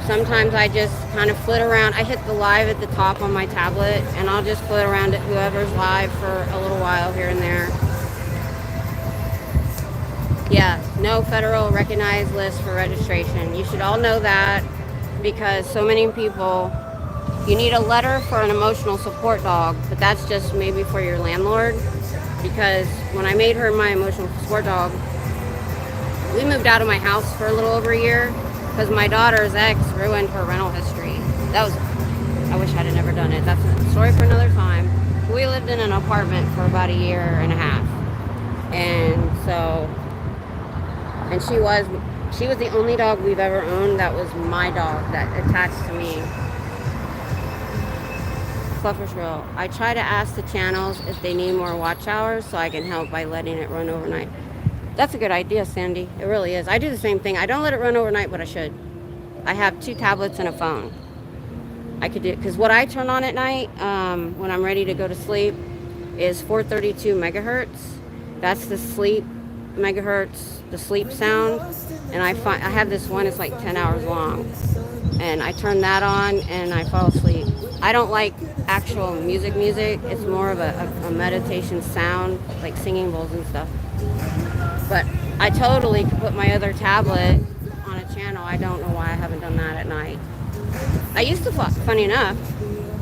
Sometimes I just kind of flit around. I hit the live at the top on my tablet, and I'll just flit around at whoever's live for a little while here and there. Yeah, no federal recognized list for registration. You should all know that because so many people, you need a letter for an emotional support dog, but that's just maybe for your landlord. Because when I made her my emotional support dog, we moved out of my house for a little over a year because my daughter's ex ruined her rental history. I wish I'd have never done it. That's a story for another time. We lived in an apartment for about a year and a half. And she was She was the only dog we've ever owned that was my dog that attached to me. Fluffer's Row. I try to ask the channels if they need more watch hours so I can help by letting it run overnight. That's a good idea, Sandy. It really is. I do the same thing. I don't let it run overnight, but I should. I have 2 tablets and a phone. I could do it because what I turn on at night when I'm ready to go to sleep is 432 megahertz. That's the sleep megahertz, the sleep sound. And I have this one. It's like 10 hours long, and I turn that on and I fall asleep. I don't like actual music. It's more of a meditation sound, like singing bowls and stuff. But I totally could put my other tablet on a channel. I don't know why I haven't done that at night. I used to, funny enough,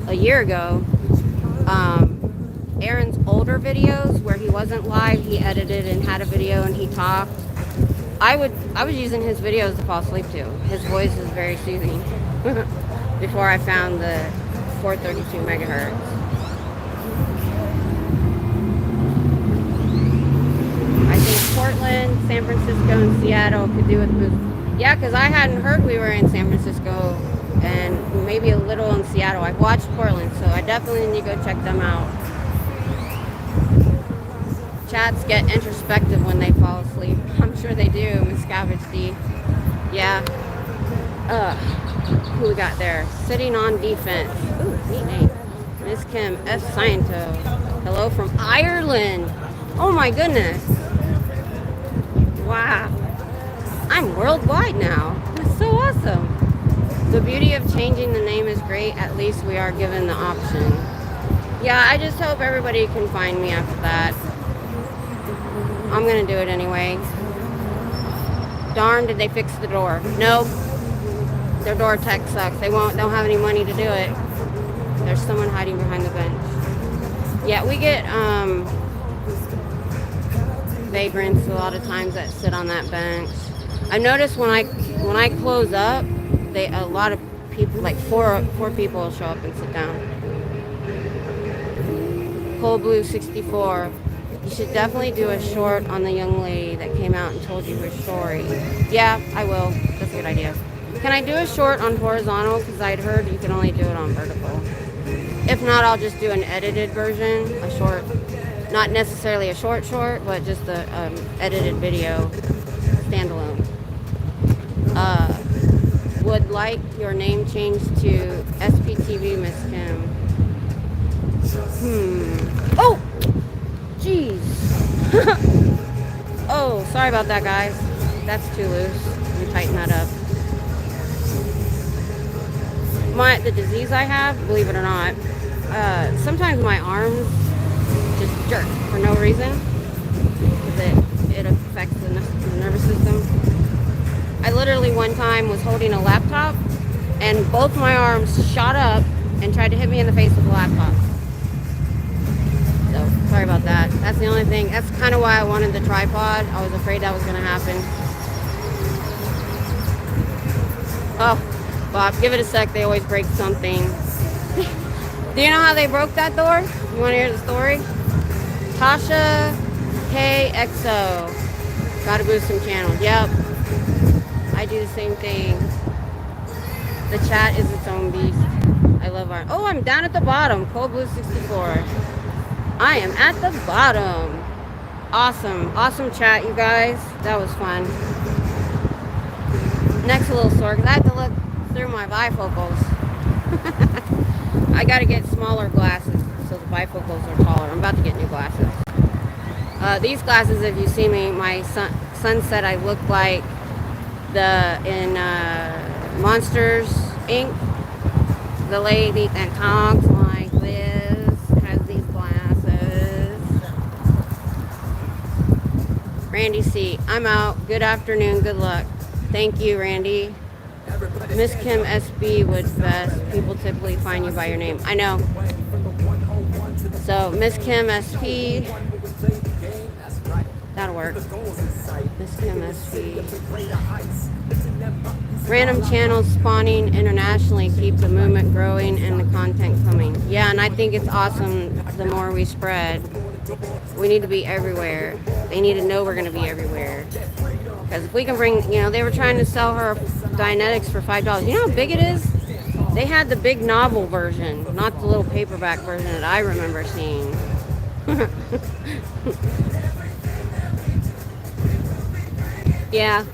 a year ago, Aaron's older videos where he wasn't live, he edited and had a video and he talked. I was using his videos to fall asleep to. His voice is very soothing. Before I found the 432 megahertz. I think Portland, San Francisco, and Seattle could do with boost. Yeah, because I hadn't heard we were in San Francisco and maybe a little in Seattle. I've watched Portland, so I definitely need to go check them out. Chats get introspective when they fall asleep. I'm sure they do, Miss Cabbage D. Yeah. Who we got there? Sitting on defense. Ooh, neat name. Miss Kim F. Sciento. Hello from Ireland. Oh my goodness. Wow. I'm worldwide now. That's so awesome. The beauty of changing the name is great. At least we are given the option. Yeah, I just hope everybody can find me after that. I'm gonna do it anyway. Darn, did they fix the door? Nope. Their door tech sucks. They don't have any money to do it. There's someone hiding behind the bench. Yeah, we get vagrants a lot of times that sit on that bench. I noticed when I close up, a lot of people, like four people will show up and sit down. Cold Blue 64. You should definitely do a short on the young lady that came out and told you her story. Yeah, I will. That's a good idea. Can I do a short on horizontal? Because I'd heard you can only do it on vertical. If not, I'll just do an edited version, a short. Not necessarily a short, but just the edited video, standalone. Would like your name changed to SPTV, Miss Kim. Oh! Jeez. Oh, sorry about that, guys. That's too loose. Let me tighten that up. The disease I have, believe it or not, sometimes my arms just jerk for no reason because it affects the nervous system. I literally one time was holding a laptop and both my arms shot up and tried to hit me in the face with the laptop. So, sorry about that. That's the only thing. That's kind of why I wanted the tripod. I was afraid that was going to happen. Oh, Bob, give it a sec. They always break something. Do you know how they broke that door? You want to hear the story? Tasha KXO. Gotta boost some channels. Yep. I do the same thing. The chat is its own beast. I love our... Oh, I'm down at the bottom. Cold Blue 64. I am at the bottom. Awesome. Awesome chat, you guys. That was fun. Neck's a little sore because I have to look through my bifocals. I got to get smaller glasses so the bifocals are taller. I'm about to get new glasses. These glasses, if you see me, my son said I look like in Monsters Inc. The lady that talks like this has these glasses. Randy C. I'm out. Good afternoon. Good luck. Thank you, Randy. Miss Kim SB would best. People typically find you by your name. I know. So, Miss Kim SP. That'll work. Miss Kim SP. Random channels spawning internationally keep the movement growing and the content coming. Yeah, and I think it's awesome the more we spread. We need to be everywhere. They need to know we're going to be everywhere. Because if we can bring, they were trying to sell her Dianetics for $5. You know how big it is? They had the big novel version, not the little paperback version that I remember seeing. Yeah.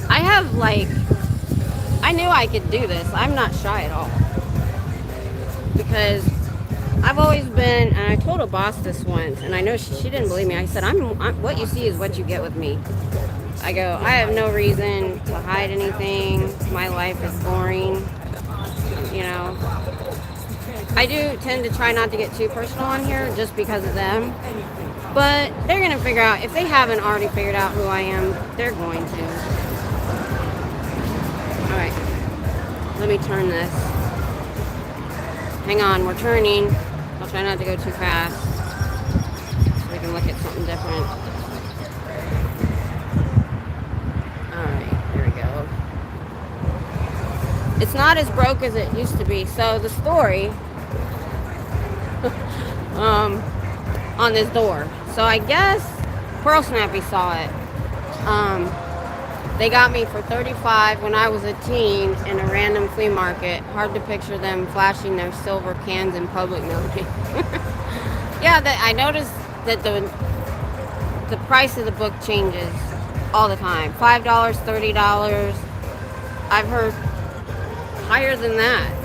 I have I knew I could do this. I'm not shy at all. Because I've always been, and I told a boss this once, and I know she didn't believe me. I said, I'm what you see is what you get with me. I go, I have no reason to hide anything. My life is boring. I do tend to try not to get too personal on here just because of them. But they're going to figure out, if they haven't already figured out who I am, they're going to. Alright, let me turn this. Hang on, we're turning. I'll try not to go too fast so we can look at something different. Alright, here we go. It's not as broke as it used to be. So the story on this door. So I guess Pearl Snappy saw it. They got me for $35 when I was a teen in a random flea market. Hard to picture them flashing their silver cans in public nowadays. Yeah, I noticed that the price of the book changes all the time. $5, $30. I've heard higher than that.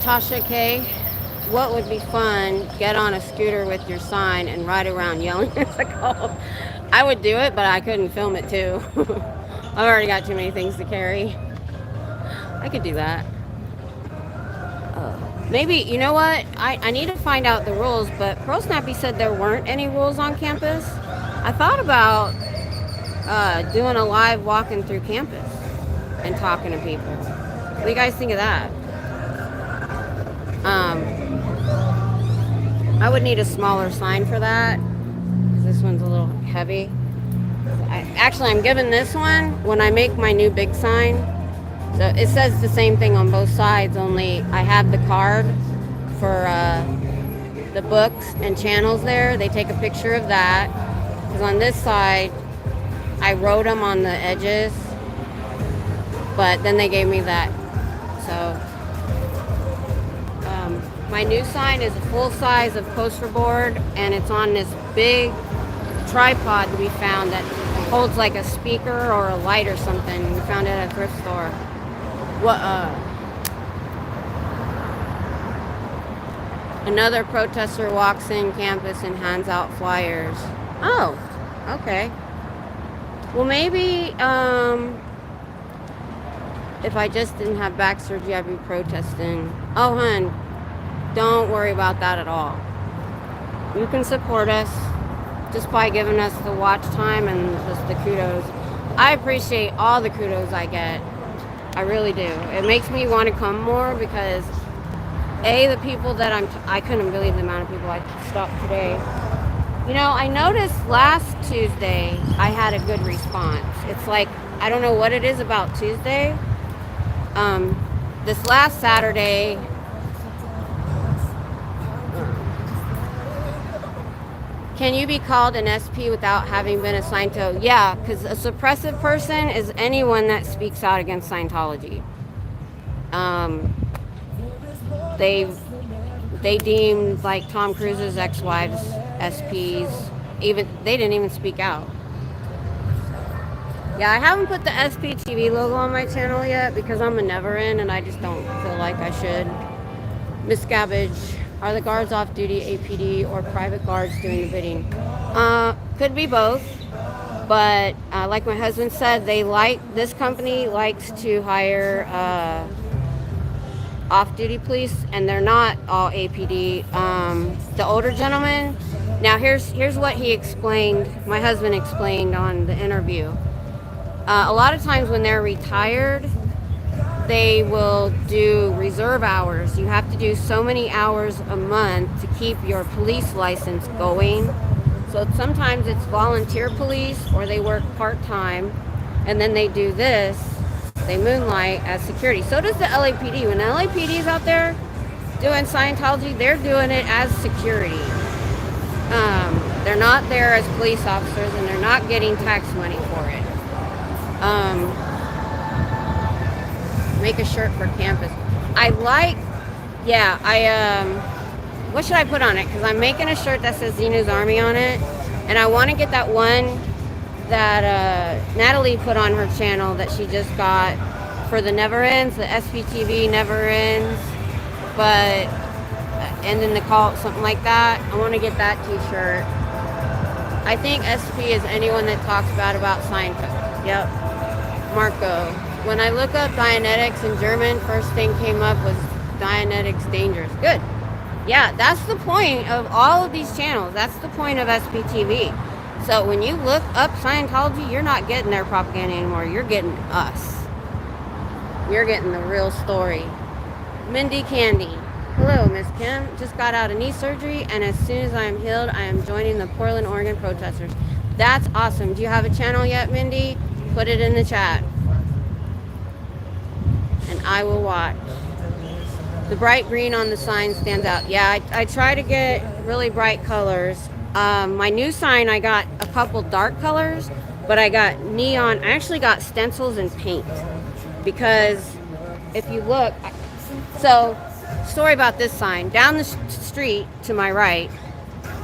Tasha K, what would be fun? Get on a scooter with your sign and ride around yelling at the call. I would do it, but I couldn't film it too. I've already got too many things to carry. I could do that. Maybe, you know what? I need to find out the rules, but Pearl Snappy said there weren't any rules on campus. I thought about doing a live walking through campus and talking to people. What do you guys think of that? I would need a smaller sign for that because this one's a little heavy. I'm giving this one when I make my new big sign. So it says the same thing on both sides, only I have the card for the books and channels there. They take a picture of that. Because on this side, I wrote them on the edges, but then they gave me that. So my new sign is a full size of poster board, and it's on this big tripod we found that holds like a speaker or a light or something. We found it at a thrift store. Another protester walks in campus and hands out flyers. Oh, okay. Well, maybe if I just didn't have back surgery, I'd be protesting. Oh, hun, don't worry about that at all. You can support us just by giving us the watch time and just the kudos. I appreciate all the kudos I get. I really do. It makes me want to come more because the people that I couldn't believe the amount of people I stopped today. I noticed last Tuesday I had a good response. It's like, I don't know what it is about Tuesday. This last Saturday, can you be called an SP without having been assigned to? Yeah, because a suppressive person is anyone that speaks out against Scientology. They deemed like Tom Cruise's ex-wives SPs. They didn't even speak out. Yeah, I haven't put the SPTV logo on my channel yet because I'm a never-in and I just don't feel like I should. Miss Gabbage, are the guards off duty APD or private guards doing the bidding? Could be both, but like my husband said, this company likes to hire off-duty police, and they're not all APD. The older gentleman. Now here's what he explained. My husband explained on the interview. A lot of times when they're retired, they will do reserve hours. You have to do so many hours a month to keep your police license going. So sometimes it's volunteer police or they work part-time and then they do this. They moonlight as security. So does the LAPD. When the LAPD is out there doing Scientology, they're doing it as security. They're not there as police officers and they're not getting tax money for it. Make a shirt for campus. What should I put on it? Because I'm making a shirt that says Xenu's Army on it. And I want to get that one that Natalie put on her channel that she just got for the Never Ends, the SPTV Never Ends, but ending the call, something like that. I want to get that t-shirt. I think SP is anyone that talks bad about Scientology. Yep. Marco. When I look up Dianetics in German, first thing came up was Dianetics dangerous. Good. Yeah, that's the point of all of these channels. That's the point of SPTV. So when you look up Scientology, you're not getting their propaganda anymore. You're getting us. You're getting the real story. Mindy Candy. Hello, Miss Kim. Just got out of knee surgery, and as soon as I am healed, I am joining the Portland, Oregon protesters. That's awesome. Do you have a channel yet, Mindy? Put it in the chat. And I will watch. The bright green on the sign stands out. Yeah, I try to get really bright colors. My new sign, I got a couple dark colors, but I got neon. I actually got stencils and paint. Because if you look, so story about this sign. Down the street to my right,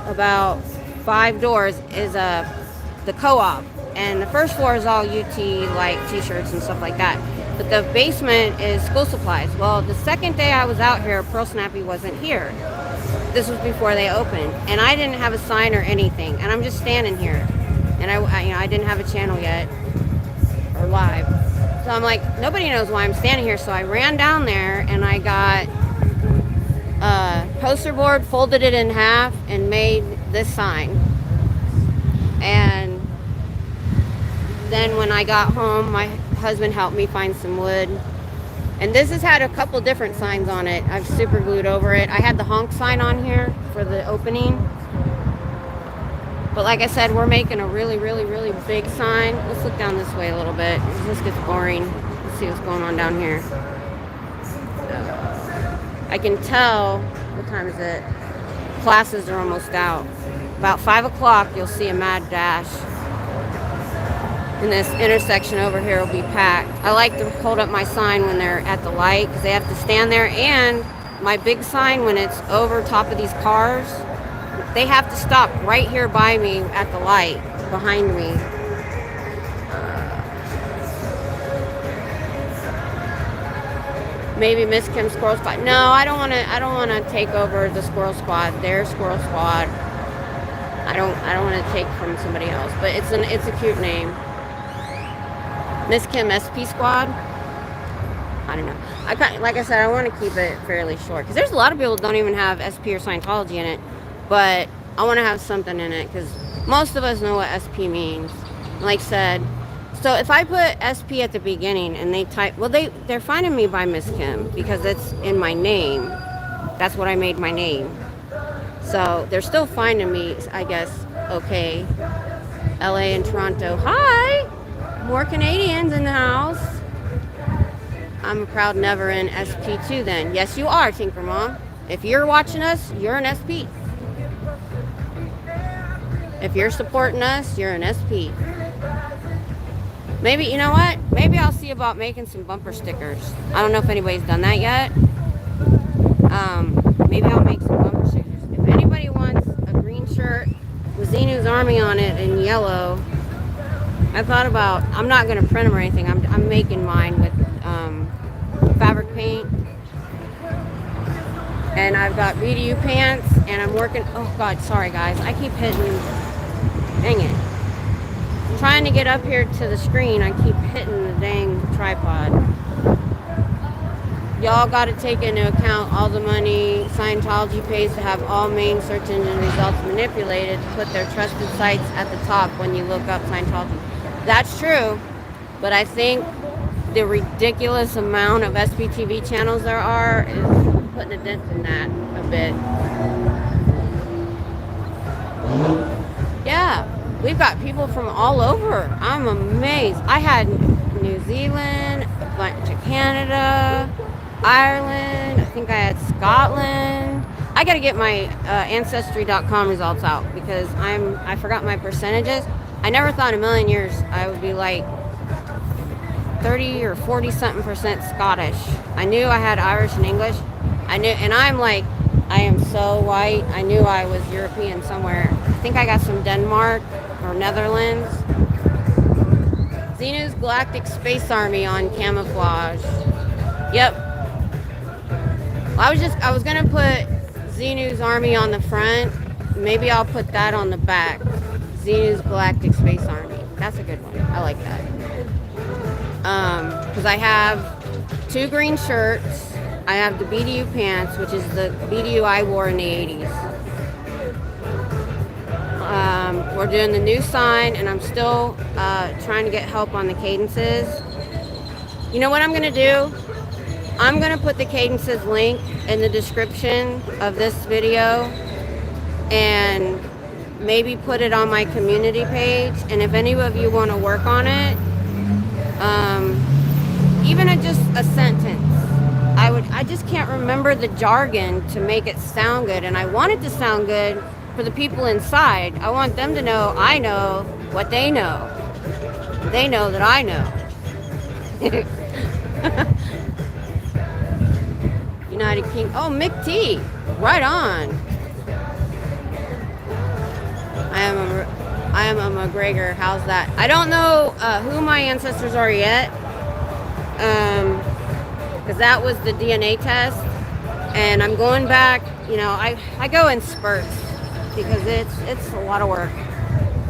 about 5 doors, is the co-op. And the first floor is all UT, like t-shirts and stuff like that. But the basement is school supplies. Well, the second day I was out here, Pearl Snappy wasn't here. This was before they opened. And I didn't have a sign or anything. And I'm just standing here. And I didn't have a channel yet. Or live. So I'm like, nobody knows why I'm standing here. So I ran down there and I got a poster board, folded it in half, and made this sign. And then when I got home, my husband helped me find some wood. And this has had a couple different signs on it. I've super glued over it. I had the honk sign on here for the opening. But like I said, we're making a really, really, really big sign. Let's look down this way a little bit. This gets boring. Let's see what's going on down here. I can tell, what time is it? Classes are almost out. About 5 o'clock, you'll see a mad dash. And this intersection over here will be packed. I like to hold up my sign when they're at the light because they have to stand there. And my big sign, when it's over top of these cars, they have to stop right here by me at the light behind me. Maybe Miss Kim's Squirrel Squad. No, I don't want to take over the Squirrel Squad. Their Squirrel Squad. I don't want to take from somebody else. But it's a cute name. Miss Kim SP Squad. I don't know. Like I said, I want to keep it fairly short because there's a lot of people that don't even have SP or Scientology in it. But I want to have something in it because most of us know what SP means. Like I said, so if I put SP at the beginning and they type, well, they're finding me by Miss Kim because it's in my name. That's what I made my name. So they're still finding me, I guess. Okay. LA and Toronto. Hi! More Canadians in the house. I'm a proud Never in SP too then. Yes, you are, Tinker Mom. If you're watching us, you're an SP. If you're supporting us, you're an SP. Maybe, you know what? Maybe I'll see about making some bumper stickers. I don't know if anybody's done that yet. Maybe I'll make some bumper stickers. If anybody wants a green shirt with Xenu's Army on it in yellow, I thought about, I'm not going to print them or anything. I'm making mine with fabric paint. And I've got BDU pants, and I'm working, oh God, sorry guys. I keep hitting, dang it. I'm trying to get up here to the screen. I keep hitting the dang tripod. Y'all got to take into account all the money Scientology pays to have all main search engine results manipulated to put their trusted sites at the top when you look up Scientology. That's true, but I think the ridiculous amount of SPTV channels there are is putting a dent in that a bit. Yeah, we've got people from all over. I'm amazed. I had New Zealand, a bunch of Canada, Ireland. I think I had Scotland. I got to get my ancestry.com results out because I forgot my percentages. I never thought in a million years I would be like 30 or 40 something percent Scottish. I knew I had Irish and English. I knew, and I'm like, I am so white. I knew I was European somewhere. I think I got some Denmark or Netherlands. Xenu's Galactic Space Army on camouflage. Yep. I was gonna put Xenu's Army on the front. Maybe I'll put that on the back. Xenu's Galactic Space Army. That's a good one. I like that. Because I have 2 green shirts. I have the BDU pants, which is the BDU I wore in the 80s. We're doing the new sign, and I'm still trying to get help on the cadences. You know what I'm going to do? I'm going to put the cadences link in the description of this video and maybe put it on my community page. And if any of you want to work on it, even just a sentence, I just can't remember the jargon to make it sound good, and I want it to sound good for the people inside. I want them to know I know what they know. They know that I know. United Kingdom. Oh, Mick T. Right on. I am a McGregor. How's that? I don't know who my ancestors are yet. Because that was the DNA test. And I'm going back, you know, I go in spurts because it's a lot of work.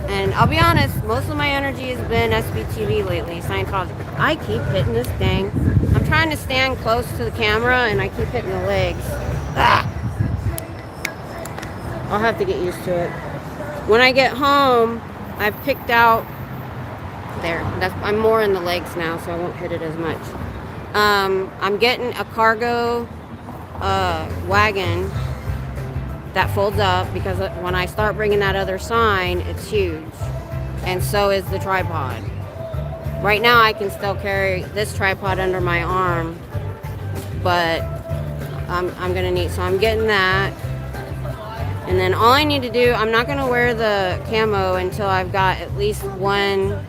And I'll be honest, most of my energy has been SBTV lately, Scientology. I keep hitting this thing. I'm trying to stand close to the camera and I keep hitting the legs. Ah! I'll have to get used to it. When I get home, I've picked out there. I'm more in the legs now, so I won't hit it as much. I'm getting a cargo wagon that folds up because when I start bringing that other sign, it's huge. And so is the tripod. Right now I can still carry this tripod under my arm, but I'm gonna need, so I'm getting that. And then all I need to do, I'm not gonna wear the camo until I've got at least one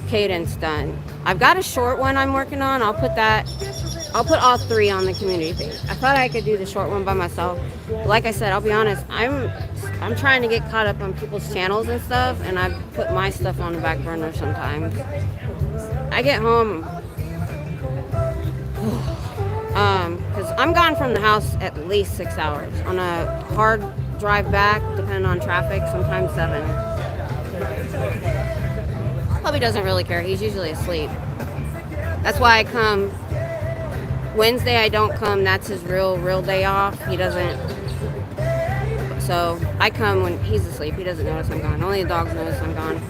cadence done. I've got a short one I'm working on. I'll put all 3 on the community page. I thought I could do the short one by myself. But like I said, I'll be honest, I'm trying to get caught up on people's channels and stuff, and I put my stuff on the back burner sometimes. I get home, because I'm gone from the house at least 6 hours. On a hard drive back, depending on traffic, sometimes 7. Hubby doesn't really care. He's usually asleep. That's why I come. Wednesday I don't come. That's his real day off. He doesn't. So I come when he's asleep. He doesn't notice I'm gone. Only the dogs notice I'm gone.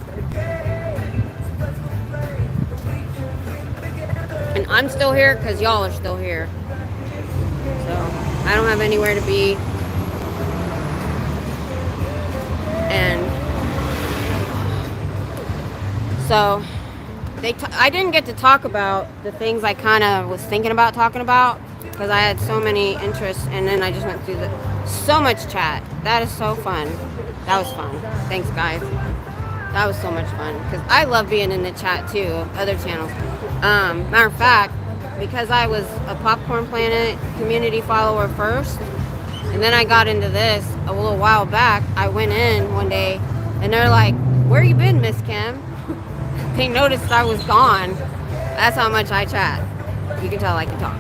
And I'm still here because y'all are still here. So I don't have anywhere to be. And so I didn't get to talk about the things I kind of was thinking about talking about because I had so many interests, and then I just went through so much chat. That is so fun. That was fun. Thanks, guys. That was so much fun because I love being in the chat too of other channels. Matter of fact, because I was a Popcorn Planet community follower first, and then I got into this a little while back. I went in one day, and they're like, "Where you been, Miss Kim?" They noticed I was gone. That's how much I chat. You can tell I can talk.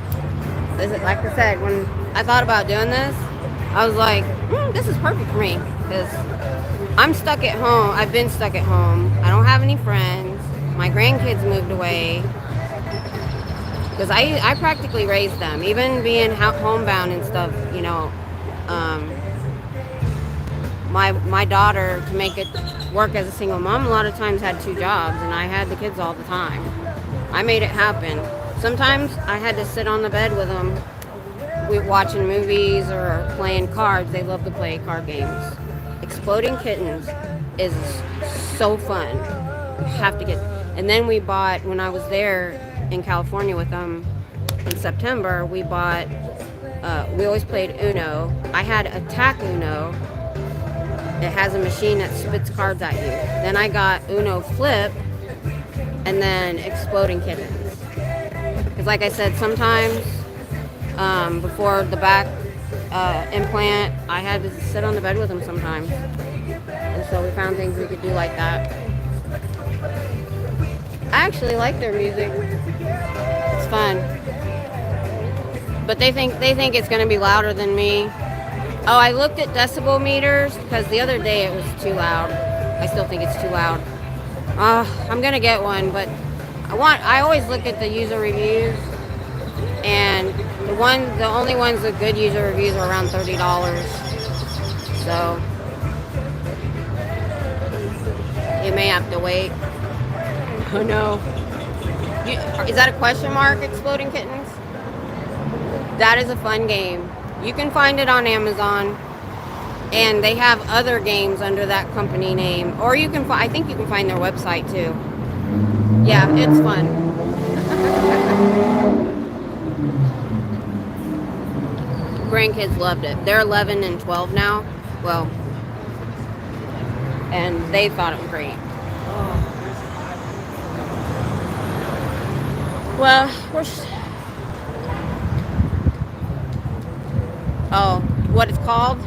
This is, like I said, when I thought about doing this, I was like, this is perfect for me because I'm stuck at home. I've been stuck at home. I don't have any friends. My grandkids moved away because I practically raised them. Even being homebound and stuff, you know, my daughter, to make it work as a single mom, a lot of times had 2 jobs, and I had the kids all the time. I made it happen. Sometimes I had to sit on the bed with them, watching movies or playing cards. They love to play card games. Exploding Kittens. is so fun. You have to get. And then we bought, when I was there in California with them in September, we bought, we always played Uno. I had Attack Uno. It has a machine that spits cards at you. Then I got Uno Flip, and then Exploding Kittens. Because like I said, sometimes before the back implant, I had to sit on the bed with them sometimes. And so we found things we could do like that. I actually like their music. It's fun. But they think it's going to be louder than me. Oh, I looked at decibel meters because the other day it was too loud. I still think it's too loud. I'm going to get one, but I always look at the user reviews, and the only ones with good user reviews are around $30. So you may have to wait. Oh no. Is that a question mark, Exploding Kittens? That is a fun game. You can find it on Amazon, and they have other games under that company name. Or you can I think you can find their website too. Yeah, it's fun. Grandkids loved it. They're 11 and 12 now. Well, and they thought it was great. Well, oh, what it's called?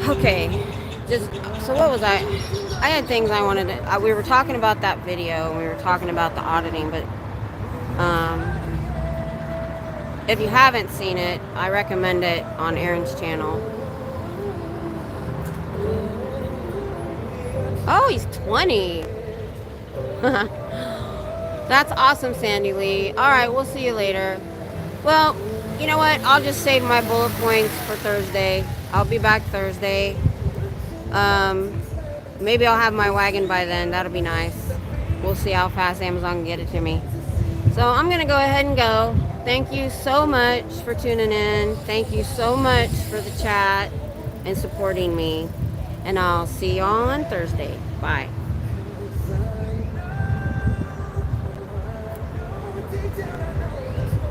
Okay, so what was I had things I wanted to, we were talking about that video, and we were talking about the auditing, but if you haven't seen it, I recommend it on Aaron's channel. Oh, he's 20. That's awesome, Sandy Lee. All right, we'll see you later. Well, you know what? I'll just save my bullet points for Thursday. I'll be back Thursday. Maybe I'll have my wagon by then. That'll be nice. We'll see how fast Amazon can get it to me. So I'm going to go ahead and go. Thank you so much for tuning in. Thank you so much for the chat and supporting me. And I'll see you all on Thursday. Bye.